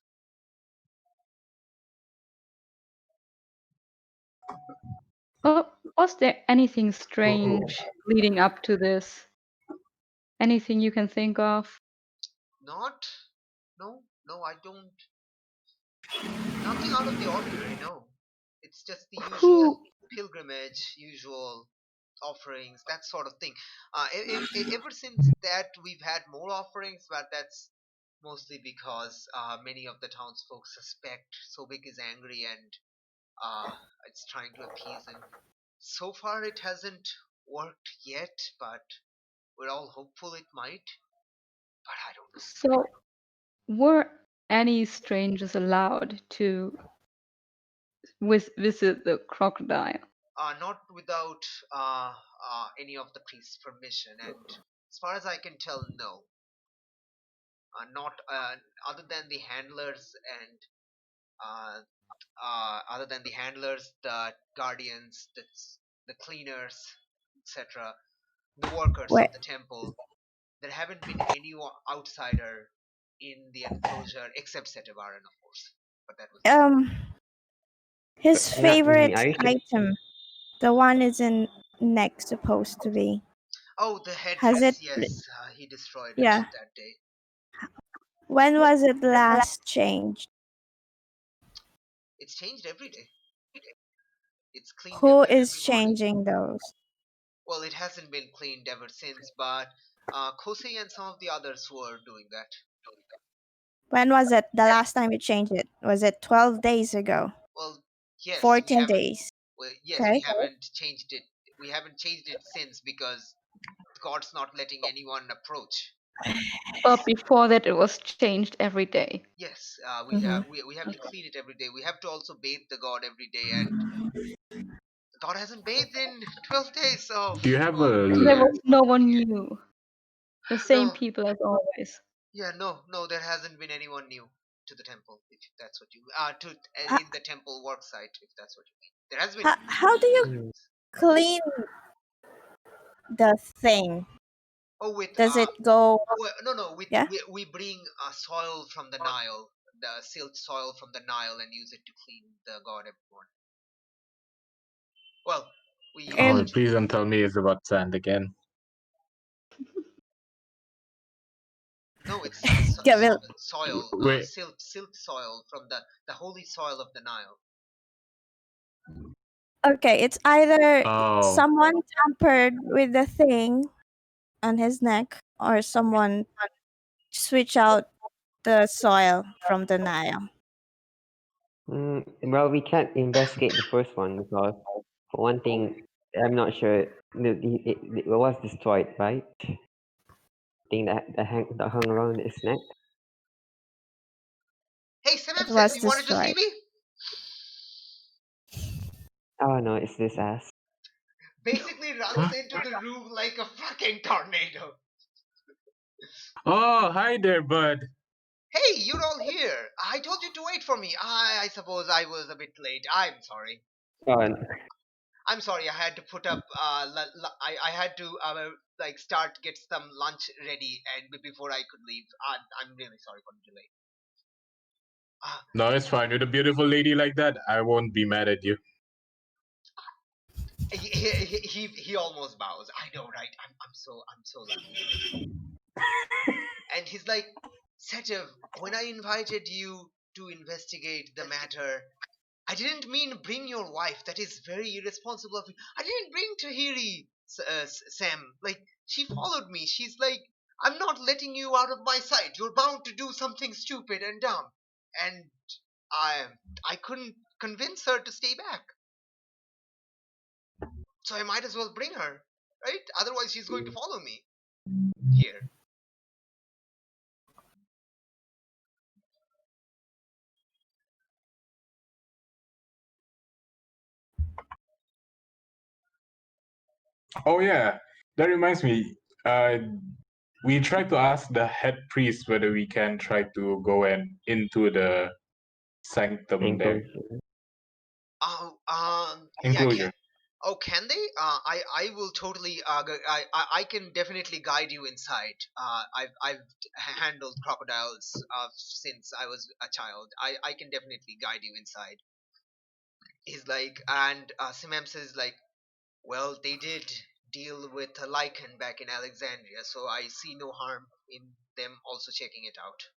Oh, was there anything strange leading up to this? Anything you can think of? Not, no, I don't. Nothing out of the ordinary. No, it's just the usual Who? pilgrimage, usual offerings, that sort of thing. Ever since that, we've had more offerings, but that's mostly because many of the townsfolk suspect Sobek is angry and uh, it's trying to appease him. So far, it hasn't worked yet, but we're all hopeful it might. But I don't know. So, were any strangers allowed to visit the crocodile? Not without any of the priest's permission, and as far as I can tell, no. not other than the handlers and the guardians, the cleaners, etc., the workers Wait, of the temple. There haven't been any outsider in the enclosure except Setivaran, of course. But that was it. his Not me. favorite Are you sure? item, the one is in neck supposed to be. Oh, the Has it? headdress. Yes, he destroyed it Yeah. that day. When was it last changed? It's changed every day. It's cleaned Who every is morning. changing those? Well, it hasn't been cleaned ever since, but Kosei and some of the others were doing that. When was it the last time you changed it? Was it 12 days ago? Well, yes, we 14 haven't. days? Well, yes, we Okay. haven't changed it. We haven't changed it since because God's not letting anyone approach. But before that, it was changed every day. Yes, Mhm. we have to clean it every day. We have to also bathe the god every day, and the god hasn't bathed in 12 days. So, Do you have oh And there dear. a was no one new. The same No, people as always. yeah, no, there hasn't been anyone new to the temple. If that's what you H- in the temple work site, if that's what you mean. There has been how do you Mm. clean the thing? oh with Does it go? well, no, with Yeah. we bring soil from the Nile, the silt soil from the Nile, and use it to clean the god every morning. Well, we use Oh, And it. please don't tell me it's about sand again. No, it's yeah, well, soil, Wait. silt soil from the holy soil of the Nile. okay, it's either Oh, someone tampered with the thing on his neck or someone switch out the soil from the Nile. Well, we can't investigate the first one because, for one thing, I'm not sure it was destroyed, right? Thing that hung around his neck. Hey, Simam It says, was you wanted to see destroyed. me? Oh no, it's this ass. Basically runs into the room like a fucking tornado. oh, hi there, bud. Hey, you're all here. I told you to wait for me. I suppose I was a bit late. I'm sorry. Oh, and I'm sorry. I had to put up. I had to like get some lunch ready, and before I could leave. I'm really sorry for the delay. No, it's fine. With a beautiful lady like that, I won't be mad at you. He almost bows. I know, right? I'm so lucky. And he's like, Setev, when I invited you to investigate the matter, I didn't mean bring your wife. That is very irresponsible of you. I didn't bring Tahiri, Sam. Like, she followed me. She's like, I'm not letting you out of my sight. You're bound to do something stupid and dumb. And I couldn't convince her to stay back. So I might as well bring her, right? Otherwise, she's going to follow me here. Oh yeah, that reminds me. We tried to ask the head priest whether we can try to go into the sanctum there. enclosure. Yeah. Enclosure. Can they? I will totally. I can definitely guide you inside. I've handled crocodiles since I was a child. I can definitely guide you inside. He's like, and Simam says like, well, they did deal with a lichen back in Alexandria, so I see no harm in them also checking it out.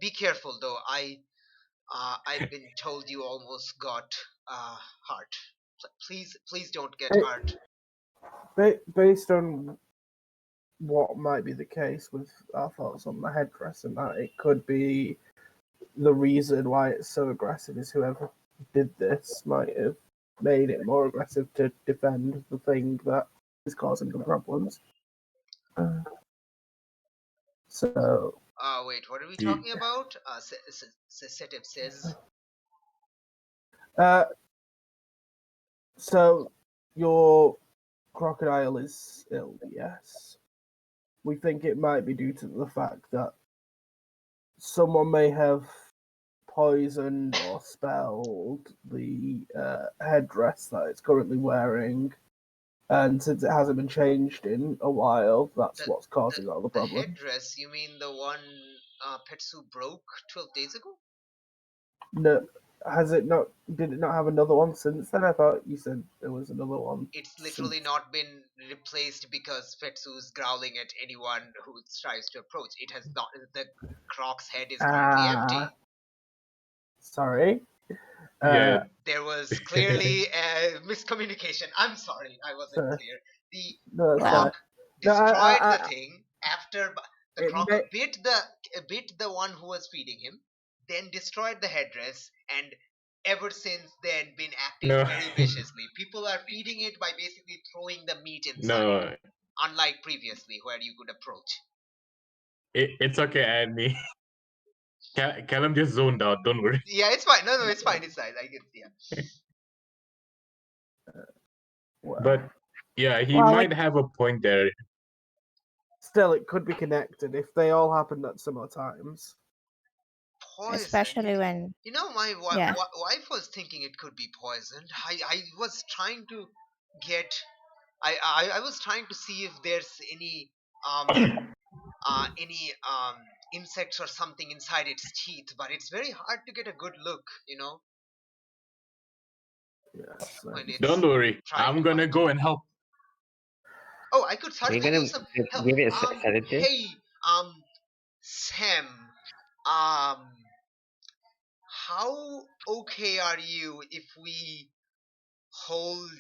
Be careful though. I've been told you almost got hurt. Please don't get hurt. Based on what might be the case with our thoughts on the headdress and that, it could be the reason why it's so aggressive is whoever did this might have made it more aggressive to defend the thing that is causing the problems. So, Wait, what are we talking about? Setev says. so your crocodile is ill, yes. We think it might be due to the fact that someone may have poisoned or spelled the headdress that it's currently wearing, and since it hasn't been changed in a while, that's what's causing all the The problems. headdress, you mean the one Petsu broke 12 days ago? No, has it not? Did it not have another one since then? I thought you said there was another one. It's literally not been replaced because Petsu's growling at anyone who tries to approach. It has not. The Croc's head is currently empty. Sorry. Yeah. There was clearly a miscommunication. I'm sorry, I wasn't clear. The No, that's Well, Croc destroyed No, the thing after the It Croc may- bit the one who was feeding him, then destroyed the headdress, and ever since then been acting No. very viciously. People are feeding it by basically throwing the meat inside, No, unlike previously where you could approach. it's okay, Annie. Callum just zoned out. Don't worry. Yeah, it's fine. No, it's fine. It's fine. I get, yeah. well, But yeah, he Well, might have a point there. still, it could be connected if they all happened at similar times. Poison. especially when You know, my Yeah. wife was thinking it could be poisoned. I was trying to get. I was trying to see if there's any insects or something inside its teeth, but it's very hard to get a good look. You know, Yes. when it's Don't worry. trying I'm to gonna bite. go and help. Oh, I could Are you certainly gonna use some help. give it a sedative? Hey, Sam, how okay are you if we hold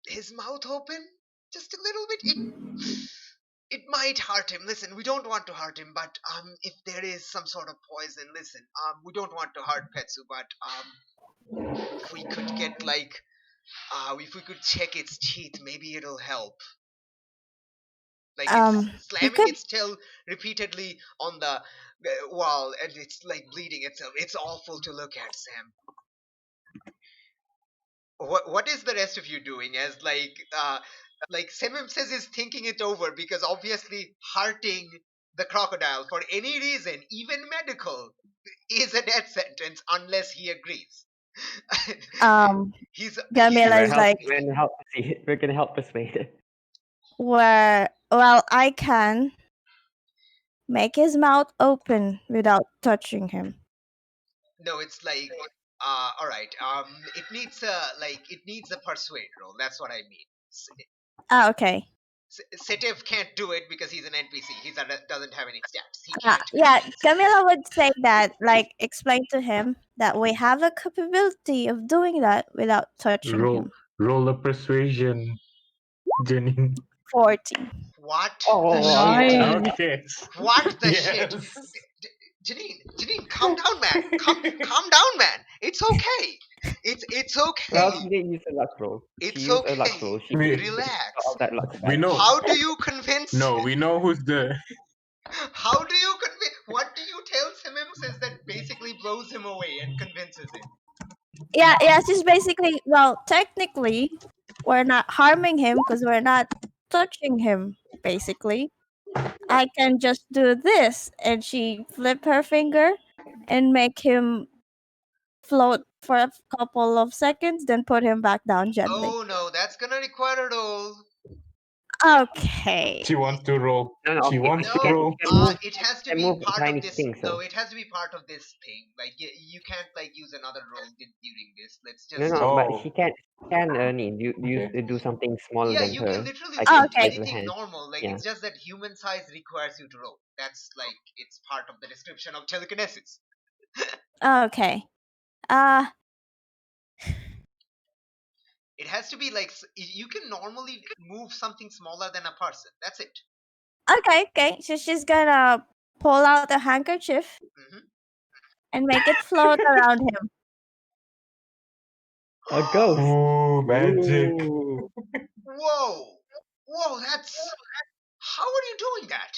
his mouth open just a little bit? It might hurt him. Listen, we don't want to hurt him, but if there is some sort of poison, listen, we don't want to hurt Petsu, but if we could get like if we could check its teeth, maybe it'll help. Like it's you slamming could its tail repeatedly on the wall, and it's like bleeding itself. It's awful to look at, Sam. What is the rest of you doing? As like Semim says, is thinking it over, because obviously hurting the crocodile for any reason, even medical, is a death sentence unless he agrees. he's Gamila is We're like, gonna help we're gonna help persuade it. well, I can make his mouth open without touching him. No, it's like all right. It needs a persuade roll. That's what I mean. Okay. Setev can't do it because he's an NPC. He doesn't have any stats. He Uh, can't. yeah, Camila would say that, like, explain to him that we have the capability of doing that without touching him. Roll a persuasion, Jenny. 40. What Oh, the Nice. shit? Okay. What the shit? Yes. Janine, calm down, man. Calm down, man. It's okay. It's okay. Well, she didn't use a luck roll. It's She used a luck okay. roll. She Relax. all that luck We back. know. How do you convince? No, we know who's the. How do you convince? What do you tell Simim says that basically blows him away and convinces him? Yeah, she's basically, well, technically, we're not harming him because we're not touching him, basically. I can just do this, and she flip her finger and make him float for a couple of seconds, then put him back down gently. Oh no, that's gonna require a roll. Okay. She wants to roll. No, She okay, wants No, to roll. it has to can be move part tiny of this. things, No, though. it has to be part of this thing. Like you can't like use another roll during this. Let's just. No, but Oh. she can Ernie do something smaller Yeah, than you her. can literally like do the size of her anything hand. normal. Like Yeah. it's just that human size requires you to roll. That's like it's part of the description of telekinesis. Okay. It has to be like you can normally move something smaller than a person. That's it. Okay. So she's gonna pull out a handkerchief Mhm. and make it float around him. A ghost. Ooh, magic. Ooh. Whoa, that's. How are you doing that?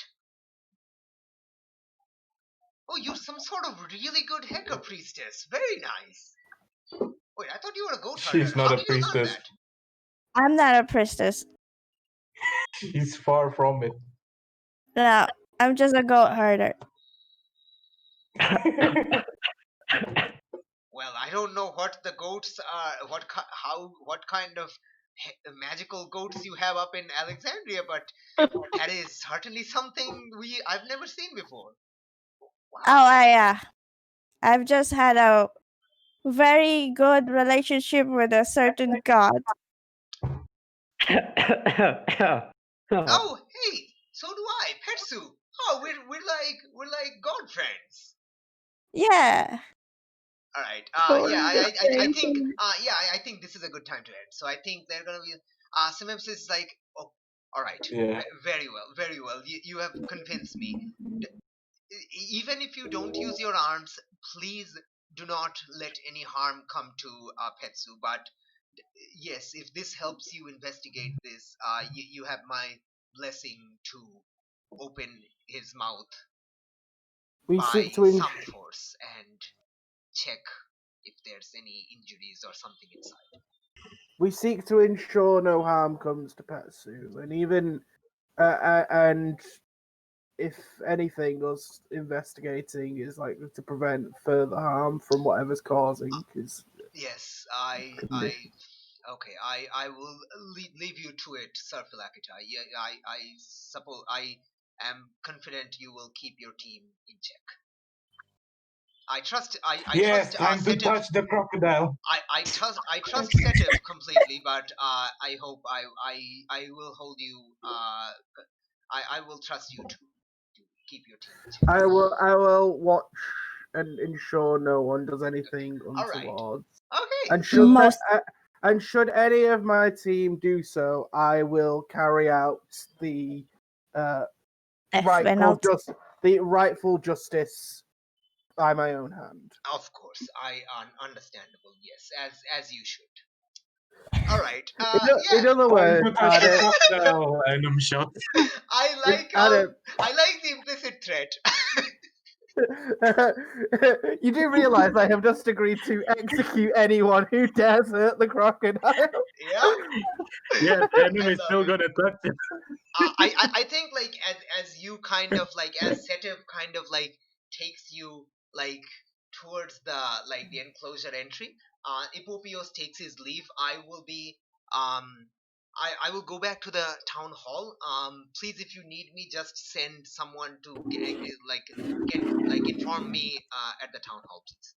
Oh, you're some sort of really good hacker priestess. Very nice. Wait, I thought you were a goat herder. She's not How a do you learn priestess. that? I'm not a priestess. She's far from it. No, I'm just a goat herder. Well, I don't know what the goats are, what kind of magical goats you have up in Alexandria, but that is certainly something I've never seen before. Wow. Oh, I've just had a very good relationship with a certain god. Oh, hey, so do I, Petsu. Oh, we're like god friends. Yeah. All right. Totally Yeah, the I same think. thing. Yeah, I think this is a good time to end. So I think they're gonna be. Simeps is like, oh, all right. Yeah. Very well, very well. You have convinced me. Even if you don't use your arms, please do not let any harm come to Petsu. But yes, if this helps you investigate this, you have my blessing to open his mouth We by seek to some force and check if there's any injuries or something inside. ensure no harm comes to Petsu, and even and if anything, us investigating is likely to prevent further harm from whatever's causing his Yes, condition. okay, I will leave you to it, Sir Philakita. Yeah, I suppose I am confident you will keep your team in check. I trust, Yes, time to Setiv. touch the crocodile. I trust Setiv completely, but I hope I will hold you. I will trust you to keep your team in check. I will watch and ensure no one does anything All right. untoward. Okay. And So should any of my team do so, I will carry out the rightful justice by my own hand. of course, understandable. Yes, as you should. All right. In other Time words, to touch the crocodile, and I'm shot. I like Adam, I like the implicit threat. you do realize I have just agreed to execute anyone who dares hurt the crocodile. Yeah. Yes, I enemy is love still it. gonna touch it. I think like as you kind of like as Setiv kind of like takes you like towards the enclosure entry, Epopios takes his leave. I will go back to the town hall. Please, if you need me, just send someone to inform me at the town hall, please.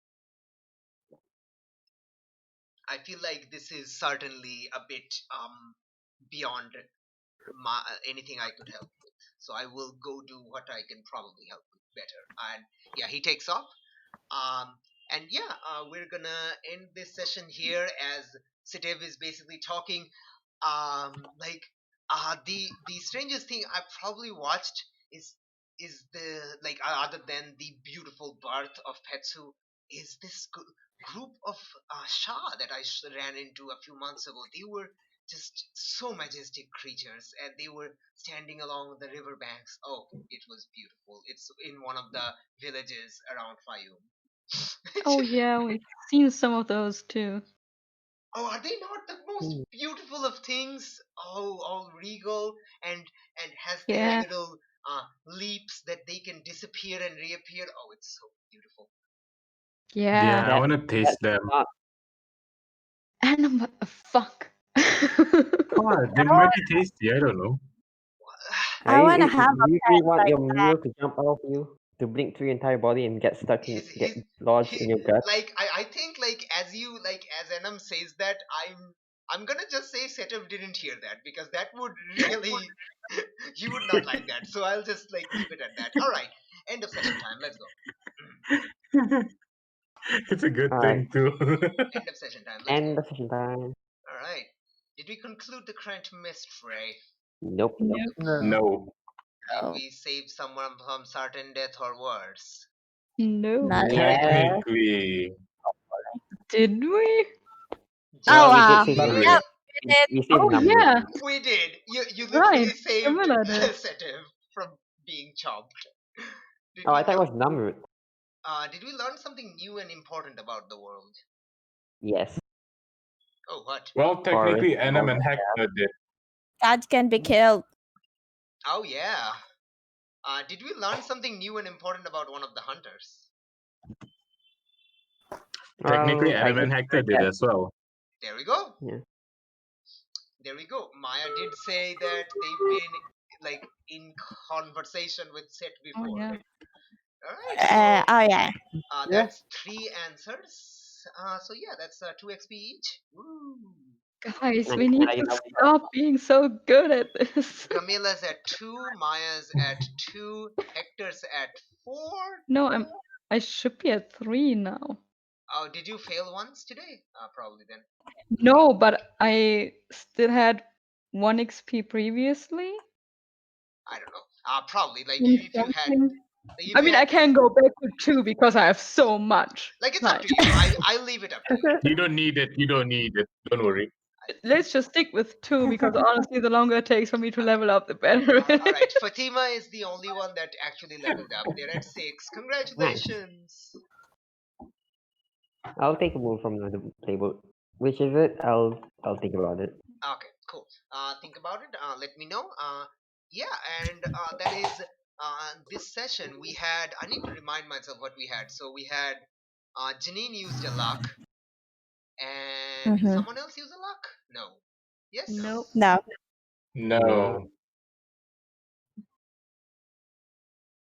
I feel like this is certainly a bit beyond anything I could help with. So I will go do what I can probably help with better. And yeah, he takes off. And yeah, we're gonna end this session here as Sitev is basically talking. The strangest thing I probably watched is the other than the beautiful birth of Petsu is this group of Shah that I ran into a few months ago. They were just so majestic creatures, and they were standing along the riverbanks. Oh, it was beautiful. It's in one of the villages around Fayum. Oh yeah, we've seen some of those too. Oh, are they not the most beautiful of things? Oh, all regal and has their Yeah. little leaps that they can disappear and reappear. Oh, it's so beautiful. Yeah. I wanna taste them. And fuck. They might be tasty. I don't know. I want to have Do you a really pet want like your that. meal to jump out of you, to blink through your entire body and get stuck in, get lodged in your gut? I think as Enam says that, I'm gonna just say Setup didn't hear that, because that would really he would not like that. So I'll just keep it at that. All right, end of session time. Let's go. It's a good Alright. thing too. End of session time. Let's End go. of session time. All right. Did we conclude the current mystery? Nope. No. Did Oh. we save someone from certain death or worse? No. Not Yeah. Technically. Did we? Oh, We wow. did save Not Namrud. really. Yep, we did. We saved Oh Namrud. yeah. We did. You Right. literally saved Camilla did. Setiv from being chopped. Did Oh, we I thought it lo- was Namrud. Did we learn something new and important about the world? Yes. Oh, what? Well, technically, Forest, Enam and mountain. Hector did. God can be killed. Oh, yeah. Did we learn something new and important about one of the hunters? Technically, Well, I Adam and can Hector try did that. as well. There we go. Yeah. There we go. Maya did say that they've been like in conversation with Set Oh before. yeah. All right. So Oh yeah. Yeah. that's 3 answers. So yeah, that's 2 XP each. Woo. Guys, Nice. we need I to love stop being so good at this. Camilla's at 2, Maya's at 2, Hector's at 4. No, I should be at 3 now. Oh, did you fail once today? Probably then. No, but I still had 1 XP previously. I don't know. Probably like in if you had. something. If I you mean, had, I can go back to 2 because I have so much. like it's up to you. I'll leave it up to you. You don't need it. You don't need it. Don't worry. Let's just stick with 2 because honestly, the longer it takes for me to level up, the better. All right, Fatima is the only one that actually leveled up. They're at 6. Congratulations. I'll take a move from the playbook. Which is it? I'll think about it. Okay, cool. Think about it. Let me know. Yeah, and that is this session. We had. I need to remind myself what we had. So we had. Janine used a luck, and Mhm. someone else used a luck. No. Yes. Nope. No. No.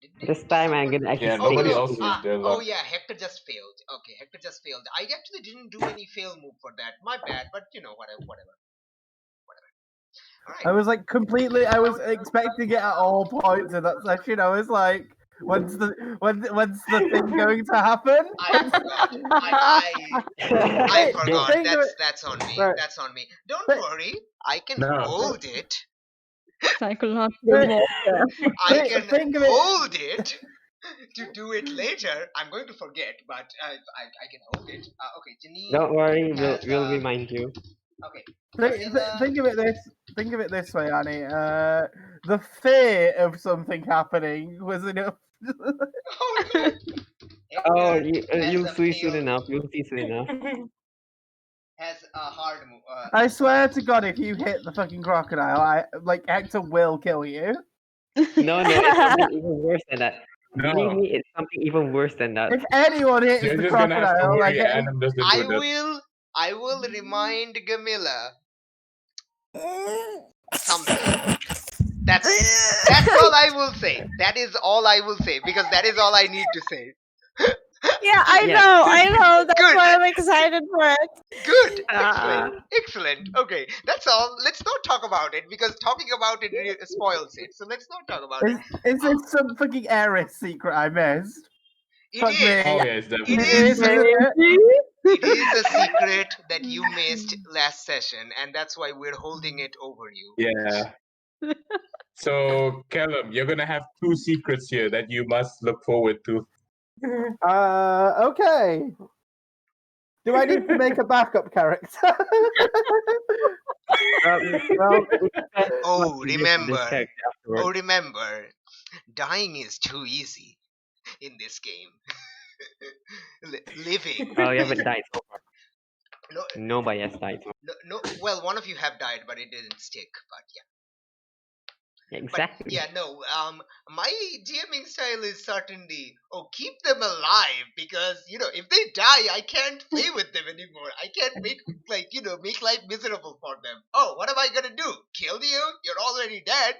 Did they- This time I'm someone- gonna actually Yeah, stick nobody with else two. used their Oh luck. yeah, Hector just failed. Okay, Hector just failed. I actually didn't do any fail move for that. My bad, but you know whatever. All right. I was like completely. I was expecting it at all points in that session. I was like, when's the thing going to happen? I forgot. I forgot. Think of it- That's on me. Right. That's on me. Don't But- worry. I can No. hold it. Psychological But- warfare. I can think of it- hold it to do it later. I'm going to forget, but I can hold it. Okay, Janine. Don't worry, has, we'll remind you. Okay. Think of it this. Think of it this way, Annie. The fear of something happening was enough. Oh no. Oh, Hector has you'll a see soon failed- enough. You'll see soon enough. Has a hard move. I swear to God, if you hit the fucking crocodile, Hector will kill you. No, it's something even worse than that. No. Believe me, it's something even worse than that. If anyone hits You're the just gonna have to crocodile, worry Adam doesn't do that. I will remind Gamilla something. That's all I will say. That is all I will say because that is all I need to say. Yeah, I Yeah. know. That's Good. why I'm excited for it. Good. Ah. Excellent. Okay, that's all. Let's not talk about it because talking about it spoils it. So let's not talk about it. is this some fucking heiress secret I missed? It Fuck is. me. Oh yes, It definitely. is. Isn't it? It is a secret that you missed last session, and that's why we're holding it over you. Yeah. So, Callum, you're gonna have 2 secrets here that you must look forward to. Okay. Do I need to make a backup character? Well, Oh, this remember. character afterwards. Oh, remember. Dying is too easy in this game. Living. Oh, you haven't died so far. No, Nobody has died so no. Well, one of you have died, but it didn't stick. But yeah. far. But Exactly. yeah, no. My GMing style is certainly keep them alive because if they die, I can't play with them anymore. I can't make make life miserable for them. Oh, what am I gonna do? Kill you? You're already dead.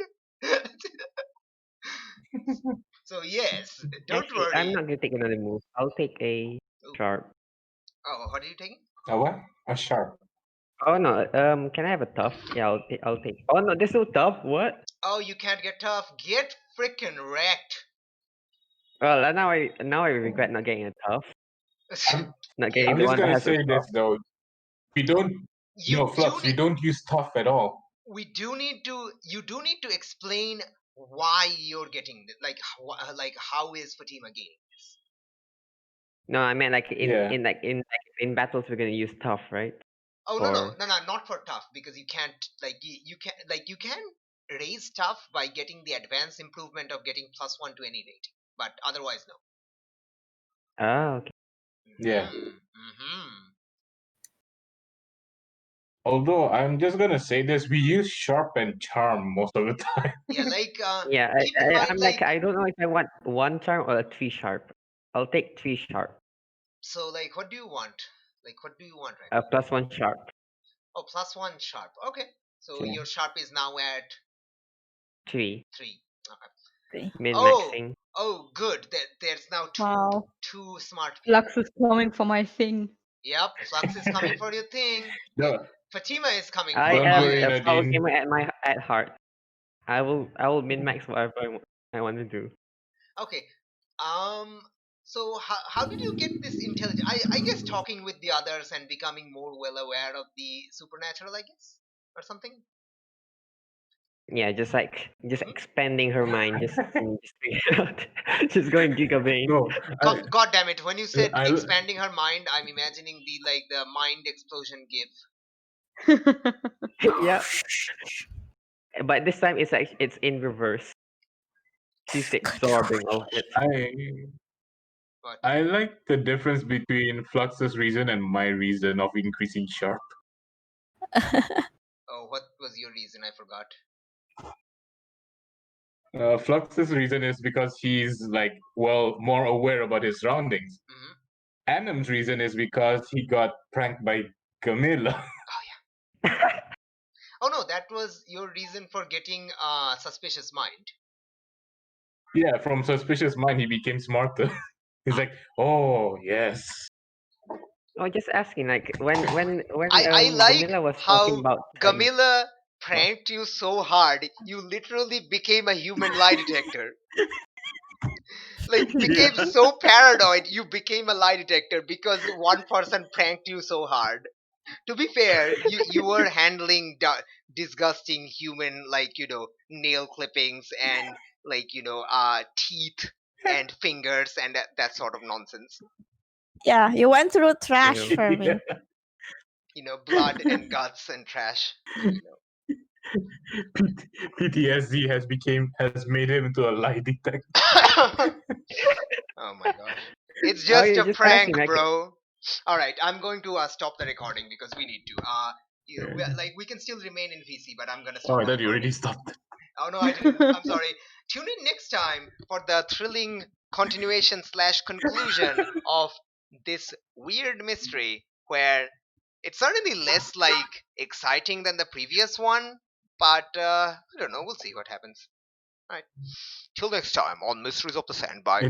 So yes, don't Actually, worry. I'm not gonna take another move. I'll take a sharp. Oh, what are you taking? A what? A sharp. Oh no, can I have a tough? Yeah, I'll take. Oh no, there's no tough. What? Oh, you can't get tough. Get freaking wrecked. Well, now I regret not getting a tough. Not getting I'm the just one that gonna has a say tough. this though. We don't. You No, do Flux. We need- don't use tough at all. we do need to. You do need to explain why you're getting how is Fatima gaining this? No, I meant like Yeah. in battles we're gonna use tough, right? Oh no, Or- not for tough because you can't you can raise tough by getting the advanced improvement of getting +1 to any rating, but otherwise no. Ah, okay. Yeah. Mm-hmm. Although I'm just gonna say this, we use sharp and charm most of the time. Yeah, like Yeah, keep in mind, I'm like I don't know if I want 1 charm or a 3 sharp. I'll take 3 sharp. So like, what do you want? Like, what do you want right now? +1 sharp. Oh, +1 sharp. Okay. So Yeah. your sharp is now at 3. 3. Okay. Min-maxing. Oh, good. There's now Wow. two smart people. Flux is coming for my thing. Yep, Flux is coming for your thing. No, Fatima is coming I for Don't am worry, a mine. fellow Nadine. gamer at heart. I will min-max whatever I want to do. Okay. So how did you get this intelligence? I guess talking with the others and becoming more well aware of the supernatural, I guess, or something. Yeah, just Mhm. expanding her mind, just just going gigabane. No, God damn it! When you said I, expanding her mind, I'm imagining the mind explosion gif. Yeah, but this time it's in reverse. She's absorbing all of it. What? I like the difference between Flux's reason and my reason of increasing sharp. Oh, what was your reason? I forgot. Flux's reason is because he's like, well, more aware about his surroundings. Mhm. Adam's reason is because he got pranked by Camilla. Oh no, that was your reason for getting suspicious mind. Yeah, from suspicious mind, he became smarter. He's like, oh, yes. Oh, just asking, like when I like Gamila was talking how about Gamila pranked you so hard, you literally became a human lie detector. Like, became Yeah. so paranoid, you became a lie detector because one person pranked you so hard. To be fair, you were handling disgusting human, like, nail clippings and, like, teeth and fingers and that sort of nonsense. Yeah, you went through trash Yeah. for me. Blood and guts and trash. PTSD has made him into a lie detector. Oh my gosh. It's Oh, just you're a just asking, prank, like bro. All right, I'm going to stop the recording because we need to. We can still remain in VC, but I'm gonna Oh, stop I the thought you recording. already stopped. Oh no, I didn't. I'm sorry. Tune in next time for the thrilling continuation / conclusion of this weird mystery, where it's certainly less like exciting than the previous one, but I don't know. We'll see what happens. All right. Till next time on Mysteries of the Sand by